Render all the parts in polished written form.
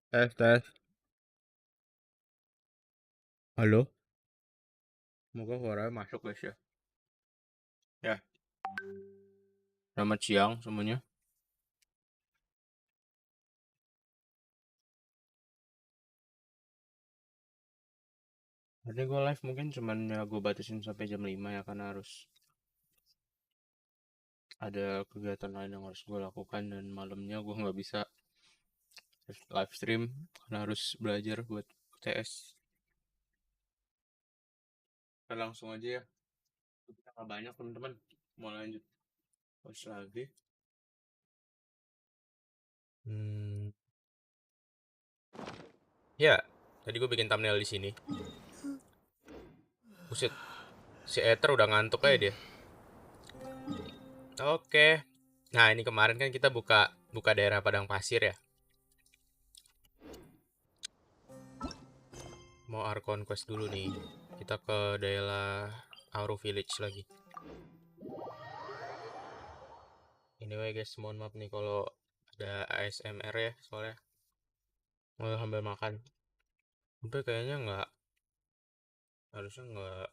Tes tes. Halo. Semoga suaranya masuk guys ya. Ya. Selamat siang semuanya. Hari ini gue live mungkin cuman ya gue batasin sampai jam 5 ya karena harus ada kegiatan lain yang harus gue lakukan dan malamnya gue nggak bisa live stream karena harus belajar buat UTS. Kita langsung aja ya. Kita nggak banyak teman-teman. Mau lanjut post lagi. Hmm. Ya, tadi gue bikin thumbnail di sini. Buset, si Ether udah ngantuk aja dia. Oke. Nah, ini kemarin kan kita buka daerah Padang Pasir ya. Mau Art Conquest dulu nih. Kita ke daerah Auro Village lagi. Anyway guys, mohon maaf nih kalau ada ASMR ya, soalnya mau sambil makan. Tapi kayaknya harusnya nggak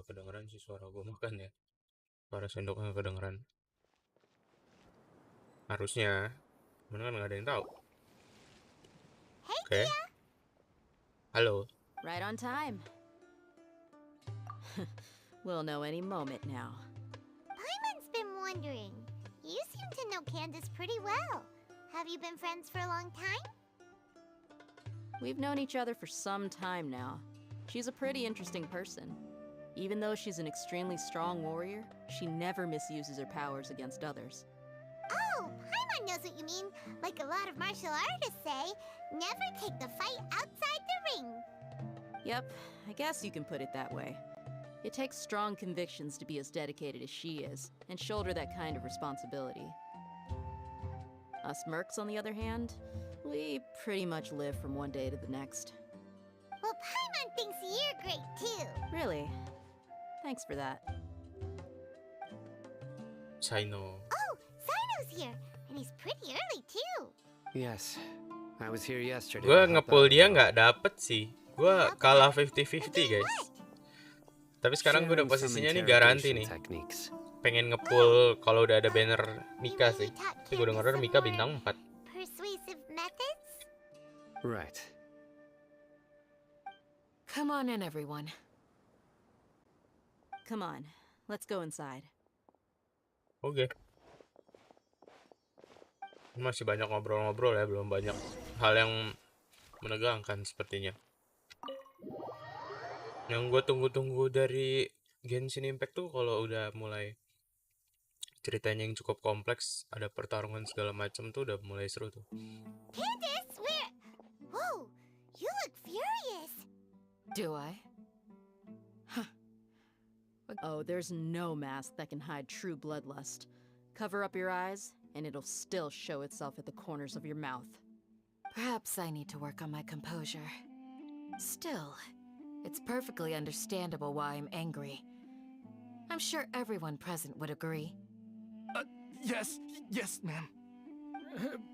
kedengeran sih suara gue makan ya. Suara sendoknya nggak kedengeran. Harusnya, cuman kan nggak ada yang tahu. Oke. Halo. Right on time. We'll know any moment now. Paimon's been wondering. You seem to know Candace pretty well. Have you been friends for a long time? We've known each other for some time now. She's a pretty interesting person. Even though she's an extremely strong warrior, she never misuses her powers against others. Oh, Paimon knows what you mean. Like a lot of martial artists say, never take the fight outside the ring. Yep, I guess you can put it that way. It takes strong convictions to be as dedicated as she is, and shoulder that kind of responsibility. Us mercs, on the other hand, we pretty much live from one day to the next. Well, Paimon thinks you're great too. Really? Thanks for that. Sino. Oh, Sino's here, and he's pretty early too. Yes, I was here yesterday. Gue ngepull dia nggak dapet sih. Gue kalah 50-50 guys. Tapi sekarang gue udah posisinya nih garanti nih. Pengen ngepull kalau udah ada banner Mika sih. Tapi gue denger Mika bintang 4. Persuasive methods? Right. Come on in, everyone. Come on, let's go inside. Oke. Masih banyak ngobrol-ngobrol ya, belum banyak hal yang menegangkan sepertinya. Yang gue tunggu-tunggu dari Genshin Impact tuh kalau udah mulai ceritanya yang cukup kompleks, ada pertarungan segala macam tuh udah mulai seru tuh. Candace, where? Whoa, you look furious. Do I? Oh, there's no mask that can hide true bloodlust. Cover up your eyes, and it'll still show itself at the corners of your mouth. Perhaps I need to work on my composure. Still, it's perfectly understandable why I'm angry. I'm sure everyone present would agree. Yes, ma'am.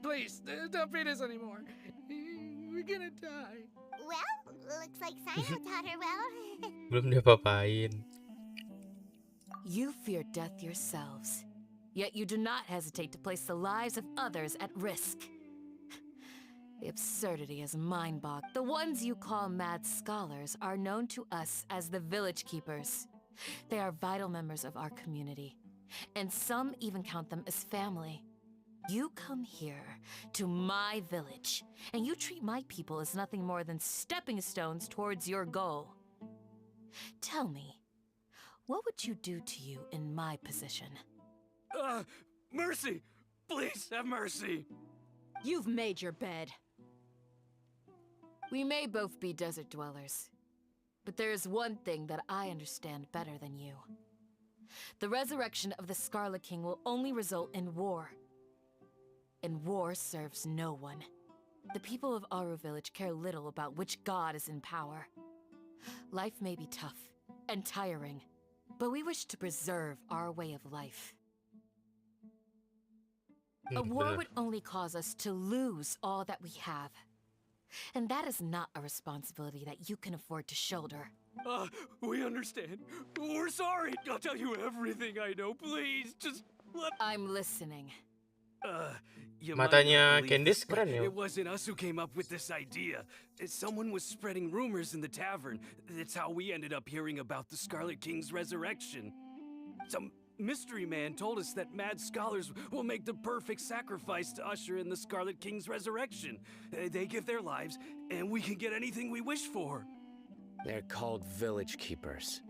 Please, don't beat us anymore. We're gonna die. Well, looks like Sino taught her well. Belum diapa-apain. You fear death yourselves, yet you do not hesitate to place the lives of others at risk. The absurdity is mind-boggling. The ones you call mad scholars are known to us as the village keepers. They are vital members of our community, and some even count them as family. You come here to my village, and you treat my people as nothing more than stepping stones towards your goal. Tell me, what would you do to you in my position? Mercy! Please have mercy! You've made your bed. We may both be desert dwellers, but there is one thing that I understand better than you. The resurrection of the Scarlet King will only result in war. And war serves no one. The people of Aru Village care little about which god is in power. Life may be tough and tiring, but we wish to preserve our way of life. A war would only cause us to lose all that we have. And that is not a responsibility that you can afford to shoulder. We understand. We're sorry. I'll tell you everything I know. Please, just let... I'm listening. You might Matanya not believe Candice this, but keren ya. it wasn't us who came up with this idea. Someone was spreading rumors in the tavern. That's how we ended up hearing about the Scarlet King's resurrection. Some mystery man told us that mad scholars will make the perfect sacrifice to usher in the Scarlet King's resurrection. They give their lives, and we can get anything we wish for. They're called village keepers.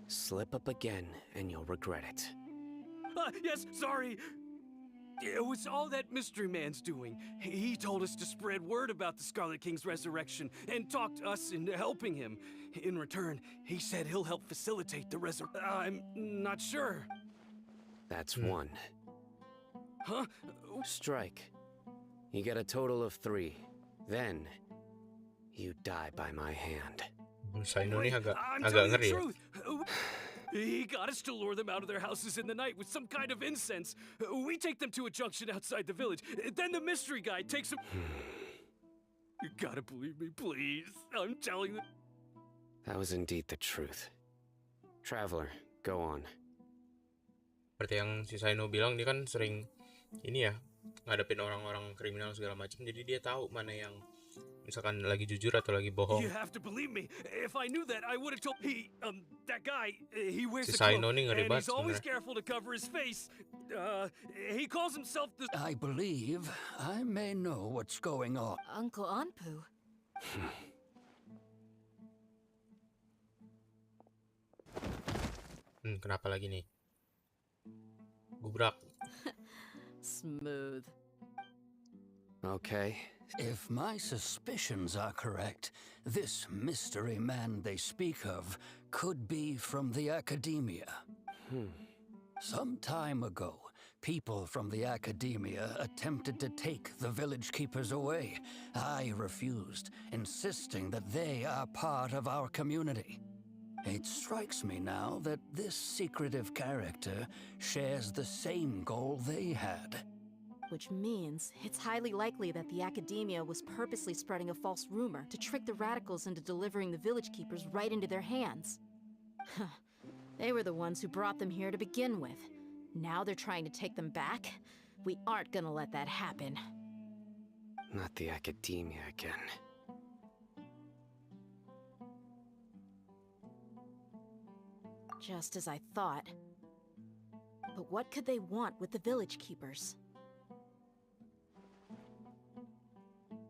Slip up again, and you'll regret it. Yes, sorry. It was all that mystery man's doing. He told us to spread word about the Scarlet King's resurrection and talked us into helping him. In return, he said he'll help facilitate the I'm not sure. That's one. Huh? Strike. You get a total of 3. Then, you die by my hand. Saino nih agak I'm agak telling the ngeri ya. truth. He got us to lure them out of their houses in the night with some kind of incense. We take them to a junction outside the village. Then the mystery guy takes them... You gotta believe me, please. I'm telling you. That was indeed the truth. Traveler, go on. Seperti yang si Saino bilang, dia kan sering ini ya, ngadepin orang-orang kriminal segala macam, jadi dia tahu mana yang misalkan lagi jujur atau lagi bohong. You have to believe me. If I knew that, I would have told... that guy, he wears Si a cloak, Saino nih ngeri and banget he's always sebenarnya. careful to cover his face. He calls himself the... I believe I may know what's going on. Uncle Anpu. Kenapa lagi nih? Gubrak. Smooth. Okay. If my suspicions are correct, this mystery man they speak of could be from the academia. Some time ago, people from the academia attempted to take the village keepers away. I refused, insisting that they are part of our community. It strikes me now that this secretive character shares the same goal they had. Which means it's highly likely that the academia was purposely spreading a false rumor to trick the radicals into delivering the village keepers right into their hands. They were the ones who brought them here to begin with. Now they're trying to take them back? We aren't gonna let that happen. Not the academia again. Just as I thought. But what could they want with the village keepers?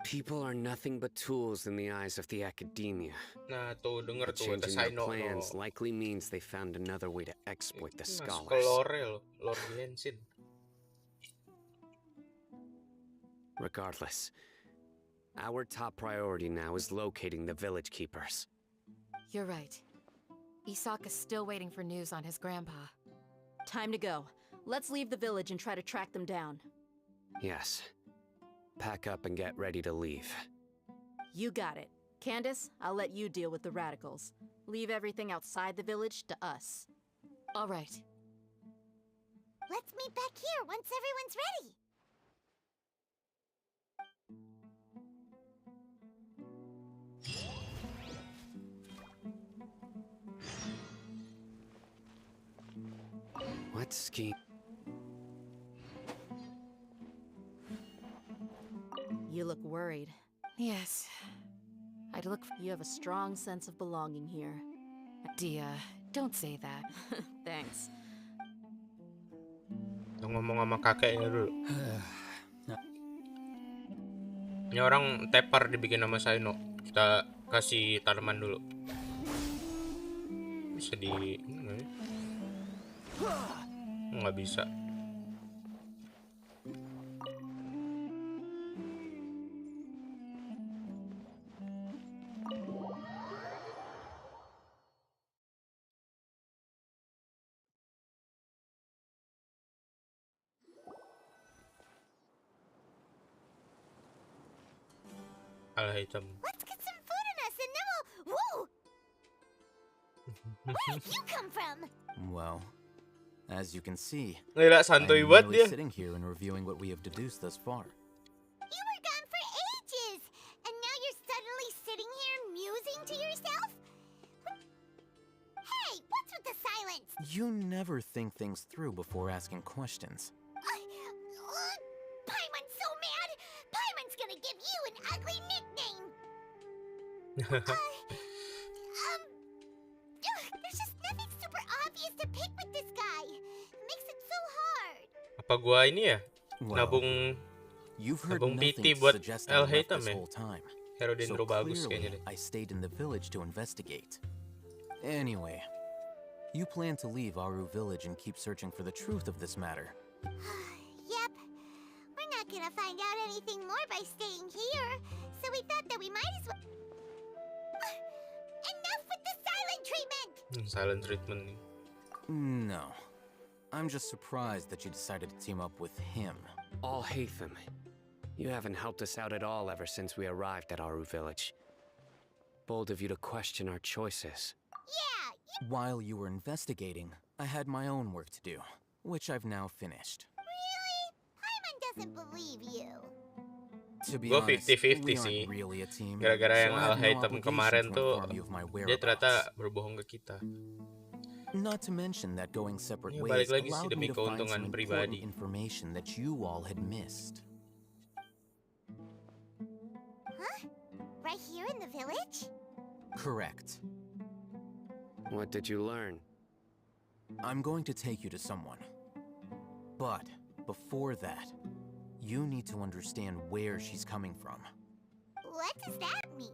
People are nothing but tools in the eyes of the academia. Nah, tuh denger But tuh kata changing their Saino plans loh. likely means they found another way to exploit the Ini masuk ke scholars. lore loh, lore Genshin. Regardless, our top priority now is locating the village keepers. You're right. Isaka's still waiting for news on his grandpa. Time to go. Let's leave the village and try to track them down. Yes. Pack up and get ready to leave. You got it. Candace, I'll let you deal with the radicals. Leave everything outside the village to us. All right. Let's meet back here once everyone's ready. What scheme? You look worried. Yes. I'd look for You have a strong sense of belonging here. Dia. Don't say that. Thanks. Yang ngomong sama kakeknya dulu. Ini orang tepar dibikin sama Saino. Kita kasih tanaman dulu. Bisa di... Nggak bisa. Ala hitam. Let's get some food in us and then we'll... Whoa! Where did you come from? Well, as you can see, Gila, I'm santuy banget merely dia. sitting here and reviewing what we have deduced thus far. You were gone for ages! And now silence. You never think things through before asking questions. Paimon's so mad. Paimon's gonna give you an ugly nickname. There's just nothing super obvious to pick with this guy. It makes it so hard. Apa gua ini ya? Well, Nabung you've heard nabung nothing PT to buat suggest I El left Hitam this ya? whole time. Hero So dendro bagus kayaknya clearly, deh. I stayed in the village to investigate. Anyway, you plan to leave Aru village and keep searching for the truth of this matter. Yep. We're not gonna find out anything more by staying here, so we thought that we might as well. Enough with the silent treatment! Silent treatment nih. No. I'm just surprised that you decided to team up with him. All Hatham, you haven't helped us out at all ever since we arrived at Aru village. Bold of you to question our choices. Yeah, While you were investigating, I had my own work to do, which I've now finished. really? Paimon doesn't believe you. To be Gua honest, 50-50 we sih. aren't really a team. Gara-gara so yang I Al have no Hitam obligation kemarin to tuh inform you of my dia whereabouts. ternyata berbohong ke kita. Not to mention that going separate Ya, ways balik lagi sih allowed demi me to find keuntungan some pribadi. important information that you all had missed. Huh? Right here in the village? Correct. What did you learn? I'm going to take you to someone. But before that, you need to understand where she's coming from. What does that mean?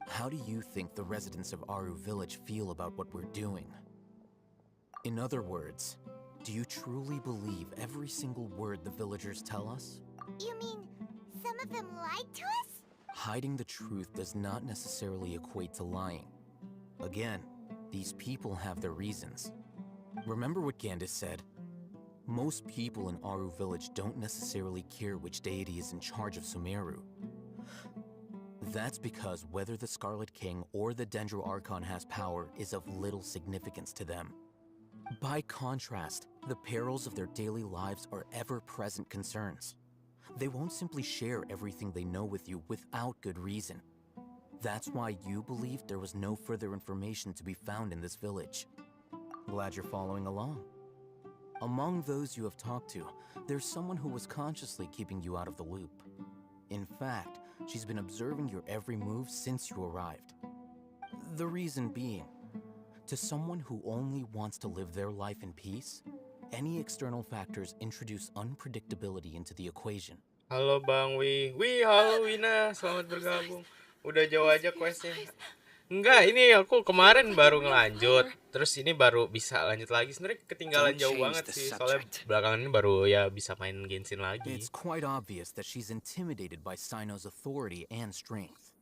How do you think the residents of Aru village feel about what we're doing? In other words, do you truly believe every single word the villagers tell us? You mean some of them lied to us? Hiding the truth does not necessarily equate to lying. Again, these people have their reasons. Remember what Gandis said? Most people in Aru village don't necessarily care which deity is in charge of Sumeru. That's because whether the Scarlet King or the Dendro Archon has power is of little significance to them. By contrast, the perils of their daily lives are ever-present concerns. They won't simply share everything they know with you without good reason. That's why you believed there was no further information to be found in this village. Glad you're following along. Among those you have talked to, there's someone who was consciously keeping you out of the loop. In fact, she's been observing your every move since you arrived. The reason being, to someone who only wants to live their life in peace, any external factors introduce unpredictability into the equation. Halo Bang Wih, halo Wina, selamat bergabung. Udah jauh aja questnya. Enggak, ini aku kemarin baru ngelanjut. Terus ini baru bisa lanjut lagi. Sebenarnya ketinggalan jauh banget sih. Soalnya belakangan ini baru ya bisa main Genshin lagi. It's quite obvious that she's intimidated by Sino's authority and strength.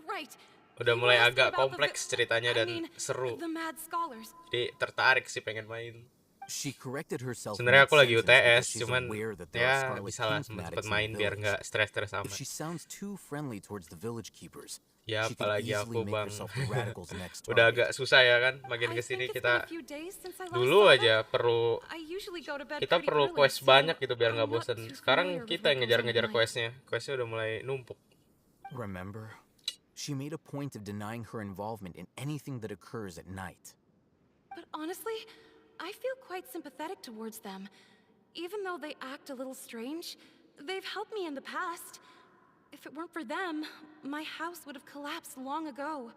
Right. Udah mulai You asked agak me about kompleks ceritanya dan seru. The mad scholars. Jadi tertarik sih pengen main. She corrected herself. Sebenarnya aku lagi mid-sentence because UTS, she's cuman aware that there are ya Scarlet bisa lah King's fanatics sempet in main the biar village. nggak stres-stres If amat. she sounds too friendly towards the village keepers, Ya she could apalagi easily aku make Bang. herself the radicals next Udah target. agak susah ya kan makin I kesini think it's been kita a few days since I last dulu saw aja them. perlu I usually go to bed kita pretty perlu early, quest so banyak gitu biar nggak I'm not bosen. too Sekarang familiar with kita what yang goes on ngejar-ngejar at night. questnya udah mulai numpuk. Remember? She made a point of denying her involvement in anything that occurs at night. But honestly, I feel quite sympathetic towards them. Even though they act a little strange, they've helped me in the past. If it weren't for them, my house would have collapsed long ago.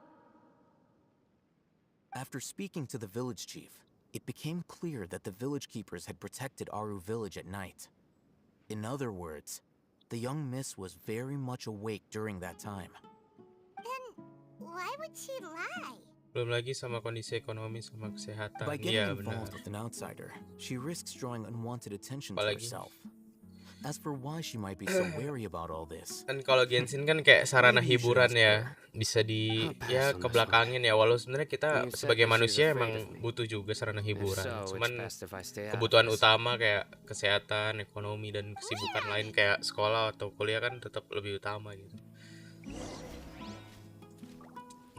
After speaking to the village chief, it became clear that the village keepers had protected Aru village at night. In other words, the young miss was very much awake during that time. Then why would she lie? Belum lagi sama kondisi ekonomi sama kesehatan. By getting Iya benar. involved with an outsider, she risks drawing unwanted attention to Apalagi. herself. As for why she might be so wary about all this, Kan kalau Genshin kan kayak sarana hiburan ya, bisa di ya kebelakangin ya. Walau sebenarnya kita sebagai manusia emang butuh juga sarana hiburan. Cuman kebutuhan utama kayak kesehatan, ekonomi dan kesibukan lain kayak sekolah atau kuliah kan tetap lebih utama gitu.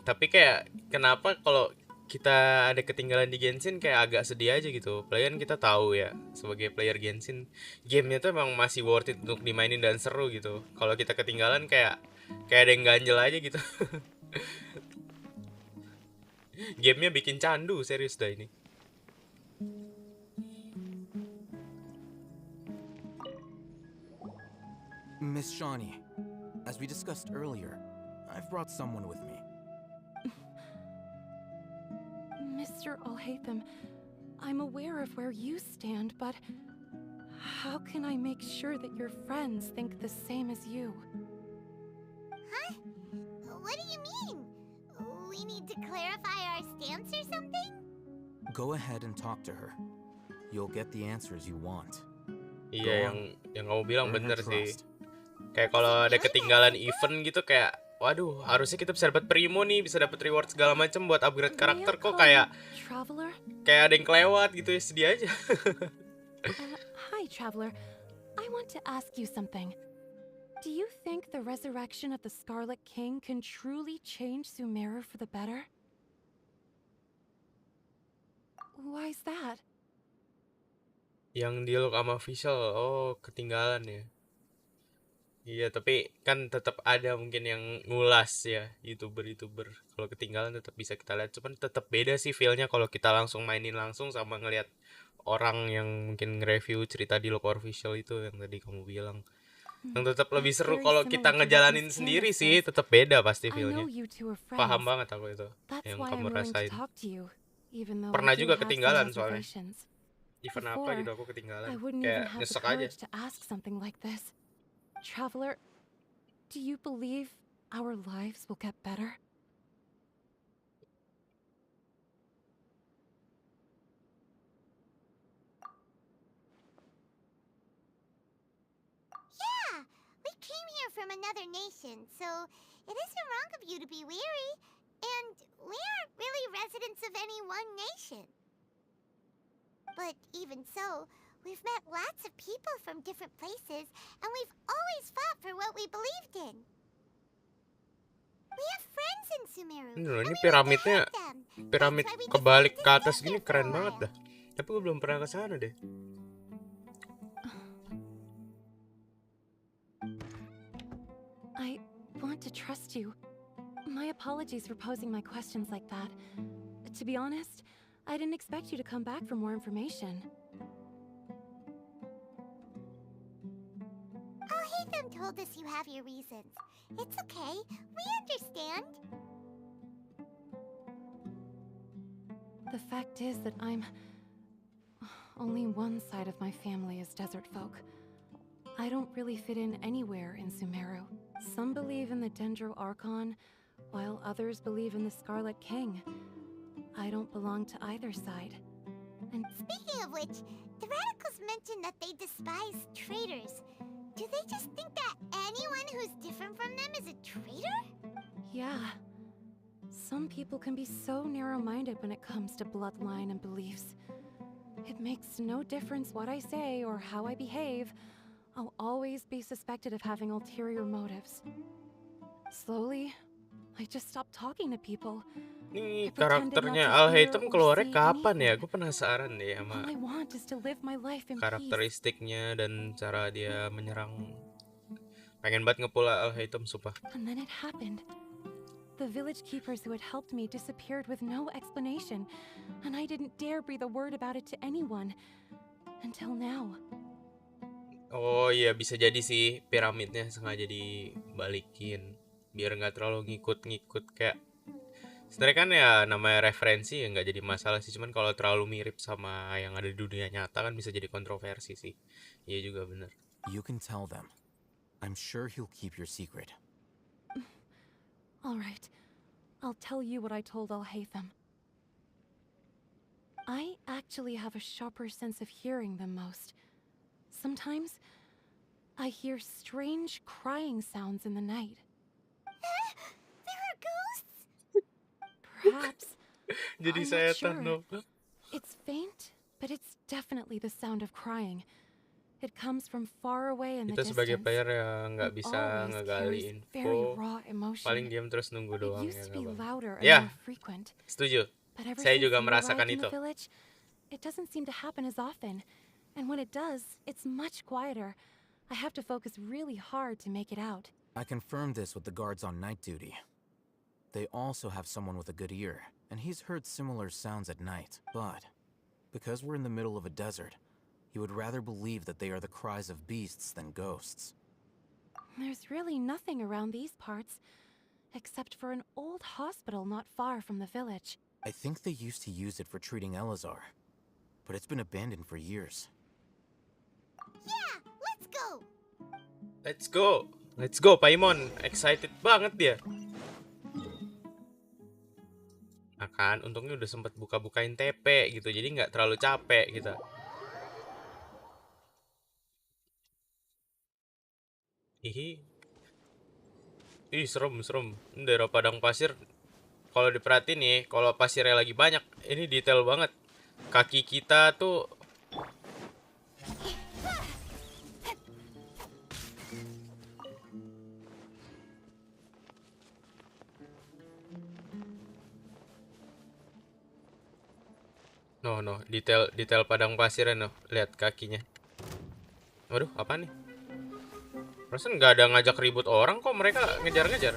Tapi kayak kenapa kalau kita ada ketinggalan di Genshin kayak agak sedih aja gitu. Apalagi kan kita tahu ya sebagai player Genshin, gamenya tuh emang masih worth it untuk dimainin dan seru gitu. Kalau kita ketinggalan kayak ada yang ganjel aja gitu. Gamenya bikin candu, serius dah ini. Miss Shawnee, as we discussed earlier, I've brought someone with me. Mr. Alhaitham, I'm aware of where you stand, but how can I make sure that your friends think the same as you? Huh? What do you mean? We need to clarify our stance or something? Go ahead and talk to her. You'll get the answers you want. Iya, yang kamu bilang Earn her bener sih. trust. Kayak kalau ada ketinggalan event gitu kayak, waduh, harusnya kita bisa dapat primo nih, bisa dapat reward segala macam buat upgrade karakter, kok kayak Traveler? ada yang kelewat gitu ya, sedih aja. Hi, Traveler. I want to ask you something. Do you think the resurrection of the Scarlet King can truly change Sumeru for the better? Why is that? Yang dialog sama official, oh ketinggalan ya. Iya, tapi kan tetap ada mungkin yang ngulas ya, YouTuber. Kalau ketinggalan tetap bisa kita lihat, cuman tetap beda sih feel-nya kalau kita langsung mainin langsung sama ngelihat orang yang mungkin nge-review cerita di log official itu yang tadi kamu bilang. Yang tetap lebih seru kalau kita ngejalanin sendiri sih, tetap beda pasti feel-nya. Paham banget aku itu yang kamu rasain. Pernah juga ketinggalan soalnya. Event apa gitu aku ketinggalan. Kayak nyesek aja. Traveler, do you believe our lives will get better? Yeah, we came here from another nation, so it isn't wrong of you to be weary. And we aren't really residents of any one nation. But even so, we've met lots of people from different places, and we've always fought for what we believed in. We have friends in Sumeru. Ini piramidnya, piramid kebalik ke atas gini keren banget dah. Tapi gue belum pernah ke sana deh. I want to trust you. My apologies for posing my questions like that. To be honest, I didn't expect you to come back for more information. Alhaitham told us you have your reasons. It's okay. We understand. The fact is that only one side of my family is desert folk. I don't really fit in anywhere in Sumeru. Some believe in the Dendro Archon, while others believe in the Scarlet King. I don't belong to either side. And speaking of which, the radicals mentioned that they despise traitors. Do they just think that anyone who's different from them is a traitor? Yeah. Some people can be so narrow-minded when it comes to bloodline and beliefs. It makes no difference what I say or how I behave. I'll always be suspected of having ulterior motives. Slowly, I just stopped talking to people. Nih karakternya Alhaitham keluarnya kapan ya? Gue penasaran deh sama karakteristiknya dan cara dia menyerang. Pengen banget nge-pull Alhaitham sumpah. And then it happened. The village keepers who had helped me disappeared with no explanation, and I didn't dare breathe a word about it to anyone until now. Oh iya, bisa jadi sih piramidnya sengaja dibalikin biar nggak terlalu ngikut-ngikut kayak. Sebenarnya kan ya namanya referensi ya nggak jadi masalah sih, cuman kalau terlalu mirip sama yang ada di dunia nyata kan bisa jadi kontroversi sih. Iya juga bener. You can tell them. I'm sure he'll keep your secret. All right, I'll tell you what I told Alhaitham. I actually have a sharper sense of hearing than most. Sometimes, I hear strange crying sounds in the night. There are ghosts? Perhaps. Jadi I'm not setan sure. dong. It's faint, but it's definitely the sound of crying. It comes from far away in the Kita distance. sebagai player yang nggak and bisa always ngegali carries very info, raw emotion. paling diam terus nunggu It doang used ya to be nggak Bang? louder and Ya, more frequent. setuju. But ever Saya since juga you merasakan arrived in itu. the village, it doesn't seem to happen as often. And when it does, it's much quieter. I have to focus really hard to make it out. I confirmed this with the guards on night duty. They also have someone with a good ear. and he's heard similar sounds at night. But because we're in the middle of a desert, he would rather believe that they are the cries of beasts than ghosts. There's really nothing around these parts, except for an old hospital not far from the village. I think they used to use it for treating Elazar, but it's been abandoned for years. Yeah, let's go. Let's go. Let's go, Paimon. Excited banget dia. Akan, untungnya udah sempat buka-bukain TP gitu, jadi nggak terlalu capek kita. Hihi. Ih, serem. Ini daerah Padang Pasir. Kalau diperhatiin nih, kalau pasirnya lagi banyak, ini detail banget. Kaki kita tuh no, detail padang pasirnya no. Lihat kakinya. Waduh, apa nih? Perasaan nggak ada ngajak ribut orang kok, mereka ngejar-ngejar.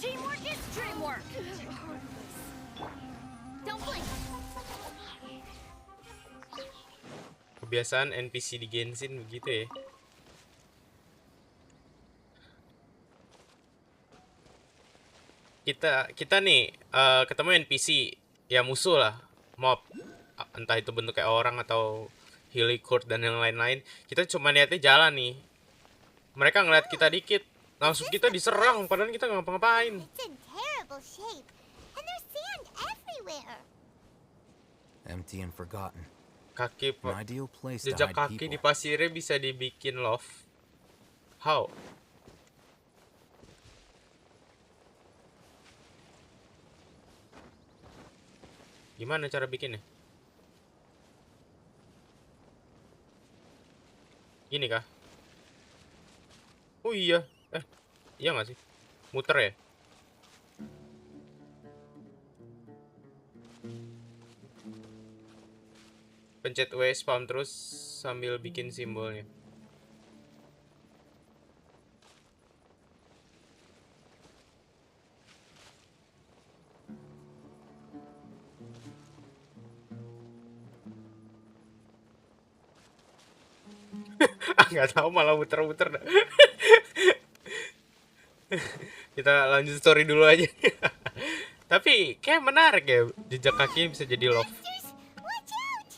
Teamwork is dreamwork. Don't blink. Kebiasaan NPC di Genshin begitu ya. Kita nih ketemu NPC ya, musuh lah, mob, entah itu bentuk kayak orang atau Hillicourt dan yang lain-lain. Kita cuma lihatnya jalan nih, mereka ngeliat kita dikit langsung kita diserang padahal kita nggak ngapa-ngapain. It's in terrible shape, and there's sand everywhere. Empty and forgotten. Kaki An ideal place to jejak hide kaki di people. pasirnya bisa dibikin love. How? Gimana cara bikinnya? Gini kah? Oh iya. Iya nggak sih? Muter ya? Pencet W spam terus sambil bikin simbolnya. Nggak tahu, malah muter-muter dah. Kita lanjut story dulu aja. Tapi kayak menarik ya, jejak kaki bisa jadi love. Watch out!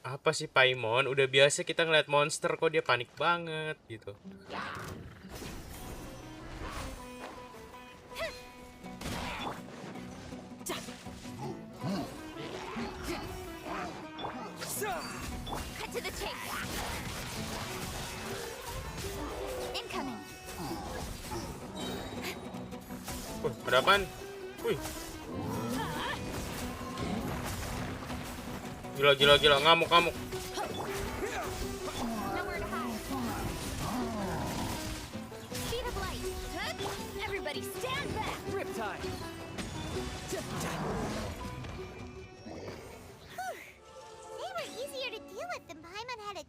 Apa sih Paimon? Udah biasa kita ngeliat monster kok dia panik banget gitu. Cut to the chase. Incoming. Wih, ada apaan? Wih. Gila, ngamuk. Nowhere to hide. Speed of light. Everybody stand back. Riptide. They were easier to deal with than Paimon had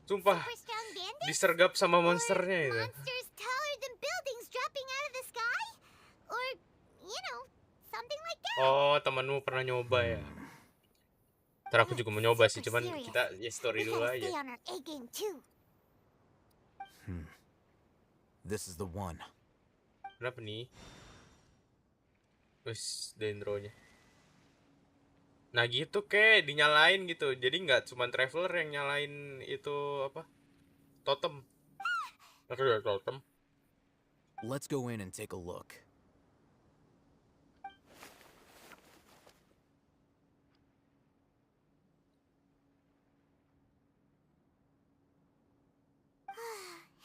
Sumpah, super strong bandits? disergap sama Or monsternya itu. monsters taller than buildings dropping out of the sky? Or, something like that. Oh, temanmu pernah nyoba ya? Ntar aku juga mau nyoba sih, cuman Super kita ya story We dulu gotta aja. stay on our A game too. This is the one. Kenapa nih? Wis, dendronya. Nah gitu kayak dinyalain gitu. Jadi nggak cuma traveler yang nyalain itu apa? Totem. Aku ya totem. Let's go in and take a look.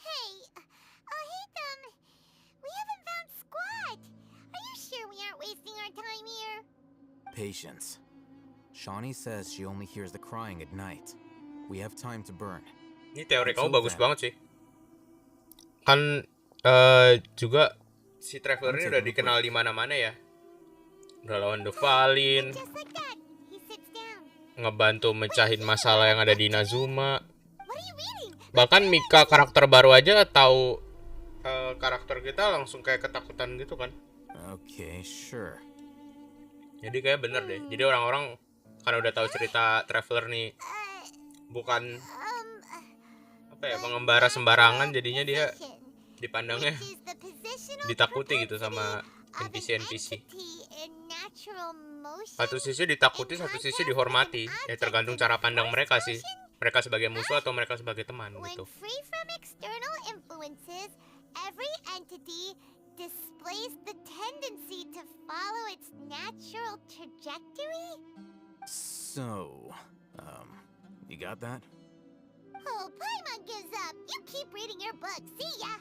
Hey, we haven't found Squad. Are you sure we aren't wasting our time here? Patience. Shawnee says she only hears the crying at night. We have time to burn. Ini teori kamu Until bagus then. banget sih. Kan juga si traveler ini udah dikenal di mana-mana ya. Udah lawan The Valin, Just like that, he sits down. ngebantu mecahin masalah yang ada di Inazuma. What are you reading? Bahkan Mika karakter baru aja tahu karakter kita langsung kayak ketakutan gitu kan. Okay, sure. Jadi kayak bener deh. Jadi orang-orang karena udah tahu cerita Traveler nih bukan apa ya, pengembara sembarangan, jadinya dia dipandangnya ditakuti gitu sama NPC. Satu sisi ditakuti, satu sisi dihormati. Ya tergantung cara pandang mereka sih. Mereka sebagai musuh atau mereka sebagai teman gitu. Free from external influences, every entity displays the tendency to follow its natural trajectory. So, you got that? Oh, Paimon gives up. You keep reading your book. See ya.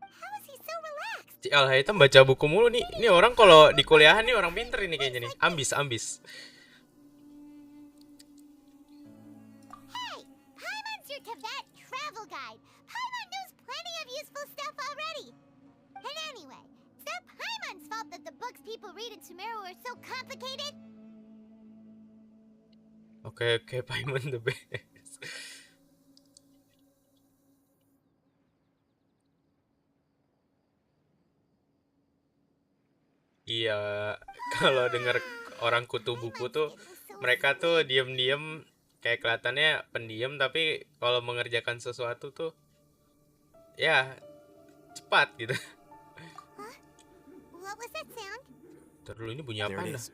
How is he so relaxed? Si Alhaitam baca buku mulu nih. Ini orang kalau di kuliahan nih orang pinter ini kayaknya nih. Ambis. Hey, Paimon's your Tibet travel guide. Paimon knows plenty of useful stuff already. And anyway, it's not Paimon's fault that the books people read in Sumeru are so complicated. Oke, Paimon the best. Iya, kalau dengar orang kutu buku tuh mereka tuh diem-diem kayak kelihatannya pendiam, tapi kalau mengerjakan sesuatu tuh ya cepat gitu. What was that sound? Ntar dulu, ini bunyi There apa it dah? is.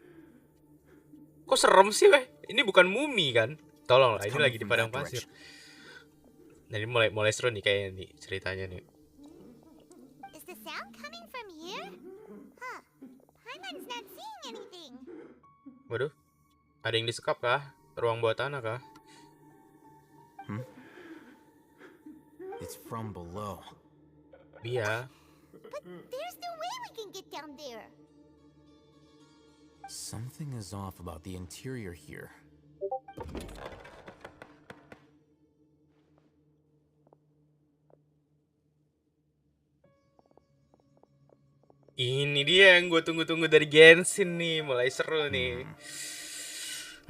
Kok serem sih weh? Ini bukan mumi kan? Tolong lah, It's ini coming lagi di from padang that pasir. direction. Nah, ini mulai seru nih kayaknya nih ceritanya nih. Is the sound coming from here? Huh. Paimon's not seeing anything. Waduh, ada yang disekap kah? Ruang buat tanah kah? It's from below. Iya. But there's no way we can get down there. Something is off about the interior here. Ini dia yang gue tunggu-tunggu dari Genshin nih, mulai seru nih.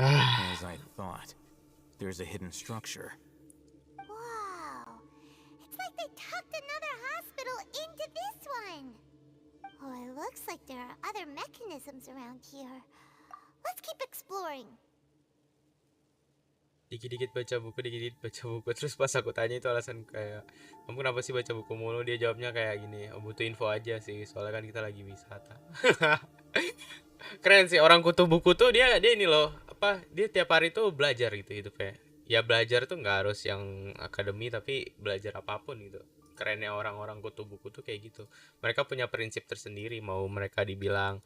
As I thought, there's a hidden structure. Wow. It's like they tucked another hospital into this one. Oh, it looks like there are other mechanisms around here. Let's keep exploring. Dikit-dikit baca buku. Terus pas aku tanya itu alasan kayak, kamu kenapa sih baca buku mulu? Dia jawabnya kayak gini, oh, butuh info aja sih, soalnya kan kita lagi wisata. Keren sih orang kutu buku tuh, dia ini loh, apa, dia tiap hari tuh belajar gitu hidupnya. Ya belajar tuh nggak harus yang akademi, tapi belajar apapun gitu. Kerennya orang-orang kutu buku tuh kayak gitu. Mereka punya prinsip tersendiri, mau mereka dibilang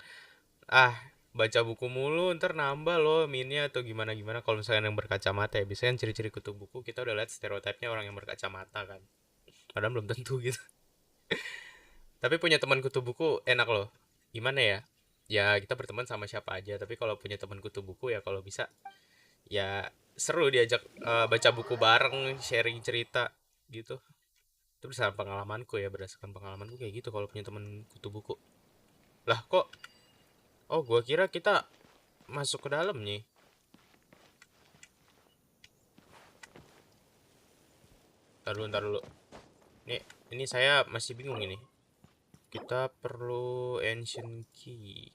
baca buku mulu ntar nambah loh minnya atau gimana kalau misalnya yang berkacamata ya. Biasanya kan ciri-ciri kutu buku kita udah lihat stereotipnya orang yang berkacamata kan, padahal belum tentu gitu. Tapi punya teman kutu buku enak loh. Gimana ya, ya kita berteman sama siapa aja, tapi kalau punya teman kutu buku ya kalau bisa ya seru diajak baca buku bareng, sharing cerita gitu. Itu berdasarkan pengalamanku kayak gitu kalau punya teman kutu buku. Lah kok, oh gua kira kita masuk ke dalam nih. Ntar dulu. Ini saya masih bingung ini. Kita perlu ancient key.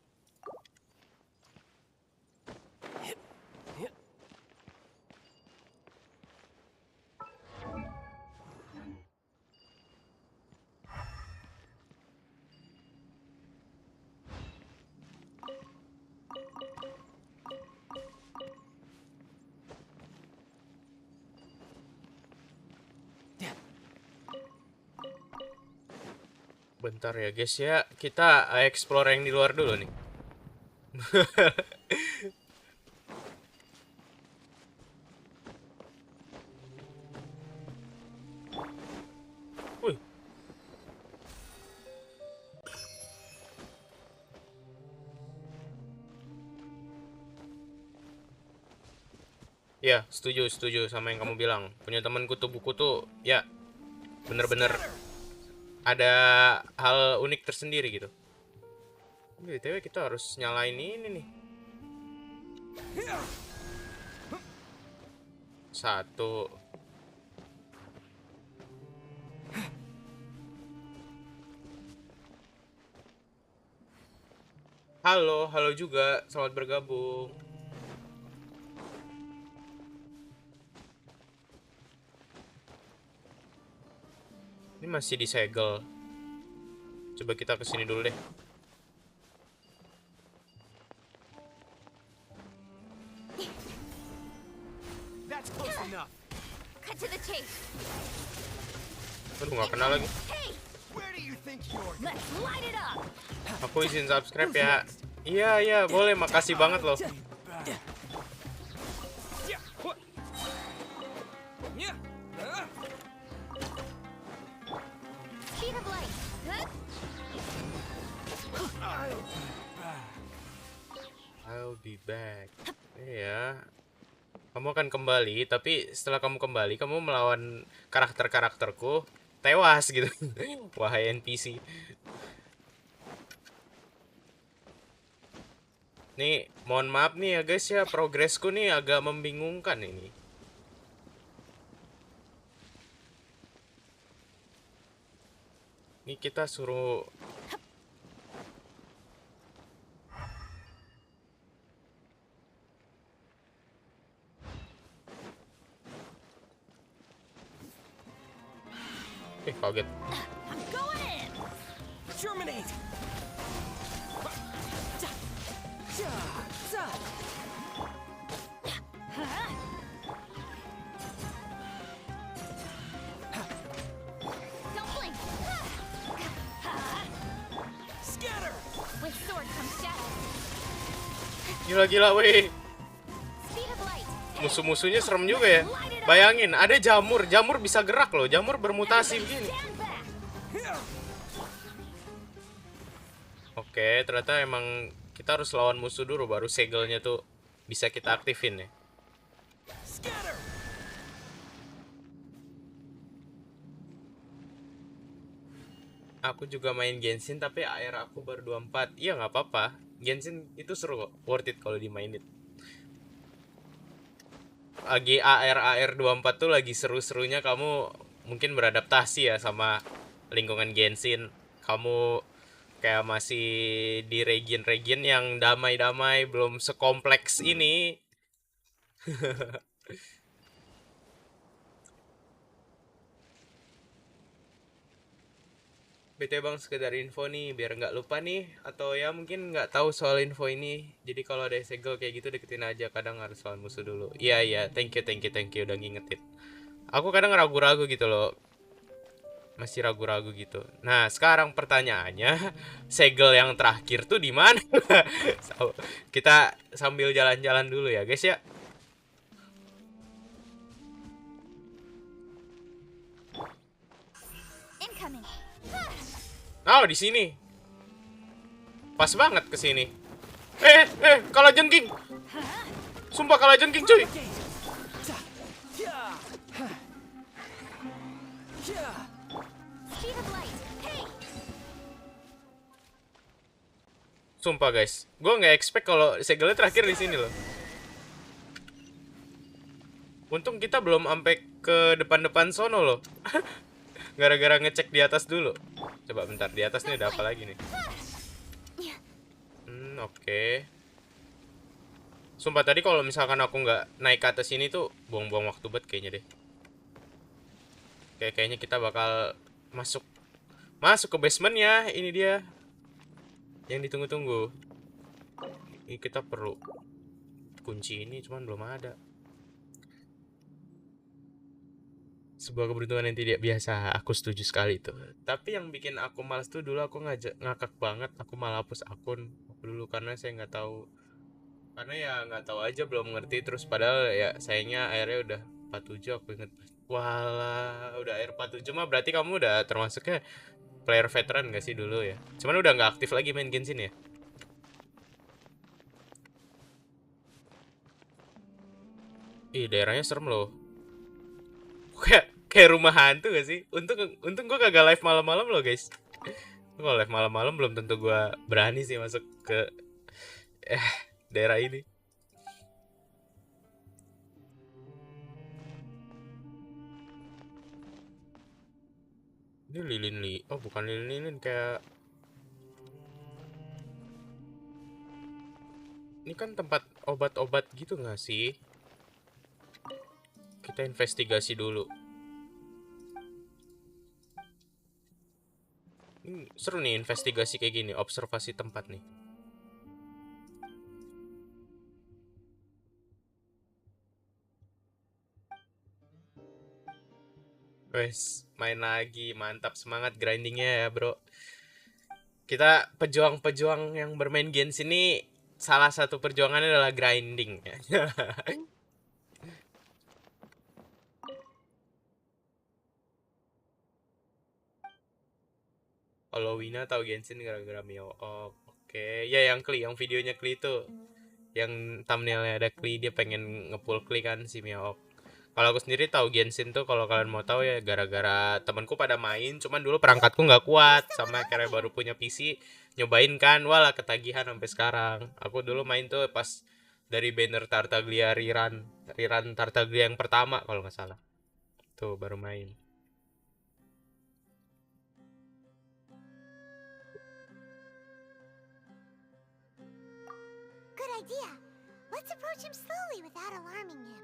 Bentar ya guys ya, kita explore yang di luar dulu nih. Wih. Ya, setuju sama yang kamu bilang. Punya teman kutu buku tuh ya bener-bener ada hal unik tersendiri gitu. BTW kita harus nyalain ini nih. 1. Halo, halo juga. Selamat bergabung. Ini masih disegel. Coba kita kesini dulu deh. That's close enough. Cut to the chase. Aduh, nggak kenal lagi. Hey, Where do you think you're let's light it up. Aku izin subscribe ya. Iya, boleh. Makasih banget loh. Speed of light. I'll be back. Iya. Kamu akan kembali, tapi setelah kamu kembali, kamu melawan karakter-karakterku tewas gitu. Wahai NPC. Nih, mohon maaf nih ya guys ya, progresku nih agak membingungkan ini. Ini kita suruh kaget. Going in. Germinate. Don't blink. Scatter. With sword comes shadow. Gila weh. Speed of light. Musuh-musuhnya serem juga ya. Bayangin, ada jamur bisa gerak loh, jamur bermutasi begini. Stand back. Oke, ternyata emang kita harus lawan musuh dulu baru segelnya tuh bisa kita aktifin ya. Scatter. Aku juga main Genshin tapi AR aku baru 24. Iya nggak apa-apa. Genshin itu seru kok, worth it kalau dimainin. Lagi AR 24 tuh lagi seru-serunya, kamu mungkin beradaptasi ya sama lingkungan Genshin. Kamu kayak masih di region-region yang damai-damai, belum sekompleks ini. BT bang, sekedar info nih biar nggak lupa nih, atau ya mungkin nggak tahu soal info ini. Jadi kalau ada segel kayak gitu deketin aja, kadang harus lawan musuh dulu. Iya, thank you udah ngingetin. Aku kadang ragu-ragu gitu loh, masih ragu-ragu gitu. Nah sekarang pertanyaannya, segel yang terakhir tuh di mana? Kita sambil jalan-jalan dulu ya guys ya. Incoming. Oh, di sini. Pas banget ke sini. Kalah jengking. Sumpah kalah jengking, cuy. Speed of light. Hey. Sumpah guys, gue nggak expect kalau segelnya terakhir di sini loh. Untung kita belum sampai ke depan-depan sono loh. Gara-gara ngecek di atas dulu. Coba bentar, di atas nih ada apa lagi nih? Oke. Sumpah tadi kalau misalkan aku nggak naik ke atas ini tuh buang-buang waktu banget kayaknya deh. Kayaknya kita bakal masuk ke basementnya. Ini dia yang ditunggu-tunggu. Ini kita perlu kunci ini, cuman belum ada. Sebuah keberuntungan yang tidak biasa, aku setuju sekali tuh. Tapi yang bikin aku malas tuh dulu aku ngakak banget, aku malah hapus akun dulu karena saya nggak tahu. Karena ya nggak tahu aja, belum ngerti, terus padahal ya sayangnya akhirnya udah 47 aku inget. Walah, udah air 47 mah berarti kamu udah termasuknya player veteran gak sih dulu ya? Cuman udah nggak aktif lagi main Genshin ya? Ih, daerahnya serem loh. Kayak rumah hantu gak sih? Untung gue kagak live malam-malam loh guys. Kalau live malam-malam belum tentu gue berani sih masuk ke daerah ini. Ini lilin. Oh bukan lilin, kayak Ini kan tempat obat-obat gitu nggak sih? Kita investigasi dulu. Seru nih investigasi kayak gini, observasi tempat nih. Wes, main lagi, mantap, semangat grindingnya ya bro. Kita pejuang-pejuang yang bermain Genshin ini salah satu perjuangannya adalah grinding ya. Kalau Wina tahu Genshin gara-gara Mio. Oh, oke. Ya yang Kli, yang videonya Kli itu. Yang thumbnailnya ada Kli, dia pengen ngepull Kli kan si Mio. Kalau aku sendiri tahu Genshin tuh kalau kalian mau tahu ya gara-gara temanku pada main, cuman dulu perangkatku nggak kuat sama akhirnya baru punya PC, nyobain kan, walah ketagihan sampai sekarang. Aku dulu main tuh pas dari banner Tartaglia Riran Tartaglia yang pertama kalau nggak salah. Tuh baru main. Good idea. Let's approach him slowly without alarming him.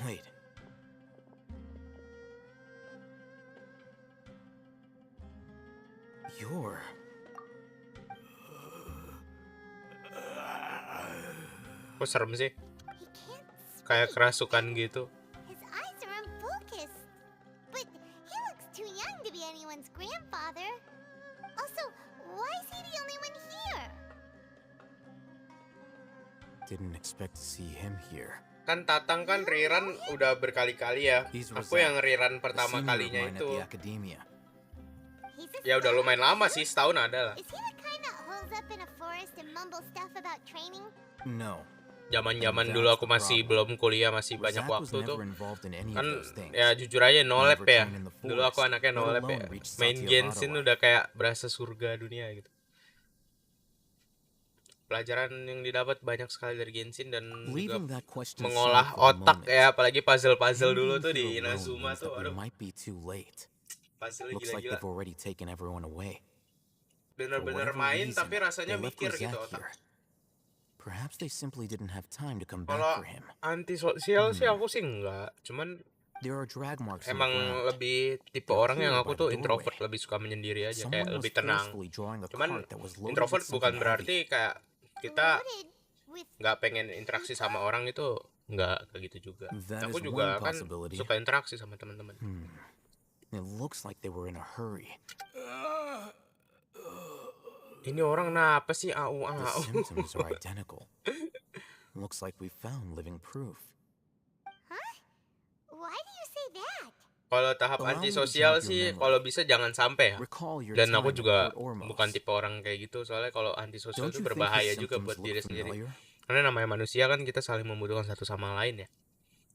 Wait. You're... Kok serem sih? He can't Kayak speak. kerasukan gitu. His eyes are unfocused. But he looks too young to be anyone's grandfather. Also, why is he the only one here? Didn't expect to see him here. Kan Tatang kan Riran udah berkali-kali ya. Aku yang Riran pertama kalinya itu. He's a Ya udah lumayan lama soldier? sih, setahun ada lah. Is he the kind that holds up in a forest and mumbles stuff about training? No. Zaman-zaman dulu aku masih belum kuliah, masih banyak Razak was waktu tuh. never involved in any Kan of those things. ya jujur aja no lab Never ya. trained in the Dulu aku forest, anaknya no let lab ya. alone reach Main Satya Genshin Bhattawa. udah kayak berasa surga dunia gitu. Pelajaran yang didapat banyak sekali dari Genshin dan juga Leaving that question mengolah aside for a otak moment, ya, apalagi puzzle-puzzle him dulu being tuh here di alone Inazuma means tuh, that we aduh, might be too late. puzzle-nya Looks like gila-gila. they've already taken everyone away. Bener-bener For whatever main reason, tapi rasanya they left mikir gitu Razak otak. here. Perhaps they simply didn't have time to come back Kalau for him. antisosial sih aku sih enggak, cuman There are drag marks on the emang ground. lebih tipe They're orang yang clear aku by tuh the introvert, doorway. lebih suka menyendiri aja, Someone kayak was lebih tenang. forcefully drawing a Cuman cart that was loaded introvert with bukan something berarti heavy. kayak kita Loaded with nggak pengen interaksi sama orang itu, nggak kayak gitu juga. That Aku is juga one kan possibility. suka interaksi sama teman-teman. It looks like they were in a hurry. Ini orang kenapa sih The au-au? symptoms are identical. Looks like we found living proof. Why do you say that? Kalau tahap Allow me to antisosial jog your sih, memory. kalau bisa jangan sampai ya. Recall your Dan time aku at juga Port Ormos. bukan tipe orang kayak gitu, soalnya kalau antisosial Don't itu you think berbahaya his juga symptoms buat diri look sendiri. familiar? Karena namanya manusia kan kita saling membutuhkan satu sama lain ya.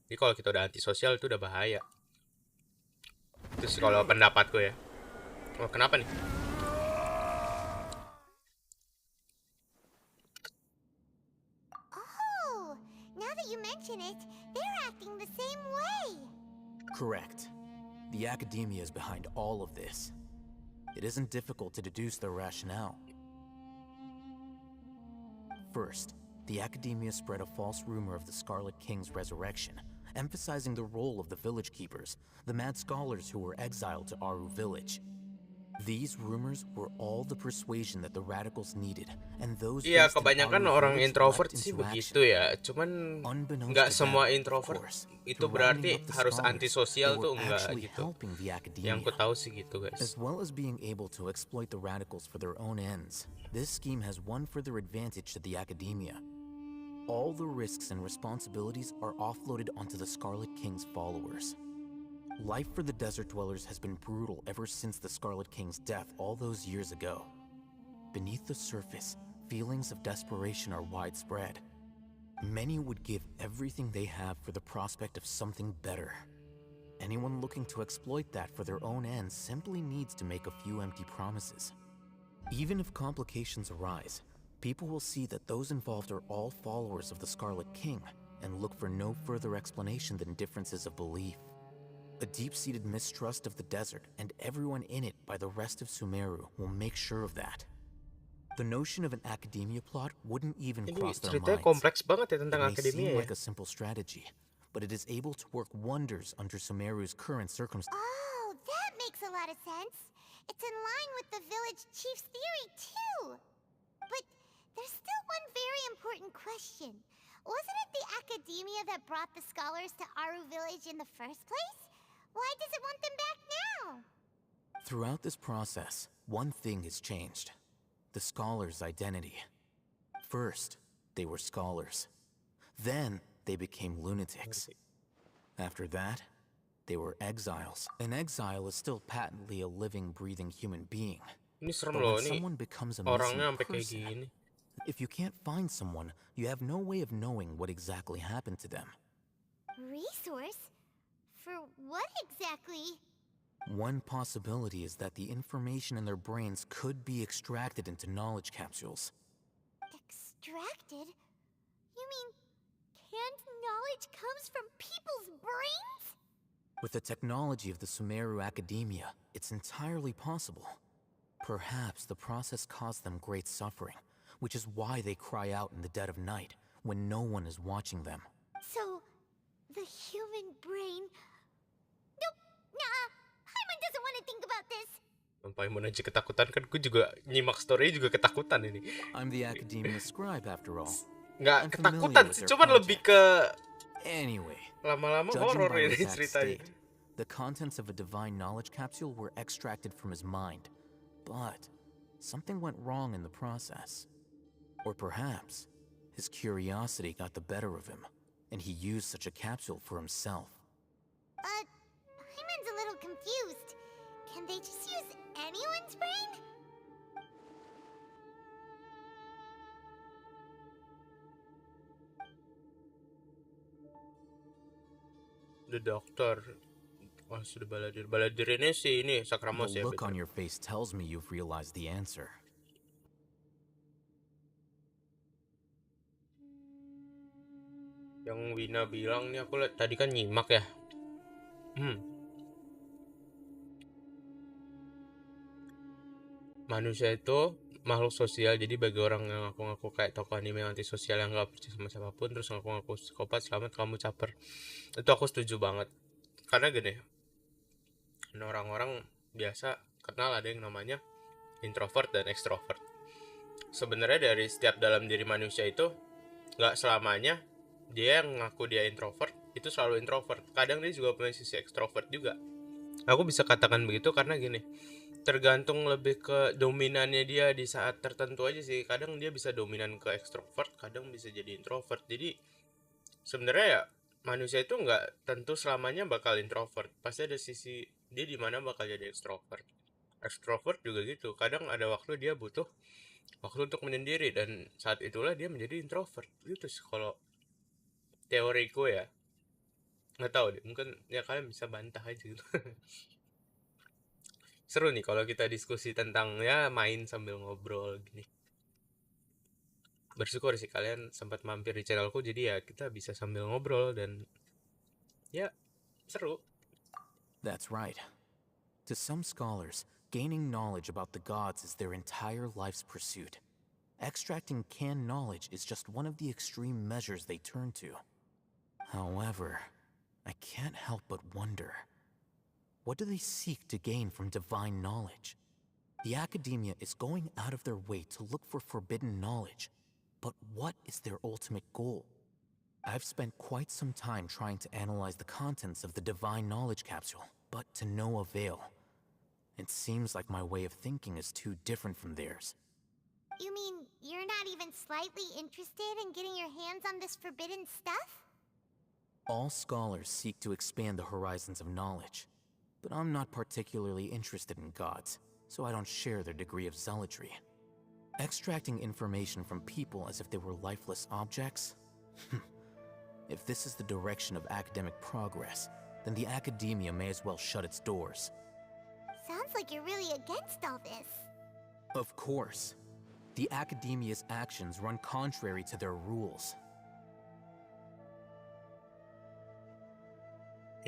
Jadi kalau kita udah antisosial itu udah bahaya. Itu sih kalau pendapatku ya. Oh, kenapa nih? Oh, now that you mention it, they're acting the same way. Correct. The academia is behind all of this. It isn't difficult to deduce their rationale. First, the academia spread a false rumor of the Scarlet King's resurrection, emphasizing the role of the village keepers, the mad scholars who were exiled to Aru village. These rumors were all the persuasion that the radicals needed, and those Iya, based in kebanyakan Aru orang village introvert leapt sih into begitu action. ya. Cuman Unbeknownst nggak to semua them, of introvert course, itu to berarti rounding up the harus scholars, antisosial they tuh were enggak actually gitu. helping the Yang aku academia. tahu sih gitu guys. As well as being able to exploit the radicals for their own ends, this scheme has one further advantage to the academia. All the risks and responsibilities are offloaded onto the Scarlet King's followers. Life for the desert dwellers has been brutal ever since the Scarlet King's death all those years ago. Beneath the surface, feelings of desperation are widespread. Many would give everything they have for the prospect of something better. Anyone looking to exploit that for their own ends simply needs to make a few empty promises. Even if complications arise, people will see that those involved are all followers of the Scarlet King and look for no further explanation than differences of belief. A deep-seated mistrust of the desert and everyone in it by the rest of Sumeru will make sure of that. The notion of an academia plot wouldn't even Ini cross their ceritanya minds. kompleks banget ya It tentang may seem akademia ya. like a simple strategy, but it is able to work wonders under Sumeru's current circumstances. Oh, that makes a lot of sense. It's in line with the village chief's theory, too. But there's still one very important question. Wasn't it the academia that brought the scholars to Aru village in the first place? Why does it want them back now? Throughout this process, one thing has changed. The scholars' identity. First, they were scholars. Then, they became lunatics. After that, they were exiles. An exile is still patently a living, breathing human being. Ini serem But loh, when ini someone becomes a orangnya missing sampai kayak person, gini. if you can't find someone, you have no way of knowing what exactly happened to them. Resource? For what exactly? One possibility is that the information in their brains could be extracted into knowledge capsules. Extracted? You mean canned knowledge comes from people's brains? With the technology of the Sumeru Academia, it's entirely possible. Perhaps the process caused them great suffering, which is why they cry out in the dead of night, when no one is watching them. So, the human brain... Nope, nah, Paimon doesn't want to think about this. Paimon aja ketakutan, kan gue juga nyimak story juga ketakutan ini. I'm the Academia scribe after all. Nggak I'm ketakutan familiar with sih, their cuman lebih ke Anyway, lama-lama judging horor by ini Razak's ceritanya. state, the contents of a divine knowledge capsule were extracted from his mind, but something went wrong in the process. Or perhaps his curiosity got the better of him, and he used such a capsule for himself. Paimon's a little confused. Can they just use anyone's brain? The Doctor. Wah, sudah belajar. Belajar ini sih ini Sakramos The ya. look on betul. your face tells me you've realized the answer. Yang Wina bilang nih, aku tadi kan nyimak ya. Manusia itu makhluk sosial, jadi bagi orang yang ngaku-ngaku kayak tokoh anime antisosial yang gak percaya sama siapapun terus ngaku-ngaku psikopat, selamat kamu caper. Itu aku setuju banget. Karena gini, orang-orang biasa kenal ada yang namanya introvert dan extrovert. Sebenarnya dari setiap dalam diri manusia itu gak selamanya dia yang ngaku dia introvert itu selalu introvert. Kadang dia juga punya sisi extrovert juga. Aku bisa katakan begitu karena gini, tergantung lebih ke dominannya dia di saat tertentu aja sih. Kadang dia bisa dominan ke extrovert, kadang bisa jadi introvert. Jadi sebenarnya ya manusia itu nggak tentu selamanya bakal introvert. Pasti ada sisi dia di mana bakal jadi extrovert. Extrovert juga gitu. Kadang ada waktu dia butuh waktu untuk menyendiri dan saat itulah dia menjadi introvert. Gitu sih kalau teoriku ya. Nggak tahu deh, mungkin ya kalian bisa bantah aja gitu. Seru nih kalau kita diskusi tentang ya main sambil ngobrol gini. Bersyukur sih kalian sempat mampir di channelku, jadi ya kita bisa sambil ngobrol dan ya seru. That's right. To some scholars, gaining knowledge about the gods is their entire life's pursuit. Extracting canned knowledge is just one of the extreme measures they turn to. However, I can't help but wonder, what do they seek to gain from divine knowledge? The academia is going out of their way to look for forbidden knowledge, but what is their ultimate goal? I've spent quite some time trying to analyze the contents of the divine knowledge capsule, but to no avail. It seems like my way of thinking is too different from theirs. You mean you're not even slightly interested in getting your hands on this forbidden stuff? All scholars seek to expand the horizons of knowledge, but I'm not particularly interested in gods, so I don't share their degree of zealotry. Extracting information from people as if they were lifeless objects? If this is the direction of academic progress, then the academia may as well shut its doors. Sounds like you're really against all this. Of course. The academia's actions run contrary to their rules.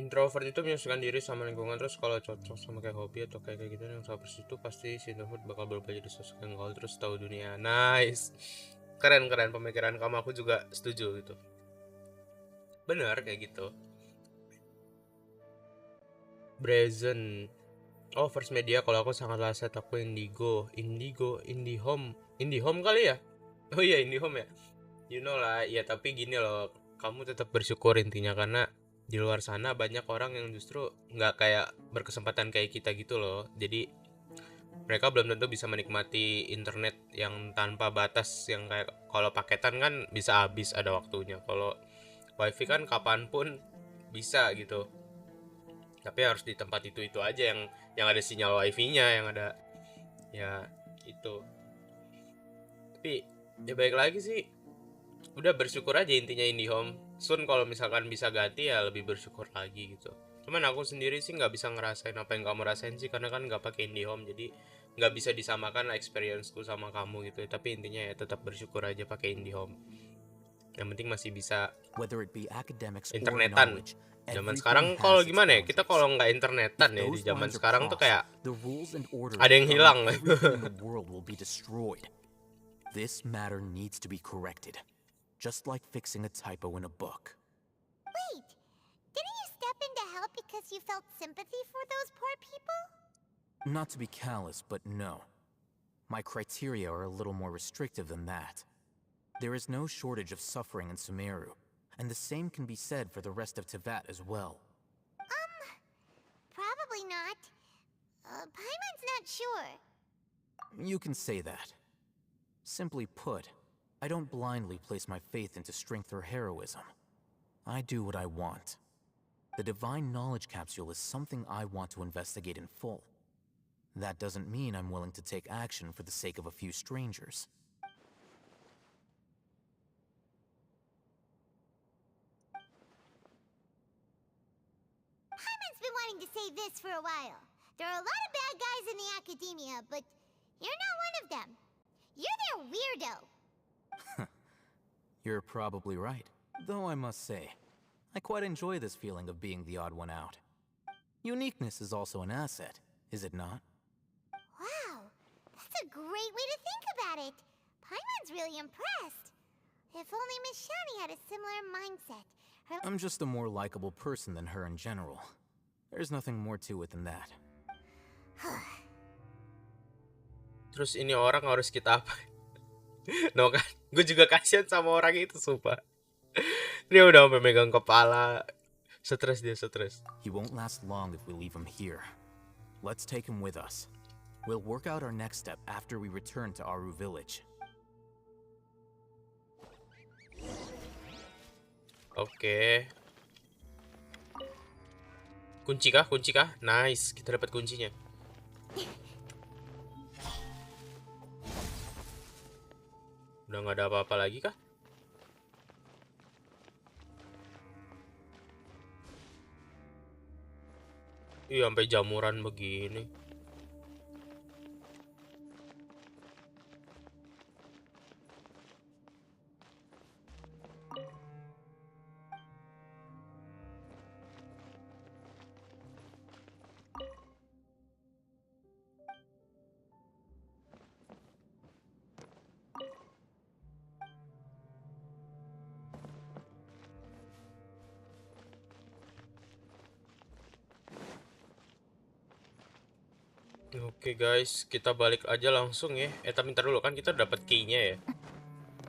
Introvert itu menyesuaikan diri sama lingkungan, terus kalau cocok sama kayak hobi atau kayak gitu yang sama persis itu pasti si introvert bakal berubah jadi sosok yang gaul terus tahu dunia. Nice. Keren pemikiran kamu, aku juga setuju gitu. Bener kayak gitu. Brazen. Oh, First Media. Kalau aku sangat laset, aku IndiHome kali ya. Oh iya, IndiHome ya. You know lah, ya tapi gini loh, kamu tetap bersyukur intinya karena di luar sana banyak orang yang justru nggak kayak berkesempatan kayak kita gitu loh. Jadi mereka belum tentu bisa menikmati internet yang tanpa batas, yang kayak kalau paketan kan bisa habis ada waktunya. Kalau wifi kan kapanpun bisa gitu. Tapi harus di tempat itu aja yang ada sinyal wifi-nya, yang ada ya itu. Tapi ya baik lagi sih, udah bersyukur aja intinya IndiHome. Soon kalau misalkan bisa ganti ya lebih bersyukur lagi gitu. Cuman aku sendiri sih nggak bisa ngerasain apa yang kamu rasain sih, karena kan nggak pakai IndiHome, jadi nggak bisa disamakan experienceku sama kamu gitu. Tapi intinya ya tetap bersyukur aja pakai IndiHome. Yang penting masih bisa internetan. Zaman sekarang kalau gimana ya, kita kalau nggak internetan ya di zaman sekarang tuh kayak ada yang hilang. This matter needs to be corrected, just like fixing a typo in a book. Wait, didn't you step in to help because you felt sympathy for those poor people? Not to be callous, but no. My criteria are a little more restrictive than that. There is no shortage of suffering in Sumeru, and the same can be said for the rest of Teyvat as well. Probably not. Paimon's not sure. You can say that. Simply put, I don't blindly place my faith into strength or heroism. I do what I want. The divine knowledge capsule is something I want to investigate in full. That doesn't mean I'm willing to take action for the sake of a few strangers. Paimon's been wanting to say this for a while. There are a lot of bad guys in the academia, but you're not one of them. You're their weirdo. You're probably right. Though I must say, I quite enjoy this feeling of being the odd one out. Uniqueness is also an asset, is it not? Wow, that's a great way to think about it. Paimon's really impressed. If only Miss Shani had a similar mindset. I'm just a more likable person than her in general. There's nothing more to it than that. Terus ini orang harus kita apa? No kan? Gue juga kasihan sama orang itu, sumpah. Dia udah sampai megang kepala. Stres. He won't last long if we leave him here. Let's take him with us. We'll work out our next step after we return to Aru village. Oke. Kunci kah? Nice, kita dapat kuncinya. Udah nggak ada apa-apa lagi kah? Iya, sampai jamuran begini. Oke guys, kita balik aja langsung ya. Tapi ntar dulu, kan kita dapat key-nya ya.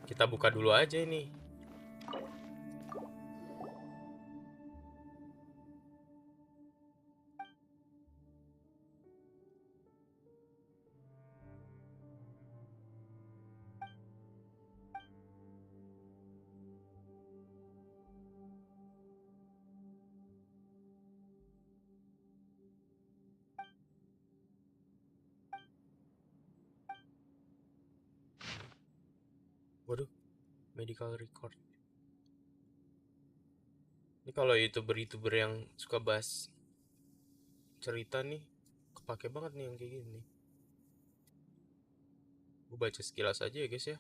Kita buka dulu aja ini. Waduh, medical record. Ini kalau YouTuber yang suka bahas cerita nih, kepake banget nih yang kayak gini. Gue baca sekilas aja ya guys ya.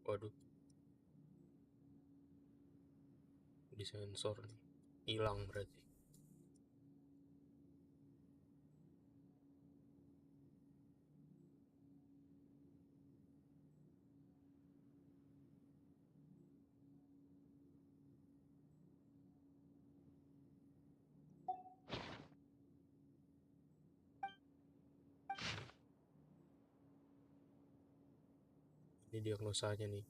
Waduh, disensor nih. Hilang berarti. Ini diagnosanya nih.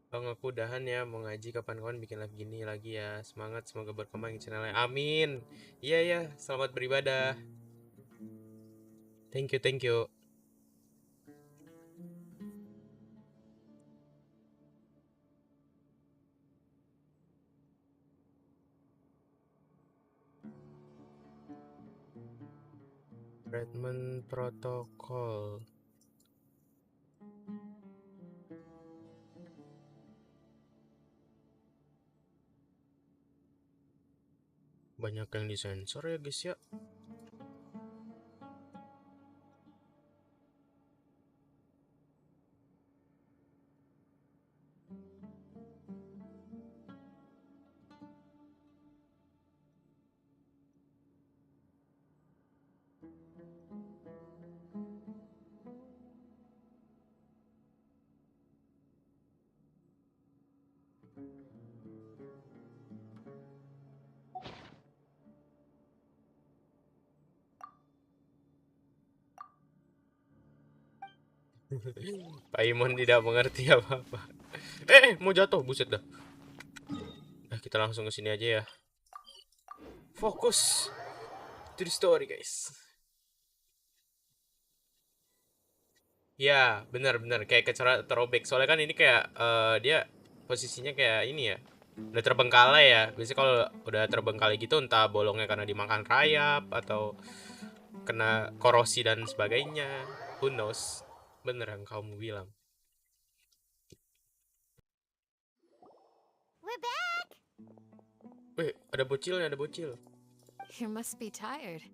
Bang, aku udahan ya, mau ngaji, kapan-kapan bikin live gini lagi ya. Semangat, semoga berkembang channelnya. Amin. Iya ya, selamat beribadah. Thank you, thank you. Treatment protokol. Banyak yang disensor ya guys ya. Pak Imon tidak mengerti apa-apa. Mau jatuh, buset dah. Kita langsung ke sini aja ya. Fokus to the story, guys. Ya, benar-benar kayak terobek. Soalnya kan ini kayak dia posisinya kayak ini ya. Udah terbengkalai ya. Biasanya kalau udah terbengkalai gitu entah bolongnya karena dimakan rayap atau kena korosi dan sebagainya. Who knows? Bener yang kamu bilang. We're back! Ada bocilnya, ada bocil. You must be tired.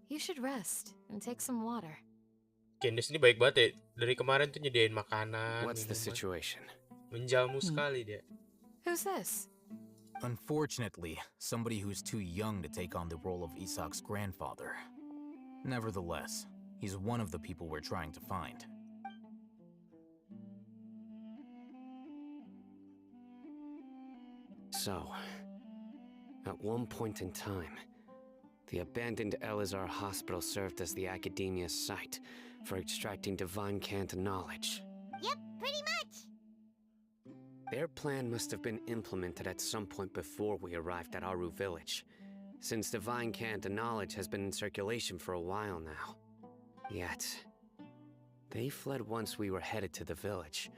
You should rest and take some water. Candice ini baik banget ya. Dari kemarin tuh nyediain makanan, What's the minuman. situation? Menjamu sekali dia. Who's this? Unfortunately, somebody who's too young to take on the role of Isak's grandfather. Nevertheless, he's one of the people we're trying to find. So, at one point in time, the abandoned Elazar hospital served as the academia's site for extracting divine cant knowledge. Yep, pretty much. Their plan must have been implemented at some point before we arrived at Aru village, since divine cant knowledge has been in circulation for a while now. Yet, they fled once we were headed to the village,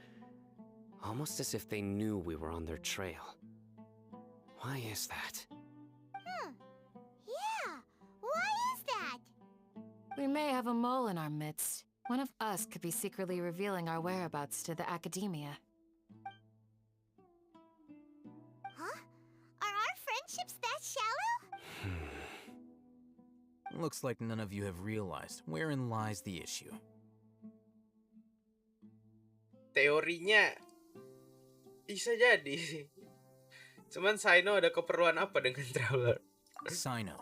almost as if they knew we were on their trail. Why is that? Yeah, why is that? We may have a mole in our midst. One of us could be secretly revealing our whereabouts to the academia. Huh? Are our friendships that shallow? Looks like none of you have realized wherein lies the issue. Teorinya bisa jadi. Cuman Sino ada keperluan apa dengan Traveler? Sino,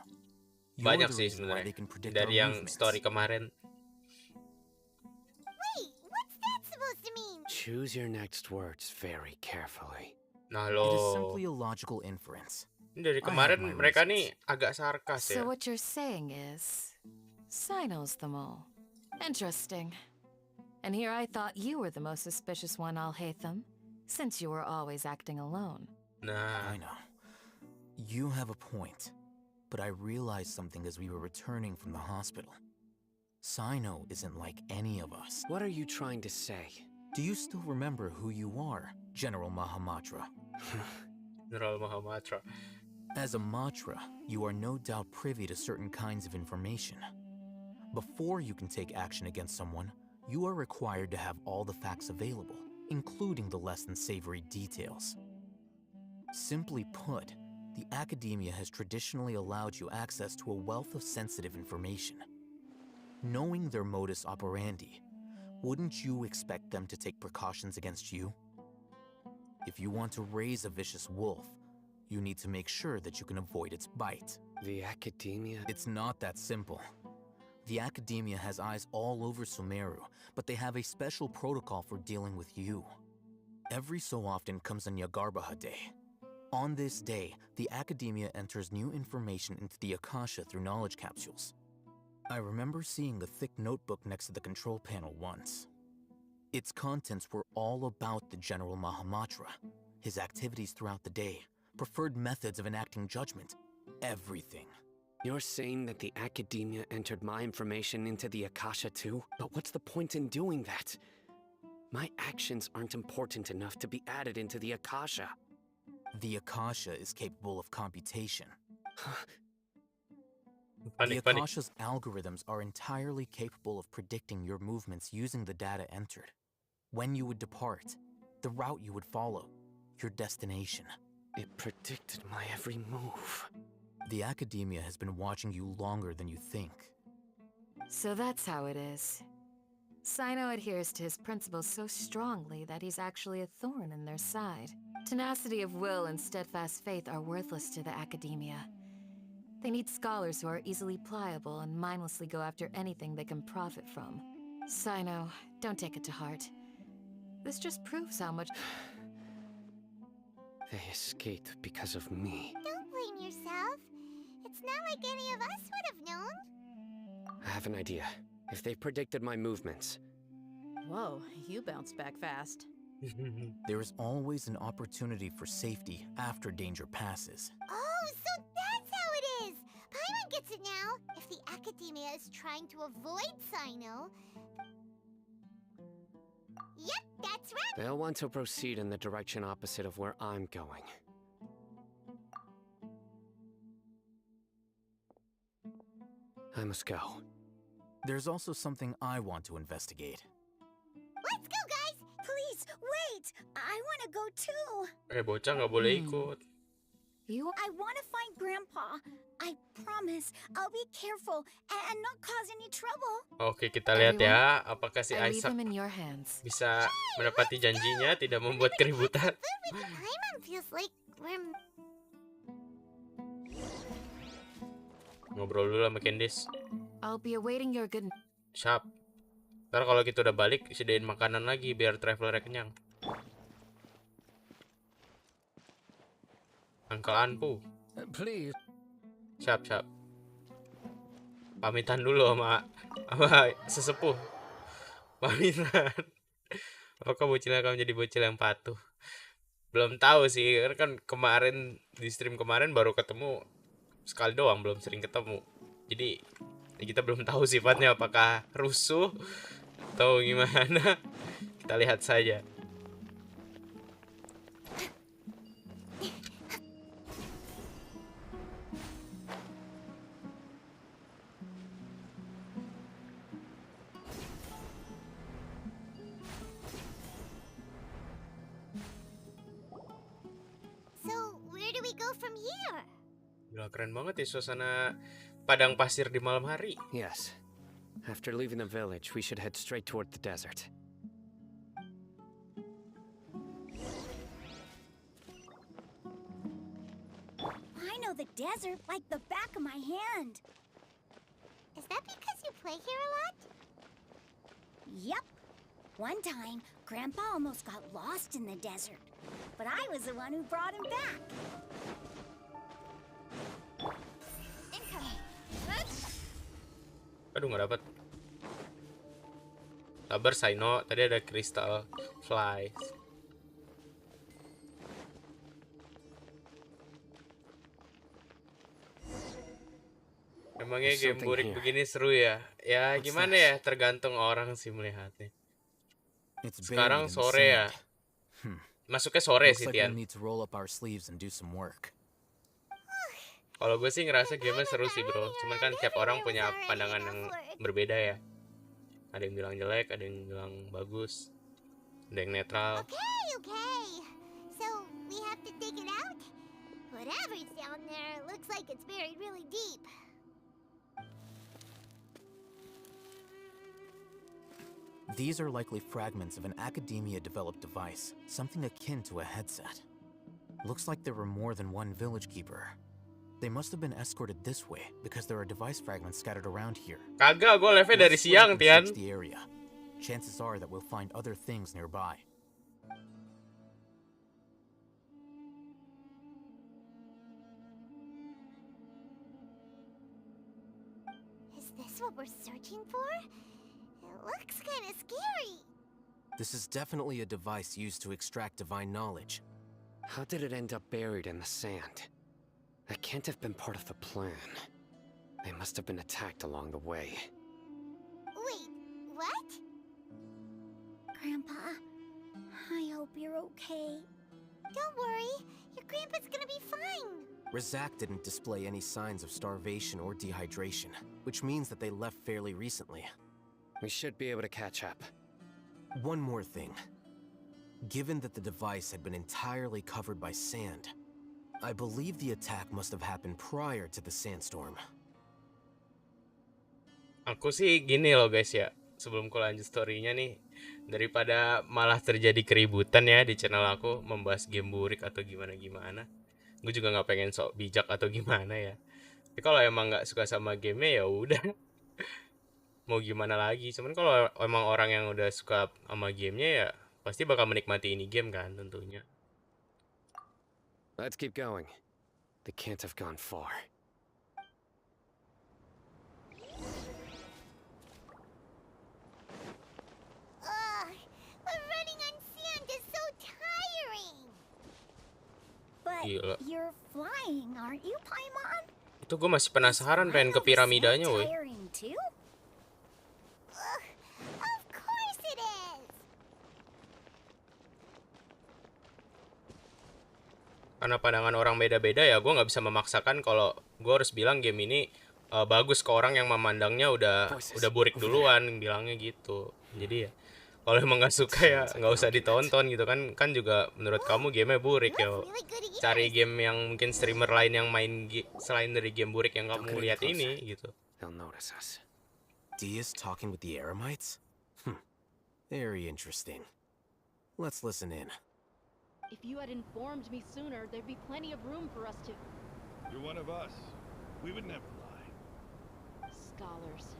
Banyak sih sebenarnya. Dari yang story kemarin. Wait, what's that supposed to mean? Choose your next words very carefully. Nah It is lo, simply a logical inference. ini dari I kemarin have my mereka reasons. nih agak sarkas ya. So what you're saying is, Sino's the mole. Interesting. And here I thought you were the most suspicious one, Al-Haytham, since you were always acting alone. Nah, I know. You have a point. But I realized something as we were returning from the hospital. Sino isn't like any of us. What are you trying to say? Do you still remember who you are, General Mahamatra? General Mahamatra. As a Matra, you are no doubt privy to certain kinds of information. Before you can take action against someone, you are required to have all the facts available, including the less than savory details. Simply put, The academia has traditionally allowed you access to a wealth of sensitive information. Knowing their modus operandi, wouldn't you expect them to take precautions against you? If you want to raise a vicious wolf, you need to make sure that you can avoid its bite. The academia? It's not that simple. The academia has eyes all over Sumeru, but they have a special protocol for dealing with you. Every so often comes a Nyagarbaha Day. On this day, the academia enters new information into the Akasha through knowledge capsules. I remember seeing a thick notebook next to the control panel once. Its contents were all about the General Mahamatra, his activities throughout the day, preferred methods of enacting judgment, everything. You're saying that the academia entered my information into the Akasha too? But what's the point in doing that? My actions aren't important enough to be added into the Akasha. The Akasha is capable of computation. The Panik, panik. Akasha's algorithms are entirely capable of predicting your movements using the data entered. When you would depart, the route you would follow, your destination. It predicted my every move. The academia has been watching you longer than you think. So that's how it is. Sino adheres to his principles so strongly that he's actually a thorn in their side. Tenacity of will and steadfast faith are worthless to the academia. They need scholars who are easily pliable and mindlessly go after anything they can profit from. Sino, don't take it to heart. This just proves how much... They escaped because of me. Don't blame yourself. It's not like any of us would have known. I have an idea. If they predicted my movements, Whoa, you bounced back fast. There is always an opportunity for safety after danger passes. Oh, so that's how it is! Paimon gets it now. If the academia is trying to avoid Sino... Yep, that's right! they'll want to proceed in the direction opposite of where I'm going. I must go. There's also something I want to investigate. Let's go, guys! Please, wait! I want to go too! Bocah nggak boleh ikut. I want to find Grandpa. I promise I'll be careful and not cause any trouble. Oke, kita lihat ya, apakah si I leave Isaac him in your hands. bisa menepati janjinya, tidak membuat keributan. Food with Paimon feels like we're... Ngobrol dulu sama Candice. I'll be awaiting your good... Siap. Ntar kalau kita udah balik, sediain makanan lagi biar travelernya kenyang. Uncle Anpu. Please. Siap, siap. Pamitan dulu sama sesepuh. Pamitan. Apakah bocilnya akan menjadi bocil yang patuh? Belum tahu sih, karena kan kemarin di stream kemarin baru ketemu sekali doang, belum sering ketemu. Jadi kita belum tahu sifatnya apakah rusuh atau gimana. Kita lihat saja. So, where do we go from here? Gila, keren banget ya suasana Padang Pasir di malam hari. Yes. After leaving the village, we should head straight toward the desert. I know the desert like the back of my hand. Is that because you play here a lot? Yep. One time, Grandpa almost got lost in the desert, but I was the one who brought him back. Incoming. Aduh, nggak dapat. Sabar Sino, tadi ada crystal flies. Emangnya game burik begini seru ya? Ya gimana ya, tergantung orang sih melihatnya. Sekarang sore ya. Masuknya sore sih, Tian. Kalau gue sih ngerasa game seru sih, bro. Cuman kan tiap orang punya pandangan yang berbeda ya. Ada yang bilang jelek, ada yang bilang bagus, ada yang netral. Okay. So, we have to dig it out? Whatever's down there looks like it's buried really deep. These are likely fragments of an academia-developed device, something akin to a headset. Looks like there were more than one village keeper. They must have been escorted this way because there are device fragments scattered around here. Kagak, gue live dari Let's split up siang, and Tian. search the area. Chances are that we'll find other things nearby. Is this what we're searching for? It looks kind of scary. This is definitely a device used to extract divine knowledge. How did it end up buried in the sand? That can't have been part of the plan. They must have been attacked along the way. Wait, what? Grandpa, I hope you're okay. Don't worry, your grandpa's gonna be fine. Razak didn't display any signs of starvation or dehydration, which means that they left fairly recently. We should be able to catch up. One more thing. Given that the device had been entirely covered by sand, I believe the attack must have happened prior to the sandstorm. Aku sih gini loh guys ya, sebelum ku lanjut story-nya nih, daripada malah terjadi keributan ya di channel aku membahas game burik atau gimana-gimana, gue juga nggak pengen sok bijak atau gimana ya. Tapi kalau emang nggak suka sama gamenya ya udah, mau gimana lagi. Cuman kalau emang orang yang udah suka sama gamenya ya pasti bakal menikmati ini game kan tentunya. Let's keep going. They can't have gone far. Running on sand is so tiring. But Gila. you're flying, aren't you, Paimon? Itu gue masih penasaran pengen ke piramidanya woi. Tiring too? Of course it is. Karena pandangan orang beda-beda ya, gue nggak bisa memaksakan kalau gue harus bilang game ini bagus ke orang yang memandangnya udah burik duluan bilangnya gitu. Jadi ya kalau emang nggak suka ya nggak usah ditonton gitu kan juga menurut kamu gamenya burik ya. Cari game yang mungkin streamer lain yang main selain dari game burik yang kamu lihat ini gitu. They'll notice us. Dia's talking with the Eremites? Very interesting. Let's listen in. If you had informed me sooner, there'd be plenty of room for us to... You're one of us. We would never lie. Scholars.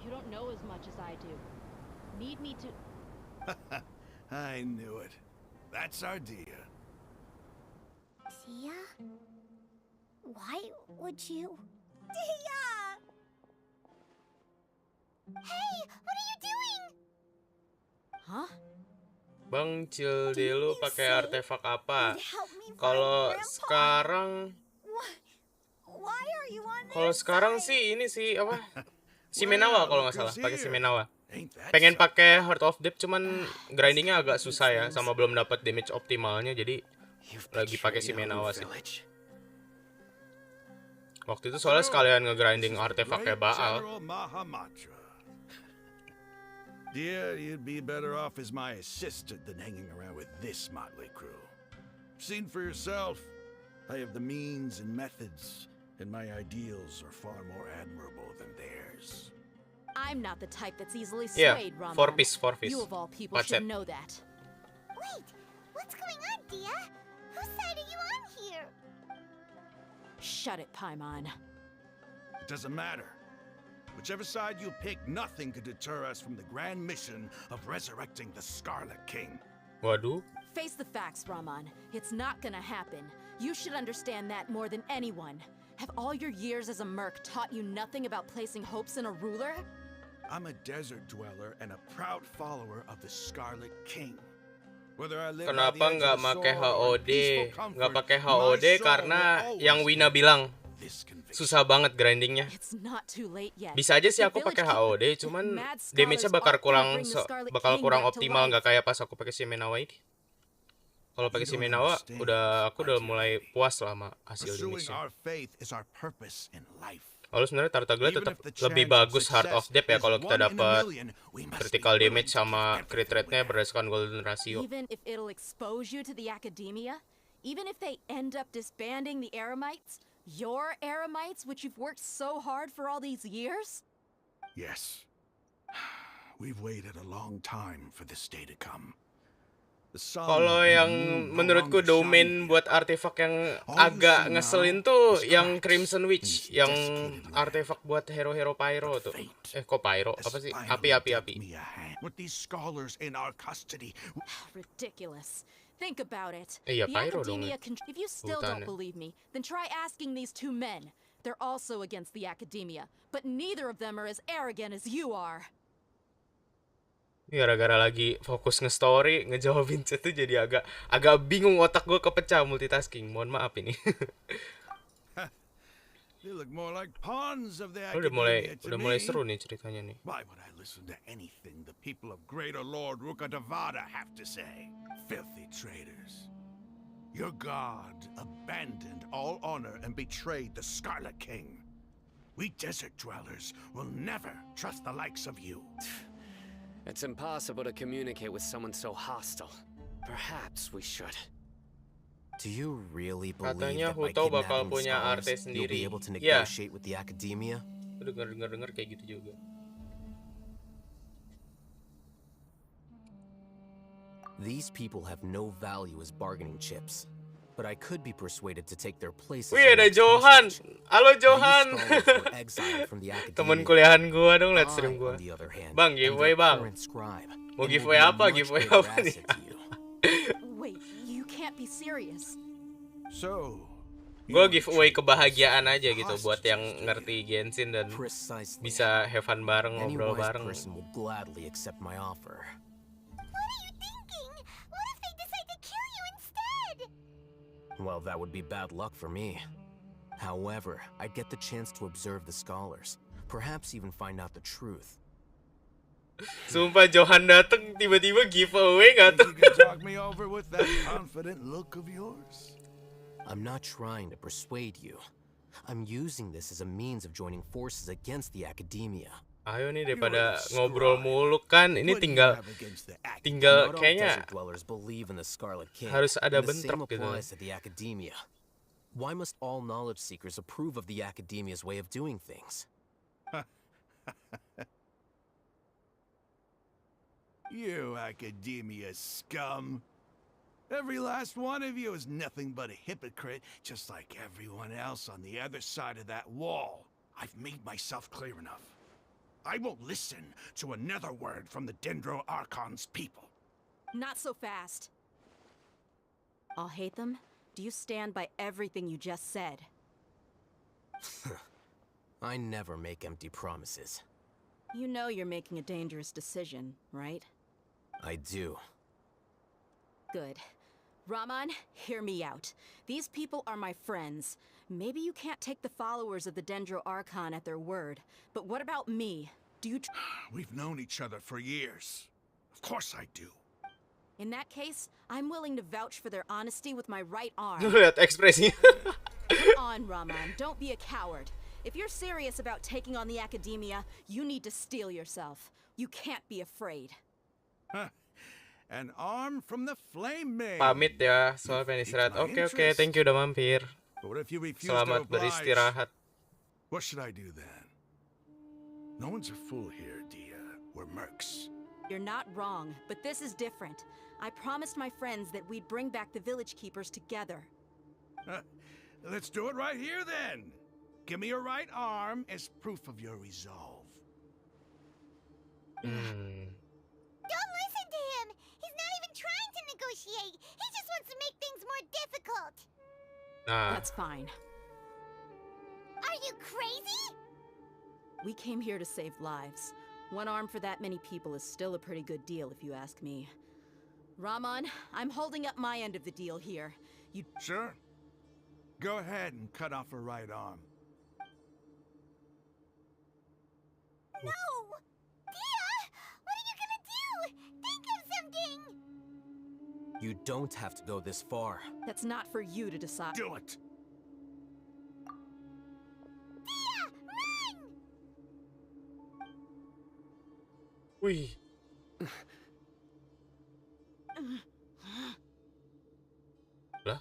You don't know as much as I do. Need me to... I knew it. That's our Dia. Dia? Why would you? Dia! Hey, what are you doing? Huh? Bang Cilde lu pakai artefak apa? You'd help me find Kalau Grandpa. sekarang Why are you on Kalau their sekarang side? sih ini sih apa? Simenawa kalau nggak salah, pakai Simenawa. Ain't that Pengen something? pakai Heart of Depth cuman grindingnya agak susah ya, sama belum dapat damage optimalnya jadi lagi pakai Simenawa sih. Waktu itu soalnya sekalian nge-grinding artefaknya bakal. General Mahamatra. Dear, you'd be better off as my assistant than hanging around with this motley crew. Seen for yourself. I have the means and methods, and my ideals are far more admirable than theirs. I'm not the type that's easily Yeah, swayed, Raman. four piece. You of all people That's should it. know that. Wait, what's going on, Dia? Whose side are you on here? Shut it, Paimon. It doesn't matter. Whichever side you pick, nothing could deter us from the grand mission of resurrecting the Scarlet King. Waduh. Face the facts, Raman. It's not gonna happen. You should understand that more than anyone. Have all your years as a merc taught you nothing about placing hopes in a ruler? I'm a desert dweller and a proud follower of the Scarlet King. Whether I live by the Kenapa edge nggak of the pakai sword or in HOD? peaceful Nggak comfort, pakai my HOD soul karena will yang always Wina bilang this conviction. susah banget grindingnya. It's not too late yet. Bisa aja sih The aku village pakai keeper- HOD, cuman Mad scholars damage-nya bakal often kurang bring the Scarlet bakal King kurang back to optimal life. nggak kayak pas aku pakai Simenawa ini. Kalau pakai You don't Simenawa understand, aku udah Pakek. mulai puas lah sama hasil Pursuing damage-nya. our faith is our purpose in life. Lalu sebenarnya Tartaglia Even tetap if the lebih chance of bagus Heart of success Depth ya is kalau kita 1 in a dapat million, we must be critical willing damage to give sama crit everything we rate-nya have. berdasarkan golden ratio. Even if it'll expose you to the academia, Even if they end up disbanding the Eremites, your Eremites, which you've worked so hard for all these years? Yes. We've waited a long time for this day to come. The sun Kalau and yang moon no menurutku longer shine domain here. buat artefak yang All you agak see ngeselin now tuh is yang cracks Crimson in Witch, this yang desiccated land. artefak buat hero-hero pyro But tuh. fate Kok pyro? has Apa sih? finally Api. dealt me a hand. With these scholars in our custody, Ridiculous. Think about it. Iya, The pyro dong. Academia if you still don't Hutannya. believe me, then try asking these two men. They're also against the Academia, but neither of them are as arrogant as you are. Gara-gara lagi fokus nge-story, ngejawabin chat tuh jadi agak bingung, otak gue kepecah multitasking. Mohon maaf ini. they look more like pawns of the udah academia to mulai me. seru nih ceritanya nih. Why would I listen to anything the people of Greater Lord Rukadavada have to say? Filthy traitors. Your god abandoned all honor and betrayed the Scarlet King. We desert dwellers will never trust the likes of you. It's impossible to communicate with someone so hostile. Perhaps we should. Do you really believe Katanya that by Huto bakal kidnapping punya scholars, artis you'll sendiri. be able to Iya. negotiate with the academia? Gue denger kayak gitu juga. These people have no value as bargaining chips, but I could be persuaded to take their places. Wih, ada Johan. Halo Johan. These scholars were exiled from the Temen academia. kuliahan gua dong, liat I, stream gua. on the other hand, Bang, am giveaway their bang. current scribe, Mau and will giveaway be a apa? much Giveaway greater apa nih? asset to you. Wait, you can't be serious. So, Gue giveaway kebahagiaan aja gitu buat yang ngerti Genshin dan Precisely. bisa have fun bareng, Any ngobrol wise bareng. person will gladly accept my offer. What are you thinking? What if they decide to kill you instead? Well, that would be bad luck for me. However, I'd get the chance to observe the scholars, perhaps even find out the truth. Sumpah Johan dateng tiba-tiba giveaway gak tuh? think you can talk me over with that confident look of yours? I'm not trying to persuade you. I'm using this as a means of joining forces against the academia. Ayo nih daripada ngobrol mulu kan, ini What do you tinggal have against the act? tinggal Not all kayaknya desert dwellers believe in the Scarlet King. harus ada and the same bentrok gitu. applies to the academia. Why must all knowledge seekers approve of the academia's way of doing things? You academia scum. Every last one of you is nothing but a hypocrite, just like everyone else on the other side of that wall. I've made myself clear enough. I won't listen to another word from the Dendro Archon's people. Not so fast. I'll hate them. Do you stand by everything you just said? I never make empty promises. You know you're making a dangerous decision, right? I do. Good. Raman, hear me out. These people are my friends. Maybe you can't take the followers of the Dendro Archon at their word, but what about me? Do you We've known each other for years. Of course I do. In that case, I'm willing to vouch for their honesty with my right arm. Lihat ekspresinya. Come on, Raman, don't be a coward. If you're serious about taking on the academia, you need to steel yourself. You can't be afraid. An arm from the flame maid. Pamit ya, soal pengen istirahat. Oke, thank you udah mampir. But what if you refuse Selamat to oblige? beristirahat. What should I do then? No one's a fool here, Dia. We're mercs. You're not wrong, but this is different. I promised my friends that we'd bring back the village keepers together. Let's do it right here then. Give me your right arm as proof of your resolve. Don't listen to him! He's not even trying to negotiate! He just wants to make things more difficult! Nah, That's fine. Are you crazy? We came here to save lives. One arm for that many people is still a pretty good deal, if you ask me. Raman, I'm holding up my end of the deal here. You Sure. Go ahead and cut off her right arm. No! Dia! What are you gonna do? Think of something! You don't have to go this far. That's not for you to decide. Do it! Dia! Run! wih. Lah,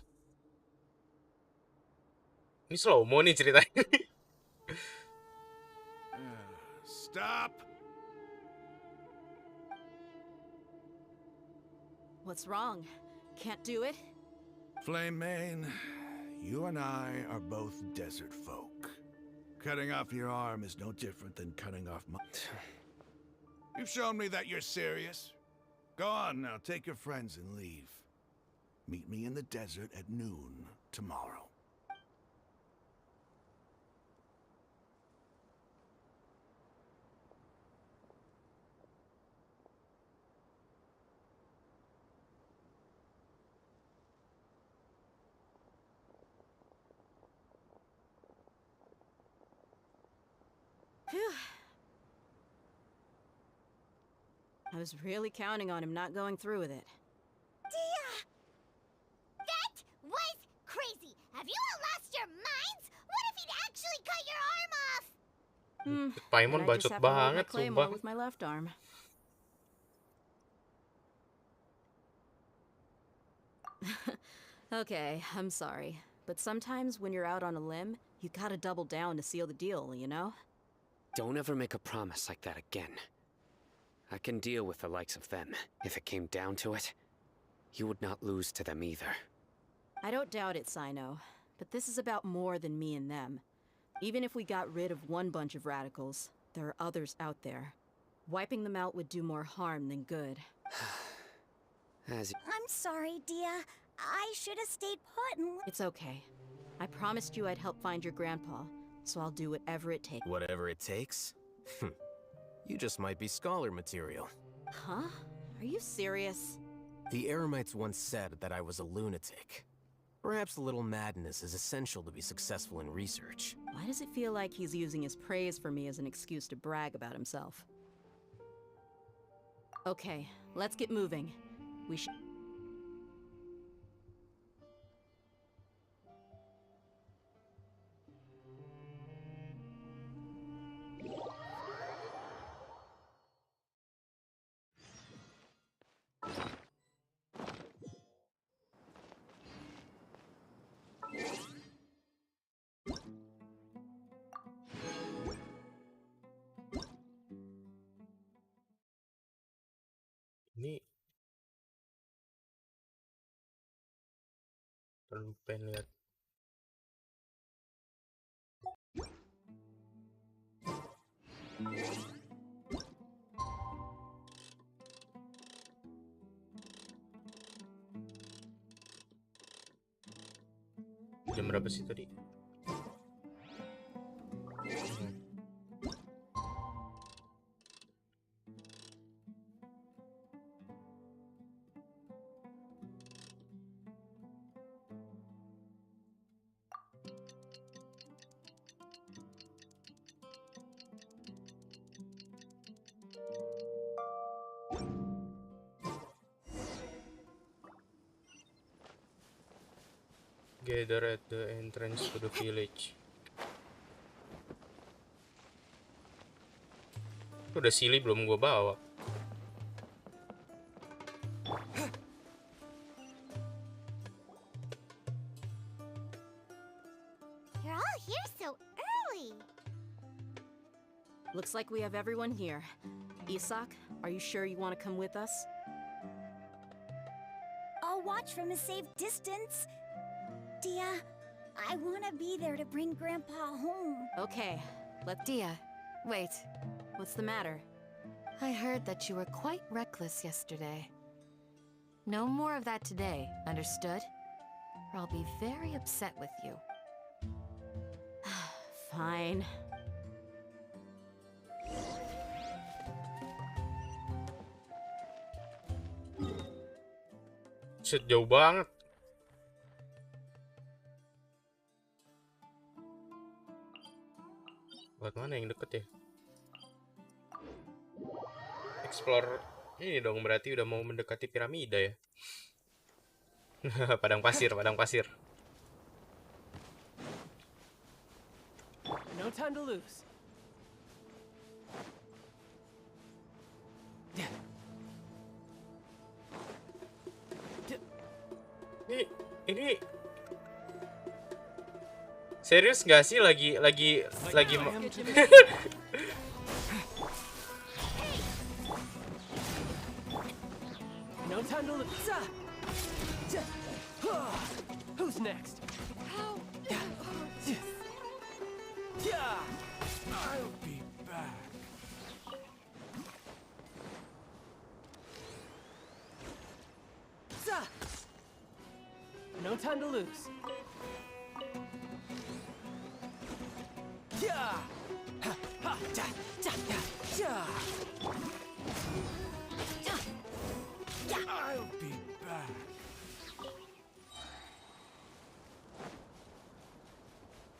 Ini slow mo nih ceritanya. Stop! What's wrong? Can't do it? Flame Mane, you and I are both desert folk. Cutting off your arm is no different than cutting off my... You've shown me that you're serious. Go on now, take your friends and leave. Meet me in the desert at noon tomorrow. Phew. I was really counting on him not going through with it. Dia! That was crazy! Have you all lost your minds? What if he'd actually cut your arm off? Paimon Then I just bacot have to hold my banget claymore sumpah. with my left arm. Okay, I'm sorry. But sometimes when you're out on a limb, you gotta double down to seal the deal, you know? Don't ever make a promise like that again. I can deal with the likes of them. If it came down to it, you would not lose to them either. I don't doubt it, Sino. But this is about more than me and them. Even if we got rid of one bunch of radicals, there are others out there. Wiping them out would do more harm than good. I'm sorry, Dia. I should have stayed put and... It's okay. I promised you I'd help find your grandpa, so I'll do whatever it takes. Whatever it takes? You just might be scholar material. Huh? Are you serious? The Eremites once said that I was a lunatic. Perhaps a little madness is essential to be successful in research. Why does it feel like he's using his praise for me as an excuse to brag about himself? Okay, let's get moving. We should... Ini terlalu pengen lihat. Jam berapa sih tadi? Gather at the entrance to the village. Udah silly belum gua bawa. You're all here so early. Looks like we have everyone here. Isak, are you sure you want to come with us? I'll watch from a safe distance. Dia, I want to be there to bring Grandpa home. Okay, Dia, wait. What's the matter? I heard that you were quite reckless yesterday. No more of that today, understood? Or I'll be very upset with you. Fine. Set jauh banget. Buat mana yang deket ya? Explore ini dong, berarti udah mau mendekati piramida ya. Padang pasir, padang pasir. No time to lose. Serius nggak sih lagi No time to lose. Who's next? I'll be back. No time to lose. I'll be back.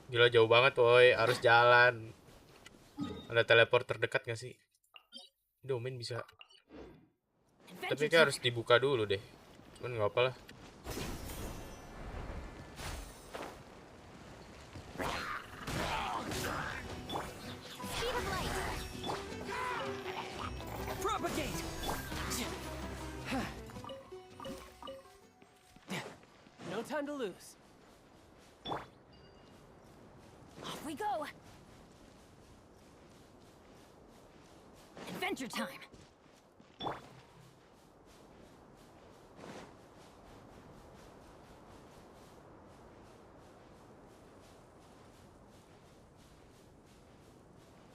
Gila jauh banget woi, harus jalan. Ada teleport terdekat gak sih? Domain bisa. Tapi kayak harus dibuka dulu deh. Cuman nggak apa lah. Propagate. No time to lose. Off we go. Adventure time.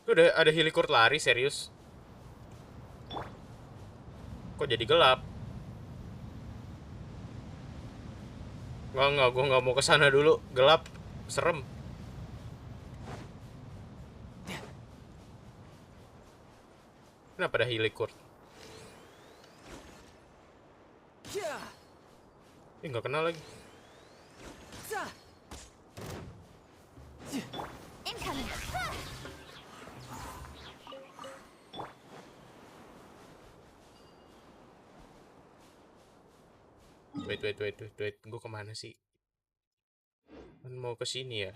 Tuh ada helikopter lari serius. Kok jadi gelap? Enggak, gue nggak mau ke sana dulu. Gelap, serem. Kenapa ada helikopter? Nggak kenal lagi. Incoming. Wait. Gue kemana sih? Kan mau ke sini ya?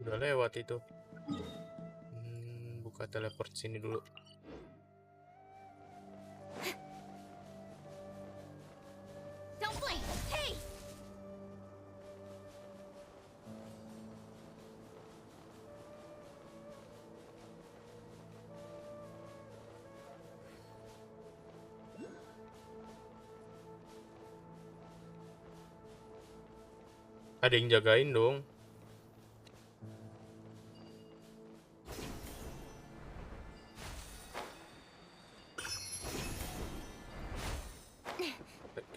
Udah lewat itu. Buka teleport sini dulu. Don't blink. Hey. Ada yang jagain dong.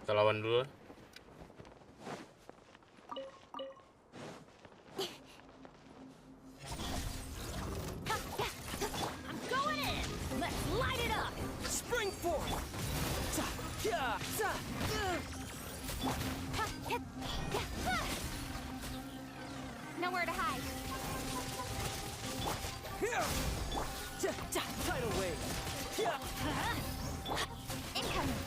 Kita lawan dulu lah. I'm going in. Let's light it up. Spring forward. Nowhere to hide. Tidal wave. Incoming.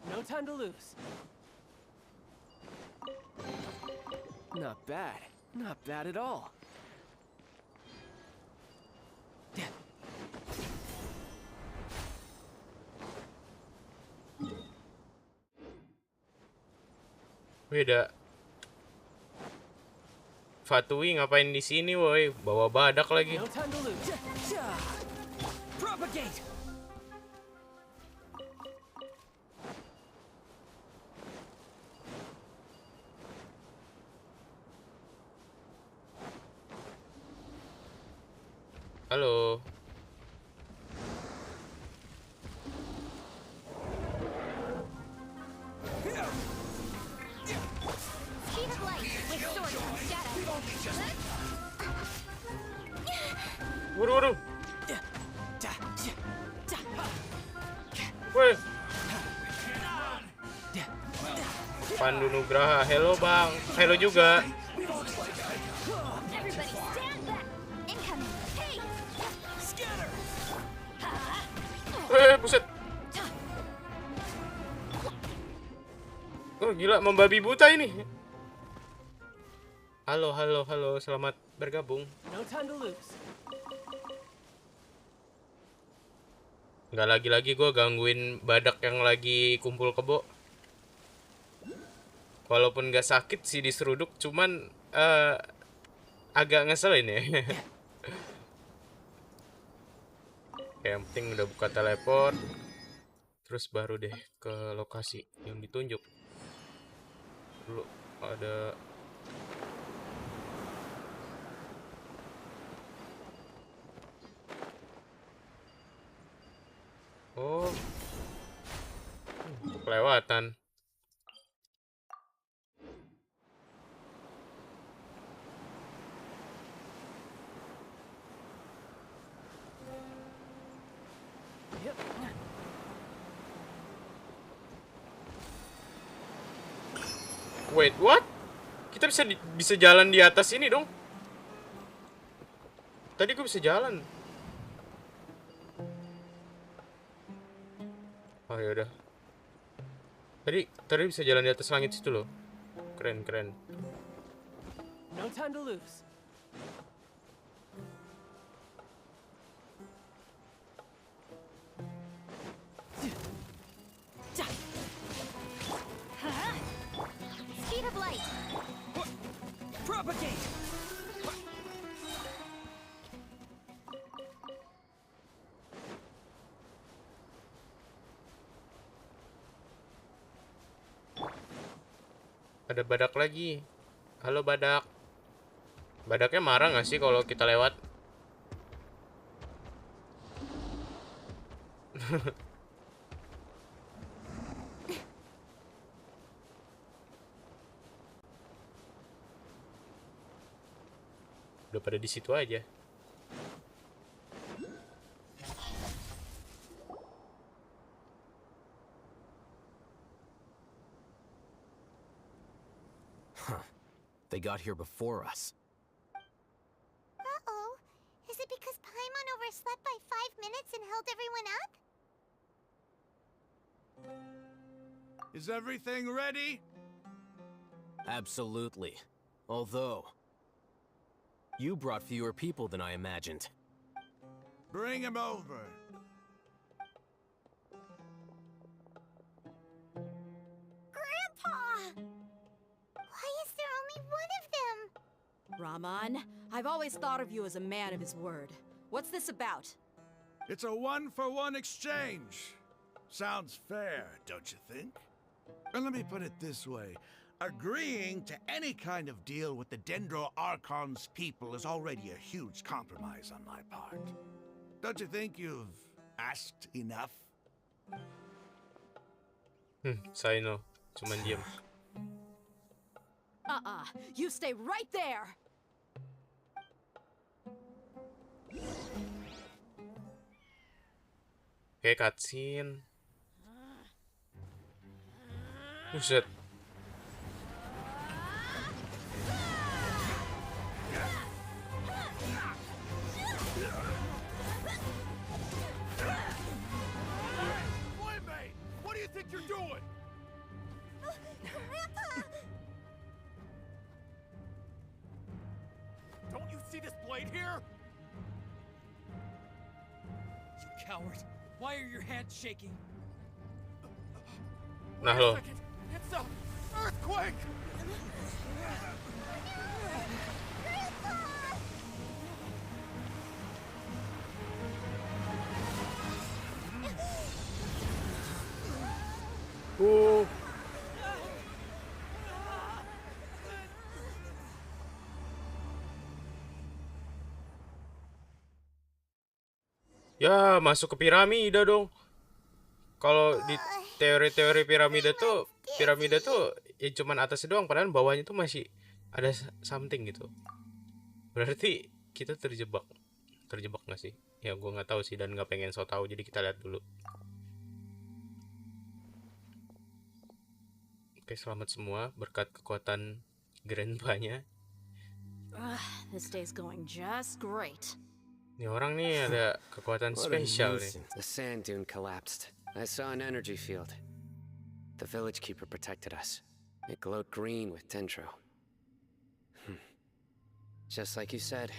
No time to lose. Not bad. Not bad at all. Beda. Fatui ngapain di sini, woi? Bawa badak lagi. No time to lose. Propagate! Halo. Sheet of light with sword and shadow. Waduh. Woi. Pandu Nugraha, hello bang, hello juga. Everybody stand back. Incoming. Hey. Buset. Oh gila, membabi buta ini. Halo, selamat bergabung. No time to lose. Nggak lagi-lagi gue gangguin badak yang lagi kumpul kebo. Walaupun nggak sakit sih diseruduk, cuman agak ngeselin ya. Oke, yang penting udah buka teleport. Terus baru deh ke lokasi yang ditunjuk. Dulu ada... Oh, kelewatan. Wait, what? Kita bisa jalan di atas ini dong. Tadi gue bisa jalan. Oh ya udah. Tadi bisa jalan di atas langit situ loh. Keren. No time to lose. Speed of light. Propagate! Ada badak lagi. Halo badak. Badaknya marah nggak sih kalau kita lewat? Udah pada di situ aja. They got here before us. Uh-oh. Is it because Paimon overslept by 5 minutes and held everyone up? Is everything ready? Absolutely. Although, you brought fewer people than I imagined. Bring him over. Grandpa! Why is there only one of them? Raman, I've always thought of you as a man of his word. What's this about? It's a one-for-one exchange. Sounds fair, don't you think? And let me put it this way. Agreeing to any kind of deal with the Dendro Archon's people is already a huge compromise on my part. Don't you think you've asked enough? Saya no, cuman diam. You stay right there! Oke, cutscene. Buset. What do you think you're doing? Grandpa! Don't you see this blade here? You coward! Why are your hands shaking? Nah Wait a lo. second. It's a earthquake! Ya, masuk ke piramida dong. Kalau di teori-teori piramida tuh ya cuman atasnya doang, padahal bawahnya tuh masih ada something gitu. Berarti kita terjebak. Terjebak nggak sih? Ya gue nggak tahu sih dan nggak pengen so tahu, jadi kita lihat dulu. Oke, selamat semua berkat kekuatan grandpa-nya. This day's going just great. Ini orang nih ada kekuatan spesial nih. The sand dune collapsed. I saw an energy field. The village keeper protected us. It glowed green with dendro. Just like you said,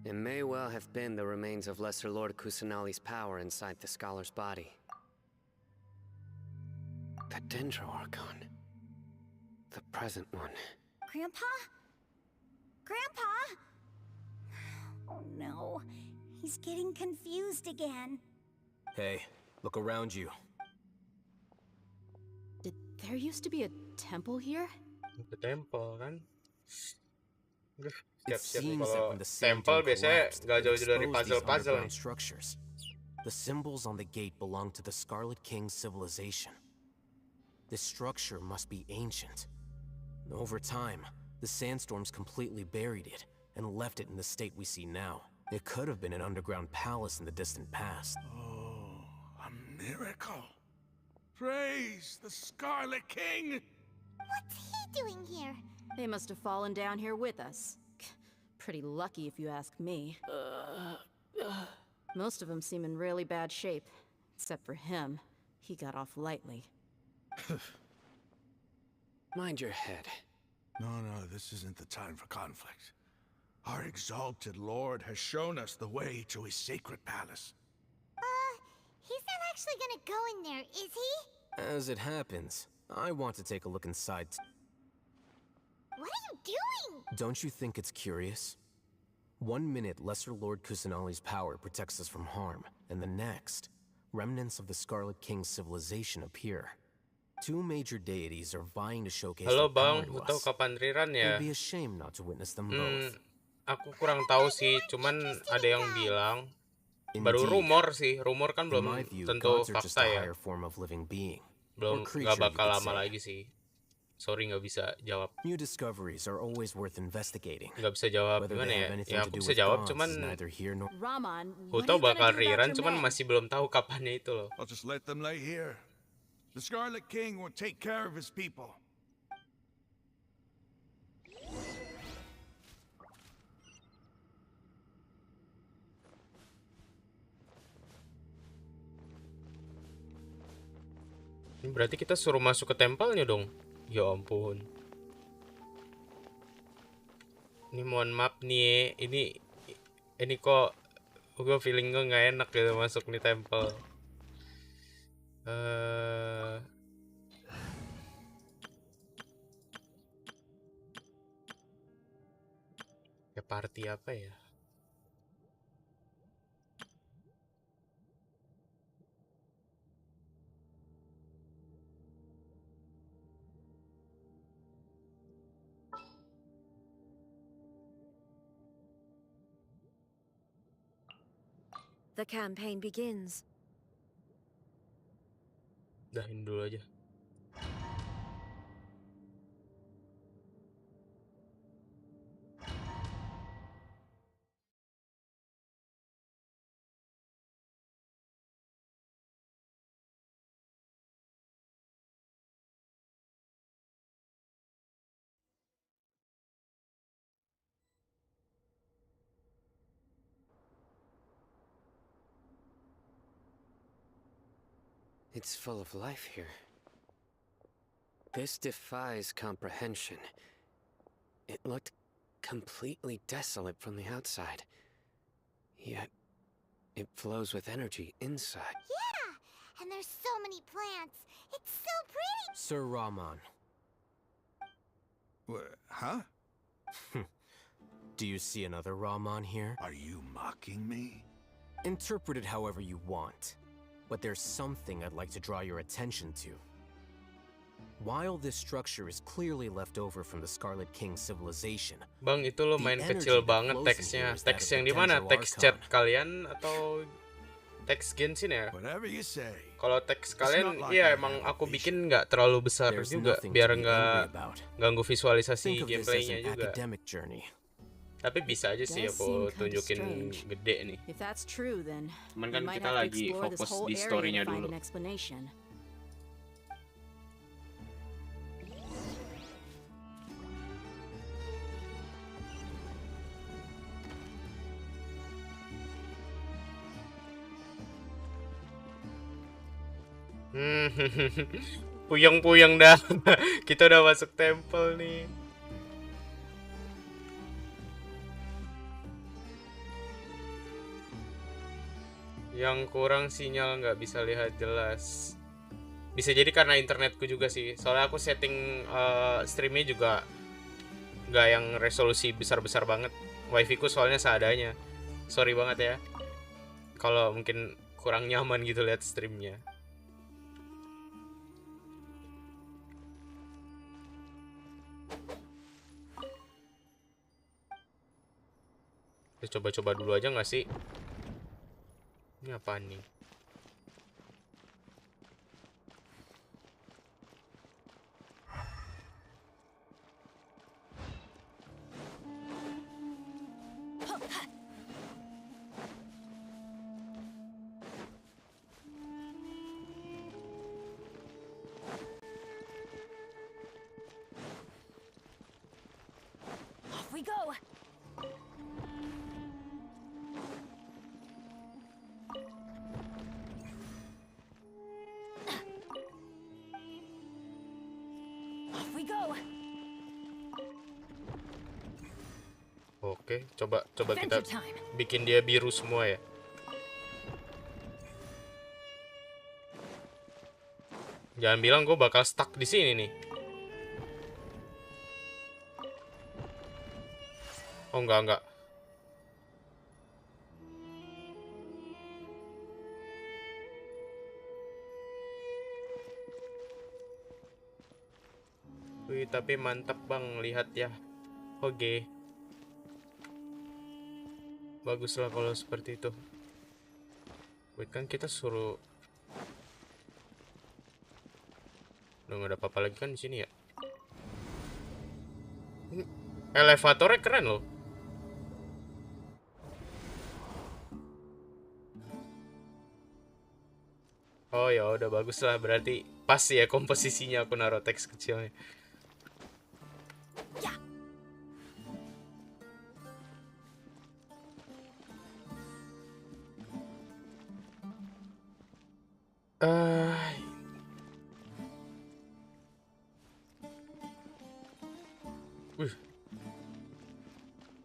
it may well have been the remains of Lesser Lord Kusanali's power inside the scholar's body. The dendro archon. The present one. Grandpa? Grandpa? Oh no, he's getting confused again. Hey, look around you. Did there used to be a temple here? Ke temple kan? It Siap-siap nih seems that kalau when the sand temple dune biasanya collapsed, nggak it jauh-jauh dari exposed these puzzle-puzzle underground nih. structures. The symbols on the gate belong to the Scarlet King's civilization. This structure must be ancient. Over time, the sandstorms completely buried it and left it in the state we see now. It could have been an underground palace in the distant past. Oh, a miracle. Praise the Scarlet King! What's he doing here? They must have fallen down here with us. Pretty lucky if you ask me. Most of them seem in really bad shape. Except for him. He got off lightly. Mind your head. No, this isn't the time for conflict. Our exalted lord has shown us the way to his sacred palace. He's not actually gonna go in there, is he? As it happens, I want to take a look inside. What are you doing? Don't you think it's curious? 1 minute, Lesser Lord Kusanali's power protects us from harm, and the next, remnants of the Scarlet King's civilization appear. Two major deities are vying to showcase Halo their power Bang, to lu tahu us. kapan rerun It ya? would be a shame not to witness them both. Aku kurang tahu sih, cuman ada yang bilang baru Indeed. rumor sih. Rumor kan In belum my view, tentu gods are just fakta a ya. higher form of living being. Belum, Or nggak creature, you bakal could lama say. lagi sih. Sorry, nggak bisa jawab. New discoveries are always worth investigating. Nggak bisa jawab Whether gimana they ya? have anything Ya to aku do bisa with jawab, gods cuman is neither here nor... Raman, aku what are tahu you gonna bakal do about rerun, your cuman men? masih belum tahu kapannya itu loh. I'll just let them lay here. The Scarlet King will take care of his people. Ini berarti kita suruh masuk ke tempelnya dong. Ya ampun. Ini mohon maaf nih, ini kok gue feeling gue nggak enak gitu masuk nih temple. Ya party apa ya? The campaign begins. Dahin dulu aja. It's full of life here. This defies comprehension. It looked completely desolate from the outside. Yet, it flows with energy inside. Yeah, and there's so many plants. It's so pretty. Sir Raman, Huh? do you see another Raman here? Are you mocking me? Interpret it however you want. But there's something I'd like to draw your attention to. While this structure is clearly left over from the Scarlet King civilization, Bang, itu lumayan kecil banget teksnya. Teks yang di mana? Teks chat kalian atau teks Genshin ya? Kalau teks kalian, iya emang aku bikin nggak terlalu besar juga, biar nggak ganggu visualisasi gameplaynya juga. Tapi bisa aja sih aku tunjukin gede nih. Cuman kan kita lagi fokus di story-nya dulu. Puyeng-puyeng dah. Kita udah masuk temple nih. Yang kurang sinyal nggak bisa lihat jelas. Bisa jadi karena internetku juga sih. Soalnya aku setting streamnya juga nggak yang resolusi besar-besar banget. Wifi ku soalnya seadanya. Sorry banget ya. Kalau mungkin kurang nyaman gitu lihat streamnya. Kita coba-coba dulu aja nggak sih? Ini apaan nih? Off we go. Oke, coba kita bikin dia biru semua ya. Jangan bilang gue bakal stuck di sini nih. Oh enggak. Wih, tapi mantap bang, lihat ya. Oke. Baguslah kalau seperti itu. Wait, kan kita suruh. Udah nggak ada apa-apa lagi kan di sini ya. Elevatornya keren loh. Oh ya udah bagus lah, berarti pas ya komposisinya aku naruh teks kecilnya. Wih,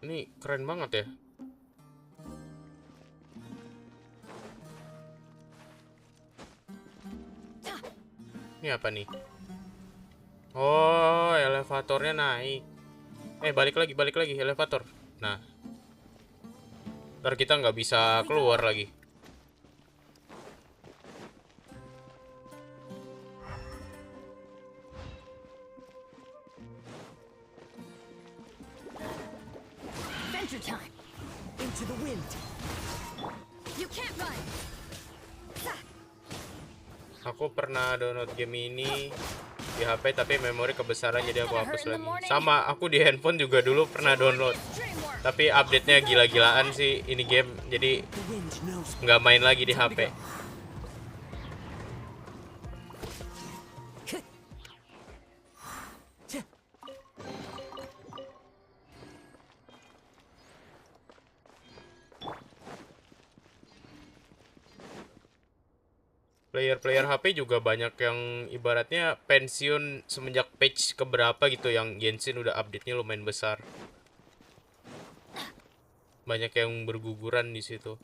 ini keren banget ya. Ini apa nih? Oh, elevatornya naik. Balik lagi elevator. Nah, ntar kita nggak bisa keluar lagi. Aku pernah download game ini di HP tapi memori kebesaran jadi aku hapus lagi. Sama, aku di handphone juga dulu pernah download. Tapi update-nya gila-gilaan sih ini game, jadi nggak main lagi di HP. Player-player HP juga banyak yang ibaratnya pensiun semenjak patch keberapa gitu, yang Genshin udah update-nya lumayan besar. Banyak yang berguguran di situ.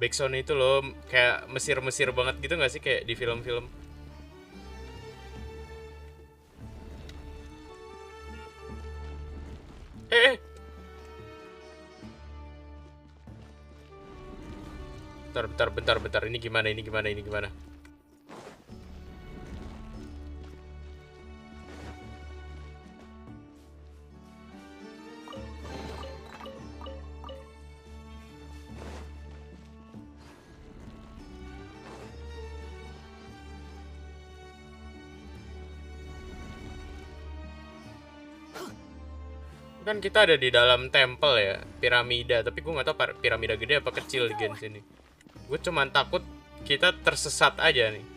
backsound itu loh, kayak Mesir-Mesir banget gitu nggak sih, kayak di film-film. Eh. Bentar. Ini gimana? Kan kita ada di dalam temple ya, piramida, tapi gue nggak tahu piramida gede apa kecil di Genshin ini. Gue cuman takut kita tersesat aja nih.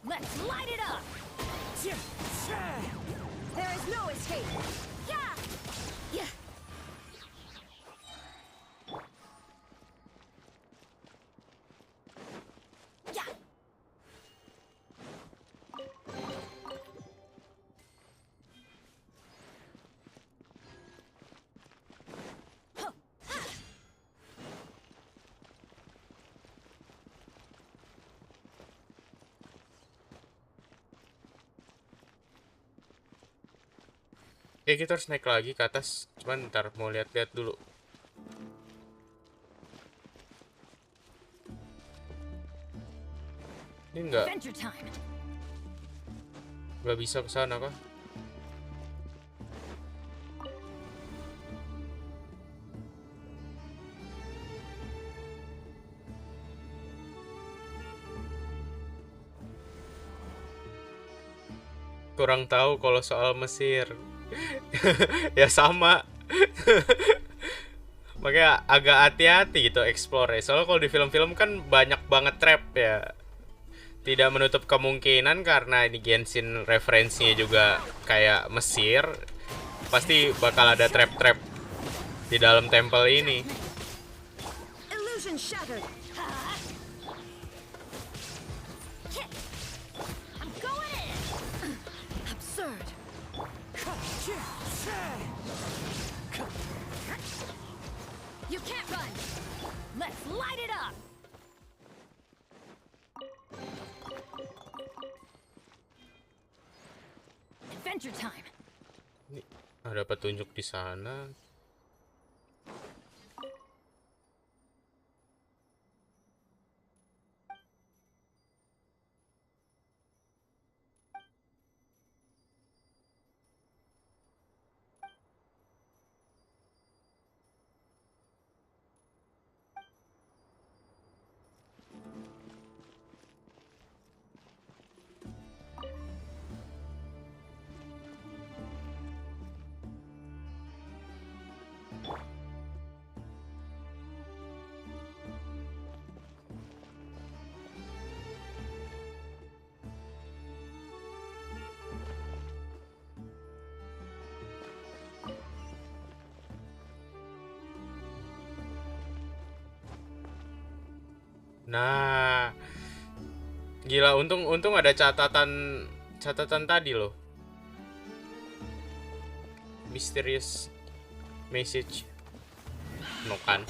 Let's light it up. There is no escape. Yeah. Yeah. Yeah. Kita harus naik lagi ke atas. Cuman ntar mau lihat-lihat dulu. Ini nggak bisa ke sana kah? Kurang tahu kalau soal Mesir. Ya sama. Makanya agak hati-hati gitu eksplorasi. Soalnya kalau di film-film kan banyak banget trap ya. Tidak menutup kemungkinan karena ini Genshin referensinya juga kayak Mesir. Pasti bakal ada trap-trap di dalam temple ini. Illusion shattered. I'm going in. Absurd. You can't run. Let's light it up. Adventure time. Ini ada petunjuk di sana. Nah, gila, untung ada catatan tadi loh. Mysterious message. No kan?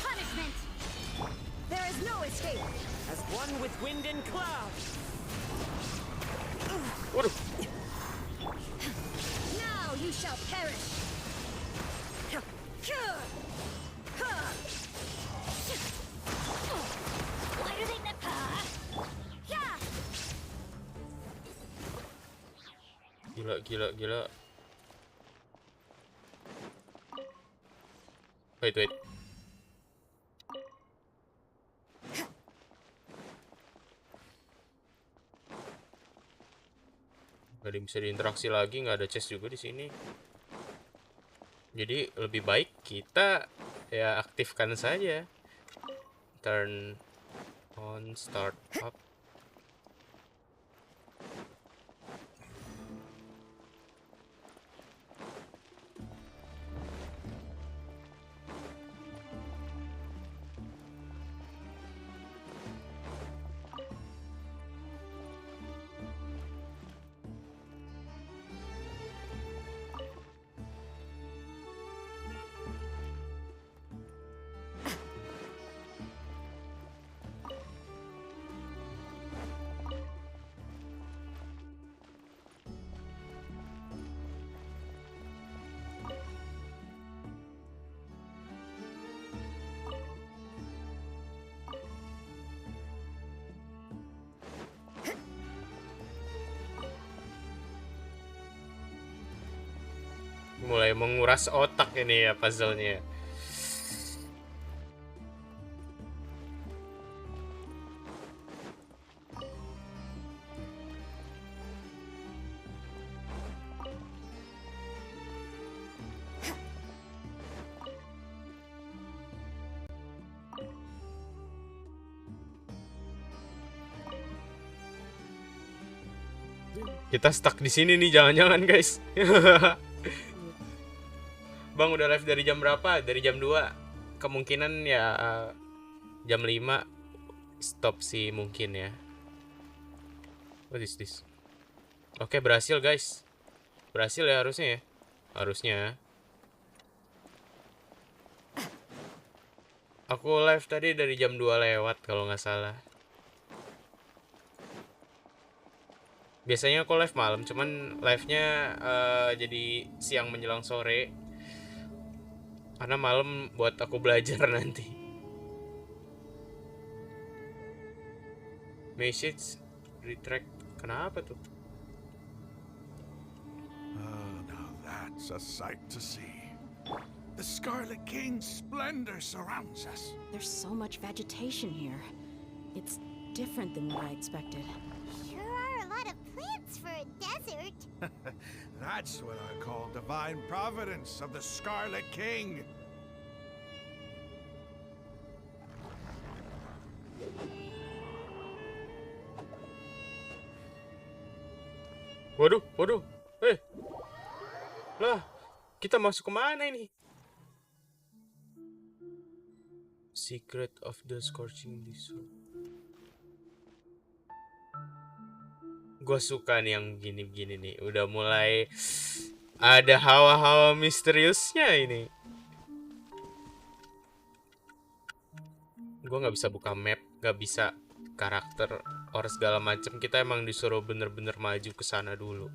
There is no escape. As one with wind and cloud. Waduh. Now you shall perish. Gila. Wait. Gak ada yang bisa diinteraksi lagi, nggak ada chest juga di sini. Jadi lebih baik kita ya aktifkan saja. Turn on, start up. Mulai menguras otak ini ya puzzle-nya. Kita stuck di sini nih, jangan-jangan guys. Bang udah live dari jam berapa? Dari jam 2. Kemungkinan ya jam 5 stop sih mungkin ya. What is this? Oke, berhasil guys. Berhasil ya harusnya ya. Harusnya. Aku live tadi dari jam 2 lewat kalau nggak salah. Biasanya aku live malam, cuman live-nya jadi siang menjelang sore. Karena malam buat aku belajar nanti. Message retract. Kenapa tuh? Now that's a sight to see. The Scarlet King's splendor surrounds us. There's so much vegetation here. It's different than what I expected. Sure are a lot of plants for a desert. That's what I call divine providence of the Scarlet King. Waduh. Lah, kita masuk kemana ini? Secret of the Scorching Desert. Gue suka nih yang begini-begini nih. Udah mulai ada hawa-hawa misteriusnya ini. Gue nggak bisa buka map, nggak bisa karakter or segala macem. Kita emang disuruh bener-bener maju ke sana dulu.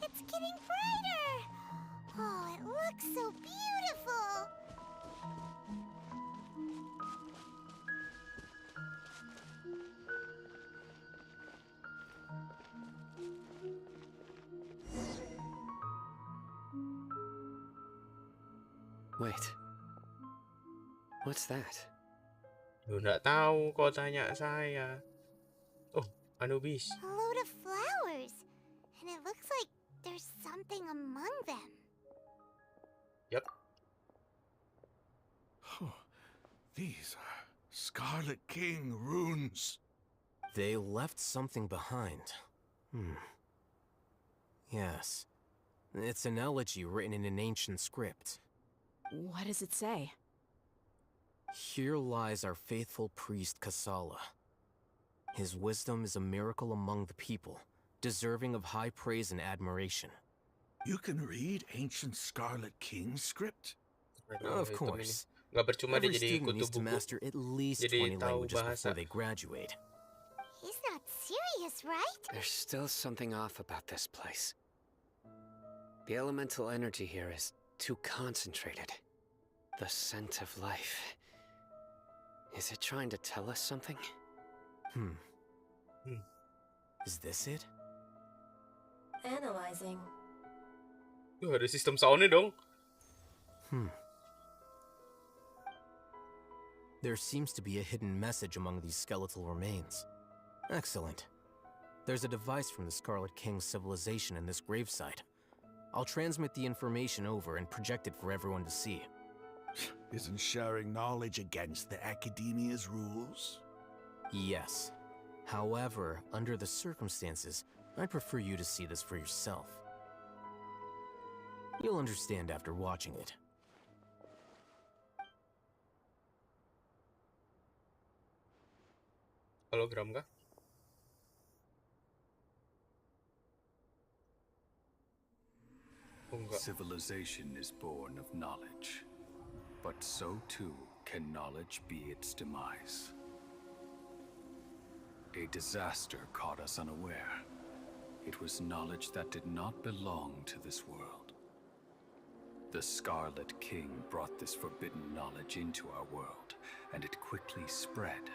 It's getting brighter. Oh, it looks so beautiful. Wait. What's that? Lu nggak tahu kau tanya saya. Oh, Anubis. A load of flowers. And it looks like there's something among them. Yep. These are Scarlet King runes. They left something behind. Yes. It's an elegy written in an ancient script. What does it say? Here lies our faithful priest Kasala. His wisdom is a miracle among the people, deserving of high praise and admiration. You can read ancient Scarlet King script? Of course. Gak percuma dia Every jadi student kutu needs to buku. master at least Jadi 20 tahu languages bahasa. before they graduate. He's not serious, right? There's still something off about this place. The elemental energy here is too concentrated. The scent of life. Is it trying to tell us something? Is this it? Analyzing. Ada sistem soundnya dong. There seems to be a hidden message among these skeletal remains. Excellent. There's a device from the Scarlet King's civilization in this gravesite. I'll transmit the information over and project it for everyone to see. Isn't sharing knowledge against the Academia's rules? Yes. However, under the circumstances, I'd prefer you to see this for yourself. You'll understand after watching it. Hologram kah? Oh, enggak. Civilization is born of knowledge, but so too can knowledge be its demise. A disaster caught us unaware. It was knowledge that did not belong to this world. The Scarlet King brought this forbidden knowledge into our world, and it quickly spread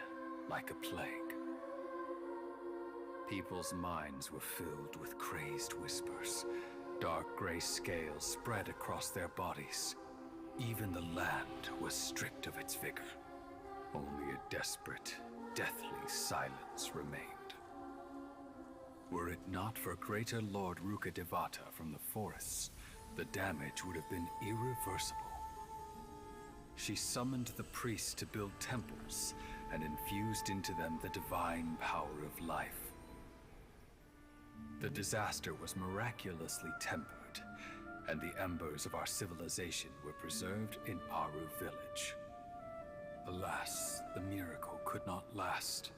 like a plague. People's minds were filled with crazed whispers. Dark gray scales spread across their bodies. Even the land was stripped of its vigor. Only a desperate, deathly silence remained. Were it not for greater Lord Rukkhadevata from the forests, the damage would have been irreversible. She summoned the priests to build temples and infused into them the divine power of life. The disaster was miraculously tempered, and the embers of our civilization were preserved in Aru village. Alas, the miracle could not last.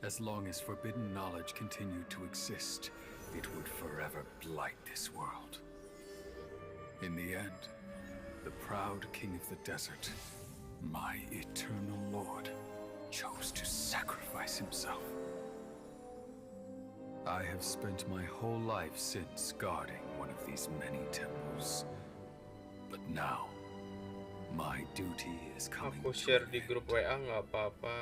As long as forbidden knowledge continued to exist, it would forever blight this world. In the end, the proud king of the desert, my eternal lord, chose to sacrifice himself. I have spent my whole life since guarding one of these many temples. But now, my duty is coming Aku to share an di end. grup WA nggak apa-apa.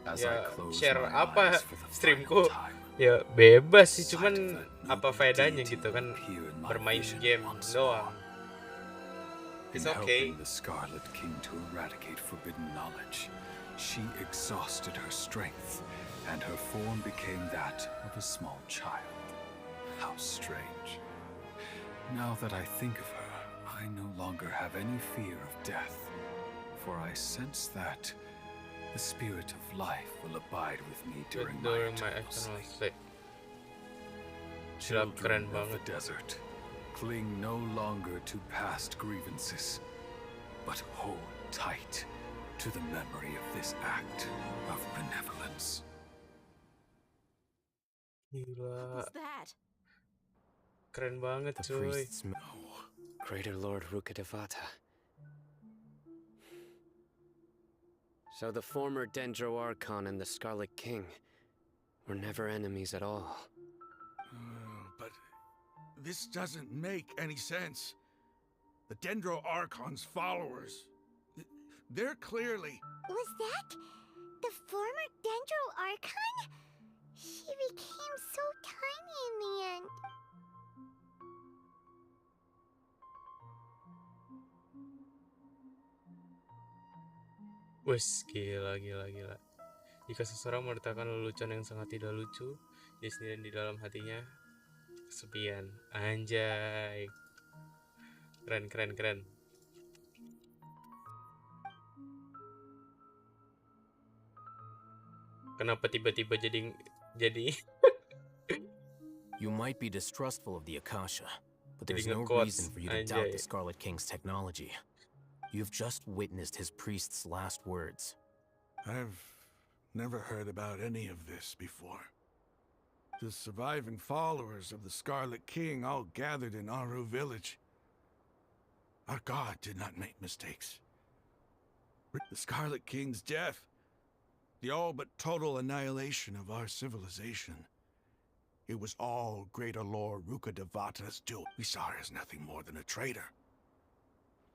As I Ya close share my apa eyes for the streamku final time, ya bebas sih, sight cuman of that apa noble faedahnya deity gitu kan, will appear in my bermain vision game once doang. more. It's In okay. helping the Scarlet King to eradicate forbidden knowledge, she exhausted her strength, and her form became that of a small child. How strange. Now that I think of her, I no longer have any fear of death, for I sense that the spirit of life will abide with me during my During my eternal eternal sleep. sleep. Gila, keren Children of banget. the desert, cling no longer to past grievances, but hold tight to the memory of this act of benevolence. Gila, What's that? keren banget The cuy. priests Greater Lord Rukkhadevata. So the former Dendro Archon and the Scarlet King were never enemies at all. But this doesn't make any sense. The Dendro Archon's followers, they're clearly... Was that the former Dendro Archon? She became so tiny in the end. Wes, gila. Jika seseorang meletakkan lelucon yang sangat tidak lucu, dia sendirian di dalam hatinya kesepian. Anjay. Keren. Kenapa tiba-tiba jadi You might be distrustful of the Akasha, but there's Jadi no nge-quotes, reason for you to doubt anjay. the Scarlet King's technology. You've just witnessed his priest's last words. I've never heard about any of this before. The surviving followers of the Scarlet King all gathered in Aru village. Our god did not make mistakes. The Scarlet King's death, the all but total annihilation of our civilization, it was all Greater Lord Rukkhadevata's doing. We saw her as nothing more than a traitor,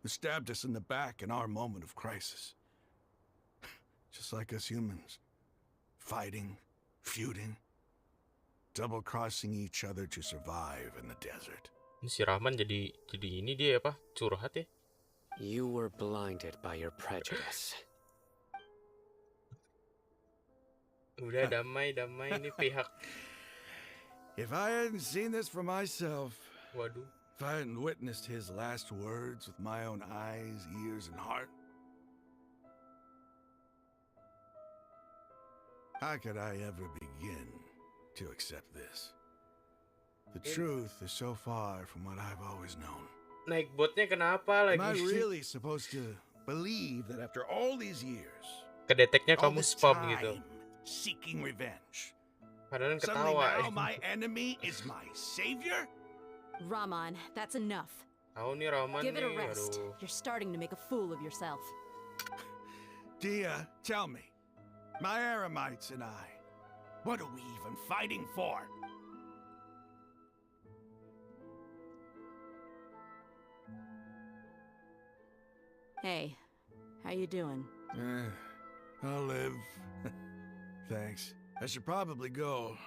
who stabbed us in the back in our moment of crisis. Just like us humans. Fighting, feuding, double-crossing each other to survive in the desert. Ini si Rahman jadi ini dia apa? Curhat ya? You were blinded by your prejudice. Udah damai ini pihak. If I hadn't seen this for myself, Waduh. if I hadn't witnessed his last words with my own eyes, ears, and heart, how could I ever begin to accept this? The truth is so far from what I've always known. Naik botnya kenapa Am I lagi? really supposed to believe that after all these years, Kedeteknya all kamu this spam time gitu. seeking revenge, Padahal suddenly ketawa. now my enemy is my savior? Raman, that's enough. Tahu nih Rahman Give it a nih, rest. aduh. You're starting to make a fool of yourself. Dia, tell me, my Aramites and I, what are we even fighting for? Hey, how you doing? I'll live. Thanks. I should probably go.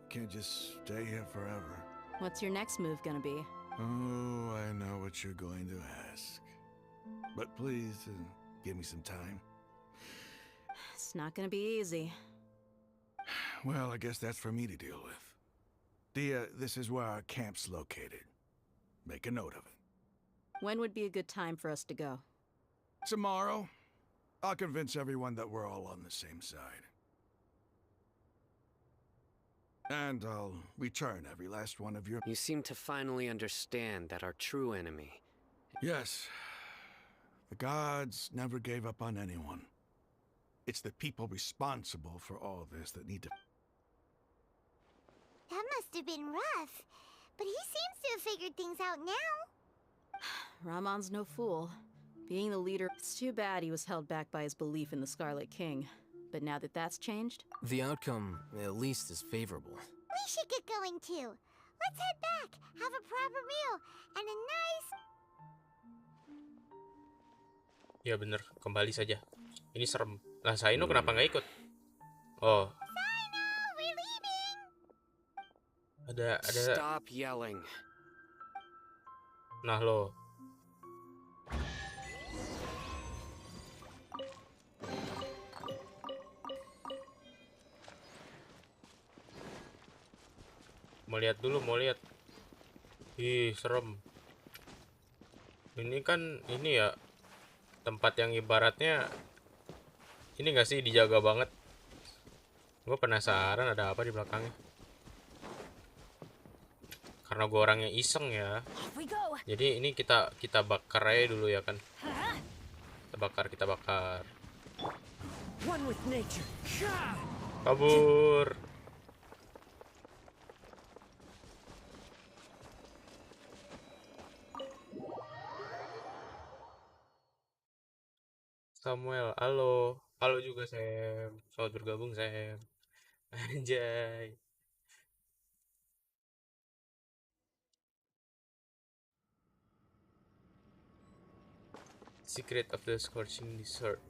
Can't just stay here forever. What's your next move gonna be? Oh, I know what you're going to ask. But please, give me some time. It's not gonna be easy. Well, I guess that's for me to deal with. This is where our camp's located. Make a note of it. When would be a good time for us to go? Tomorrow, I'll convince everyone that we're all on the same side. And I'll return every last one of your... You seem to finally understand that our true enemy... Yes. The gods never gave up on anyone. It's the people responsible for all this that need to... That must have been rough. But he seems to have figured things out now. Ramon's no fool. Being the leader, it's too bad he was held back by his belief in the Scarlet King. But now that that's changed... The outcome, at least, is favorable. We should get going too. Let's head back, have a proper meal, and a nice... Ya bener, kembali saja. Ini serem. Lah Saino kenapa nggak ikut? Oh. Saino, we're leaving. Ada. Stop yelling. Nah lo. Mau lihat dulu, mau lihat. Ih, serem. Ini kan ini ya tempat yang ibaratnya ini nggak sih dijaga banget. Gue penasaran ada apa di belakangnya. Karena gue orangnya iseng ya. Jadi ini kita bakar aja dulu ya kan. Kita bakar. Kabur. Samuel, halo. Halo juga Sam. Selamat bergabung Sam. Anjay. Secret of the Scorching Desert.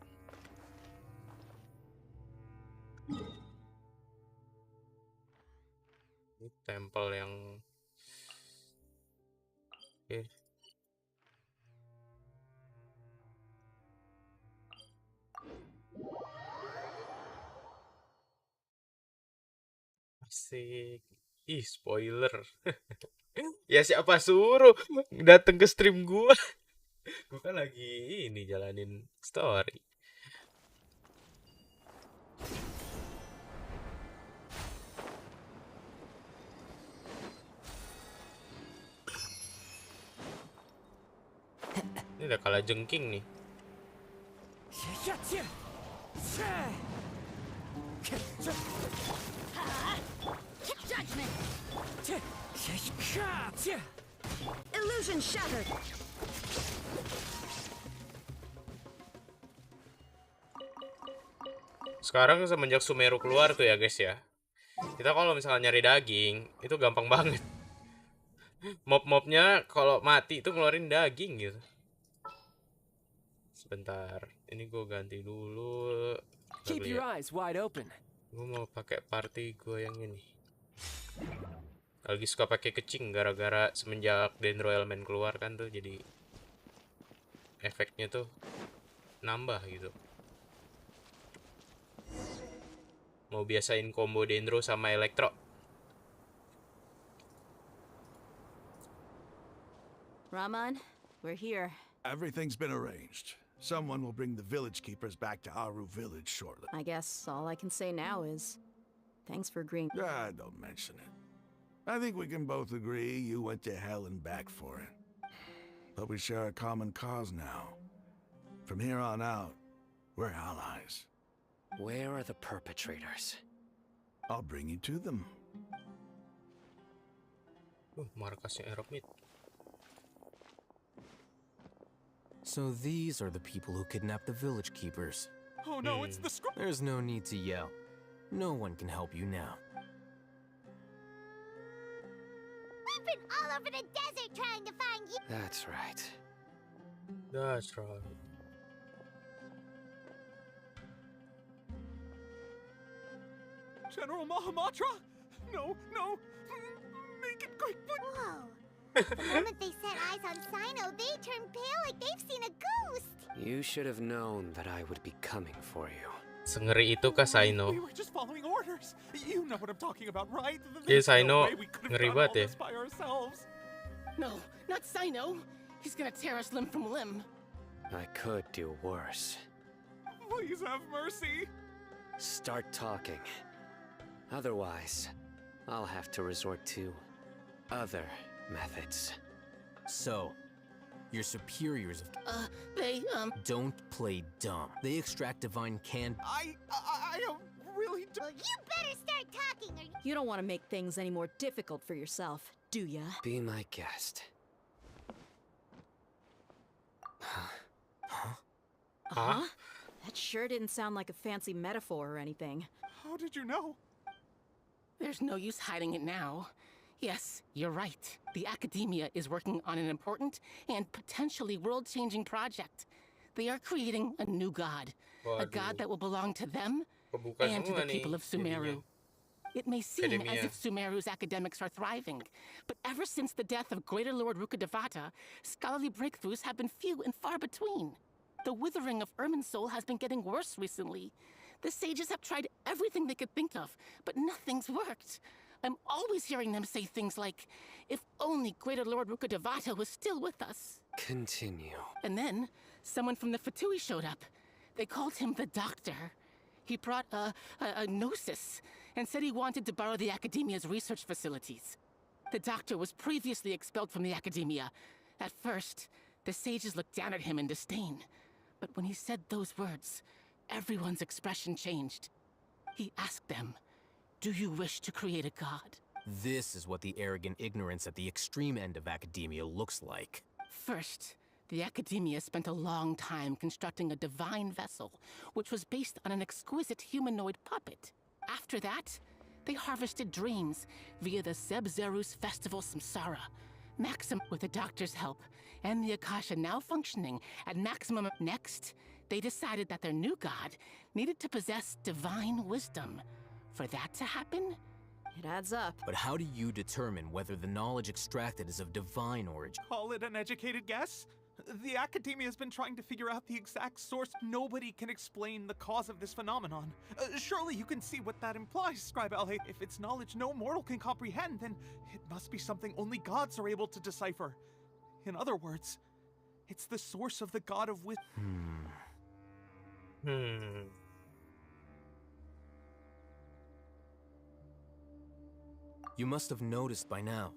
Ini tempel yang oke. Asik. Ih, spoiler. Ya siapa suruh datang ke stream gua? Gua kan lagi ini jalanin story. Ini udah kalah jengking nih. Illusion shattered. Sekarang semenjak Sumeru keluar tuh ya guys ya. Kita kalau misalnya nyari daging itu gampang banget. Mob-mobnya kalau mati itu ngeluarin daging gitu. Sebentar, ini gue ganti dulu. Keep your eyes wide open. Gue mau pakai party gue yang ini. Lagi suka pakai kecing gara-gara semenjak Dendro Elemen keluar kan tuh jadi efeknya tuh nambah gitu. Mau biasain combo Dendro sama Elektro. Ramon, we're here. Everything's been arranged. Someone will bring the village keepers back to Aru village shortly. I guess all I can say now is thanks for agreeing. Don't mention it. I think we can both agree you went to hell and back for it. But we share a common cause now. From here on out, we're allies. Where are the perpetrators? I'll bring you to them. Markasnya Aerokmit. So these are the people who kidnapped the village keepers. Oh no, it's the There's no need to yell. No one can help you now. We've been all over the desert trying to find you. That's right. That's right. General Mahamatra? No, no. Make it quick, but... Whoa. The moment they set eyes on Sino, they turn pale like they've seen a ghost. You should have known that I would be coming for you. Sengeri itu kah Sino? We were just following orders. You know what I'm talking about, right? Iya, There's Sino no way we could have ngeri done all banget ya. this by ourselves. No, not Sino. He's gonna tear us limb from limb. I could do worse. Please have mercy. Start talking. Otherwise, I'll have to resort to other methods. So, your superiors They, don't play dumb. They extract divine can. I really don't. Well, you better start talking or... You don't want to make things any more difficult for yourself, do ya? Be my guest. Huh? That sure didn't sound like a fancy metaphor or anything. How did you know? There's no use hiding it now. Yes, you're right. The Academia is working on an important and potentially world-changing project. They are creating a new god. A god that will belong to them and to the people of Sumeru. It may seem as if Sumeru's academics are thriving, but ever since the death of Greater Lord Rukkhadevata, scholarly breakthroughs have been few and far between. The withering of Irminsul has been getting worse recently. The sages have tried everything they could think of, but nothing's worked. I'm always hearing them say things like, if only Greater Lord Rukkhadevata was still with us. Continue. And then, someone from the Fatui showed up. They called him the Doctor. He brought a gnosis and said he wanted to borrow the Academia's research facilities. The Doctor was previously expelled from the Academia. At first, the sages looked down at him in disdain. But when he said those words, everyone's expression changed. He asked them, do you wish to create a god? This is what the arrogant ignorance at the extreme end of academia looks like. First, the Academia spent a long time constructing a divine vessel, which was based on an exquisite humanoid puppet. After that, they harvested dreams via the Zeb-Zerus Festival Samsara. With the Doctor's help, and the Akasha now functioning at maximum. Next, they decided that their new god needed to possess divine wisdom. For that to happen? It adds up. But how do you determine whether the knowledge extracted is of divine origin? Call it an educated guess? The Academia has been trying to figure out the exact source. Nobody can explain the cause of this phenomenon. Surely you can see what that implies, Scribe Alhe. If it's knowledge no mortal can comprehend, then it must be something only gods are able to decipher. In other words, it's the source of the god of wisdom. You must have noticed by now.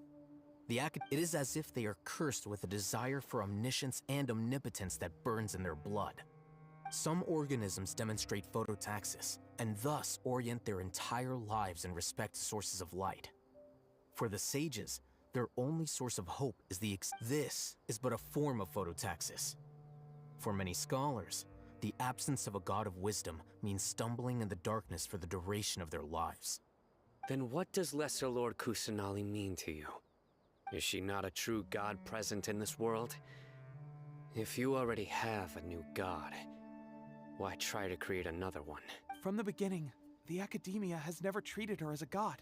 It is as if they are cursed with a desire for omniscience and omnipotence that burns in their blood. Some organisms demonstrate phototaxis, and thus orient their entire lives in respect to sources of light. For the sages, their only source of hope is this is but a form of phototaxis. For many scholars, the absence of a god of wisdom means stumbling in the darkness for the duration of their lives. Then what does Lesser Lord Kusanali mean to you? Is she not a true god present in this world? If you already have a new god, why try to create another one? From the beginning, the Academia has never treated her as a god.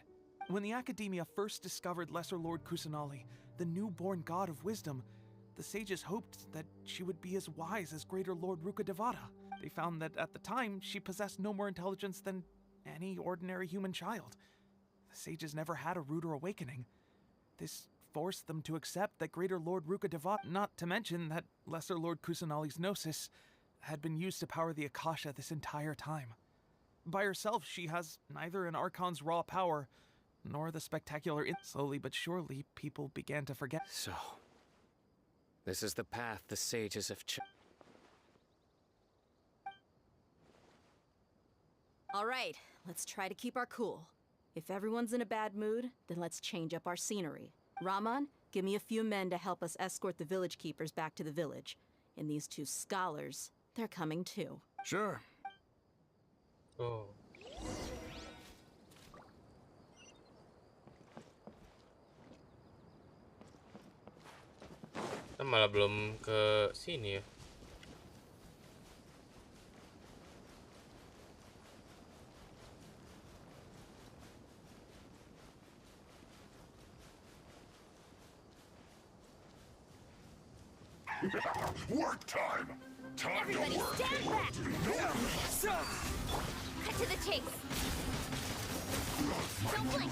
When the Academia first discovered Lesser Lord Kusanali, the newborn god of wisdom, the sages hoped that she would be as wise as Greater Lord Rukkhadevata. They found that at the time, she possessed no more intelligence than any ordinary human child. The sages never had a ruder awakening. This forced them to accept that Greater Lord Rukkhadevata, not to mention that Lesser Lord Kusanali's gnosis, had been used to power the Akasha this entire time. By herself, she has neither an Archon's raw power, nor the spectacular Slowly but surely, people began to forget. So, this is the path the sages have All right, let's try to keep our cool. If everyone's in a bad mood, then let's change up our scenery. Rahman, give me a few men to help us escort the village keepers back to the village. And these two scholars, they're coming too. Sure. Oh. Kita malah belum ke sini ya. Work time! Time Everybody to work! stand back! Cut to the chase! Don't blink!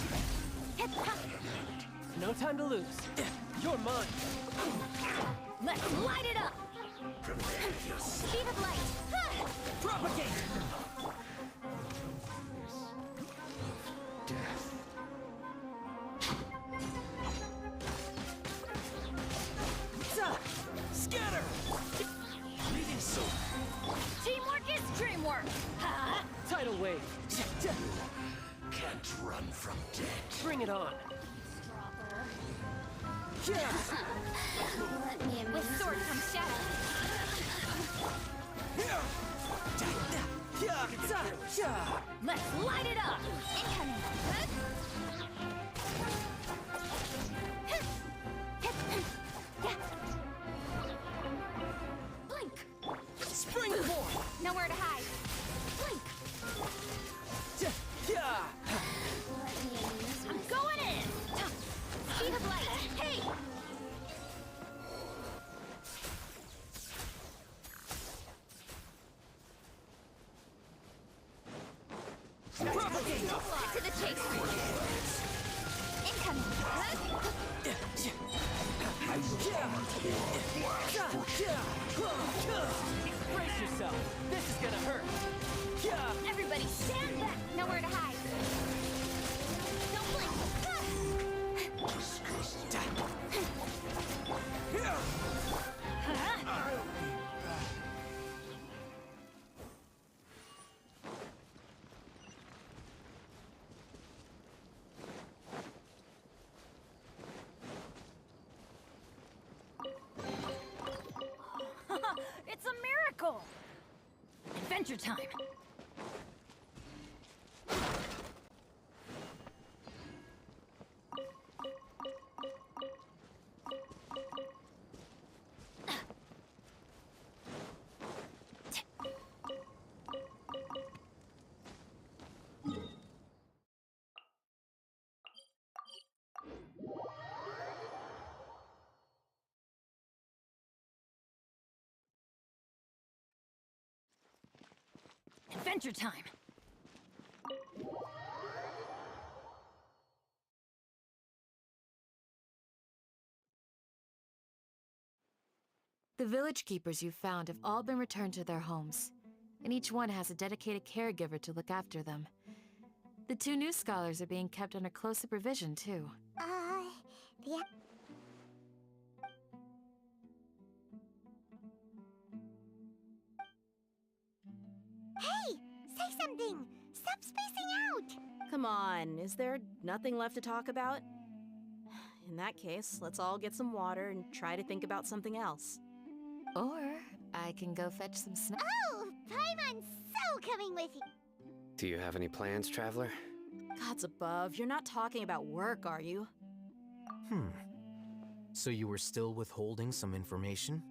No time to lose. You're mine. Let's light it up! Speed of light! Propagate! Scatter! Teamwork is dreamwork! Tidal wave. Can't run from death. Bring it on. Let me in with sword from shadow. Let's light it up! Incoming! Blink! Springboard! Nowhere to hide. Blink! I'm going in! Speed of light! Hey! Propagate! Cut to the chase! Incoming! Brace yourself. This is gonna hurt. Everybody stand back! Nowhere to hide. Don't blink! It's a miracle! Adventure time! Adventure time! The village keepers you found have all been returned to their homes, and each one has a dedicated caregiver to look after them. The 2 new scholars are being kept under close supervision, too. Yeah. Hey! Say something! Stop spacing out! Come on, is there nothing left to talk about? In that case, let's all get some water and try to think about something else. Or I can go fetch some snacks. Oh! Paimon's so coming with you! Do you have any plans, traveler? Gods above, you're not talking about work, are you? So you were still withholding some information?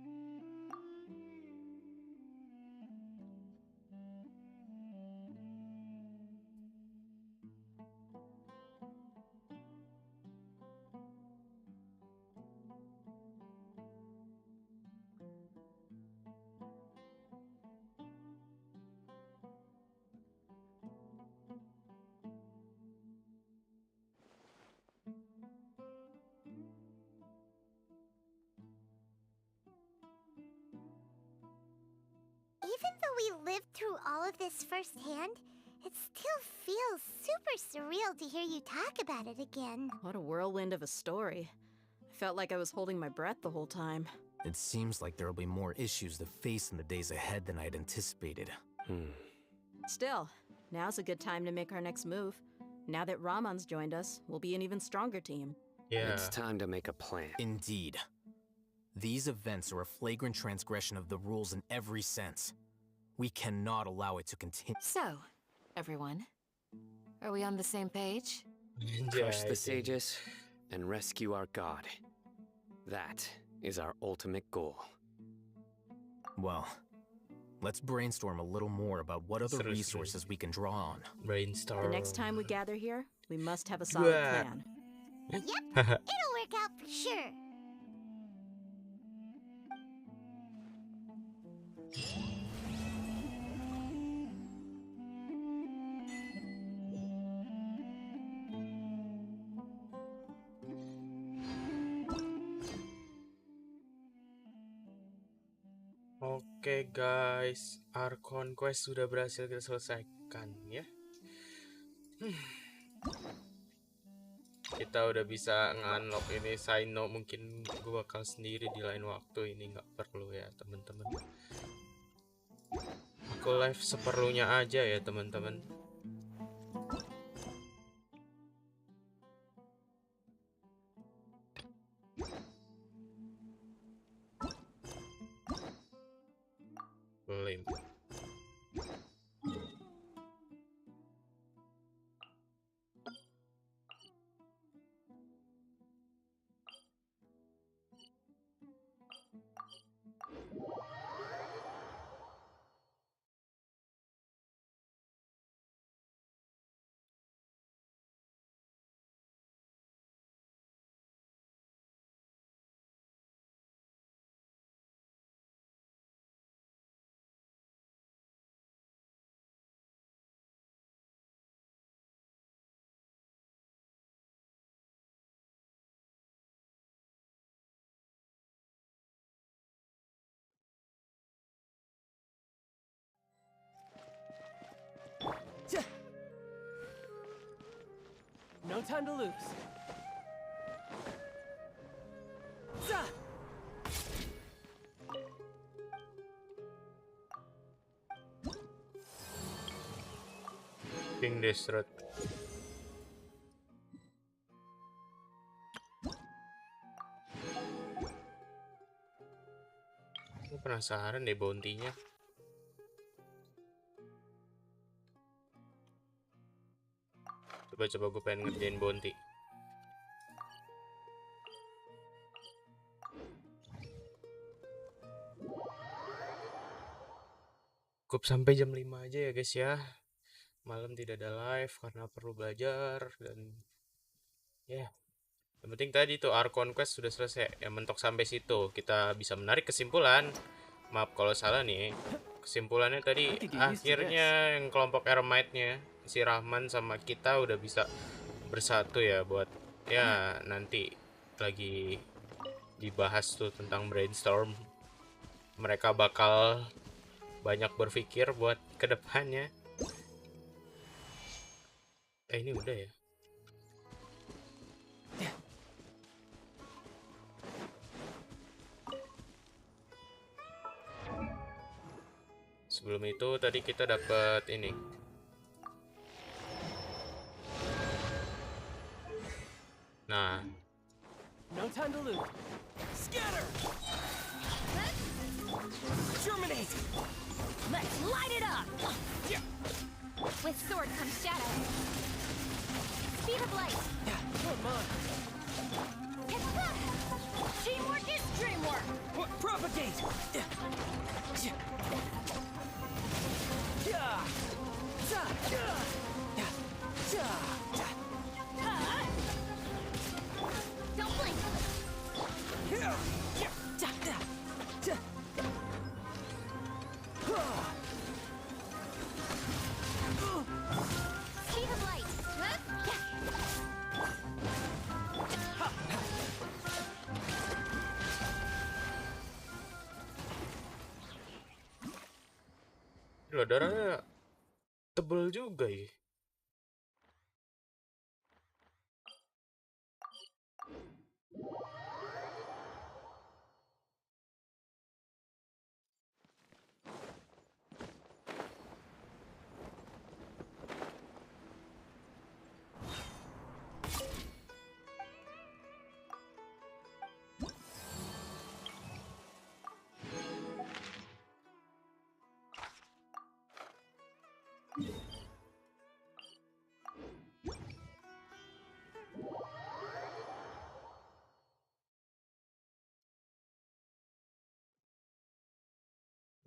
Even though we lived through all of this firsthand, it still feels super surreal to hear you talk about it again. What a whirlwind of a story. I felt like I was holding my breath the whole time. It seems like there will be more issues to face in the days ahead than I'd anticipated. Still, now's a good time to make our next move. Now that Ramon's joined us, we'll be an even stronger team. Yeah. It's time to make a plan. Indeed. These events are a flagrant transgression of the rules in every sense. We cannot allow it to continue. So, everyone, are we on the same page? Crush the sages and rescue our god. That is our ultimate goal. Well, let's brainstorm a little more about what other resources we can draw on. The next time we gather here, we must have a solid plan. Yep, it'll work out for sure. Oke guys, our conquest sudah berhasil kita selesaikan ya. Kita udah bisa nge-unlock ini. Saino mungkin gue bakal sendiri di lain waktu, ini nggak perlu ya teman-teman. Aku live seperlunya aja ya teman-teman. Lame. No time to lose. Zah! Ping destroyed. Aku penasaran deh bounty-nya. Coba gue pengen ngerjain bounty. Cukup sampai jam 5 aja ya guys ya. Malam tidak ada live karena perlu belajar dan ya. Yang penting tadi tuh our conquest sudah selesai. Ya mentok sampai situ kita bisa menarik kesimpulan. Maaf kalau salah nih. Kesimpulannya tadi akhirnya yang kelompok Ermite-nya si Rahman sama kita udah bisa bersatu ya buat ya nanti lagi dibahas tuh tentang brainstorm. Mereka bakal banyak berpikir buat kedepannya. Ini udah ya. Sebelum itu tadi kita dapat ini. Nah, No time to lose. Scatter! Germinate! Let's light it up! With sword comes shadow. Speed of light. Come on. Teamwork is dreamwork. Propagate! Don't blink. Speed of light. loh darahnya tebel juga ya.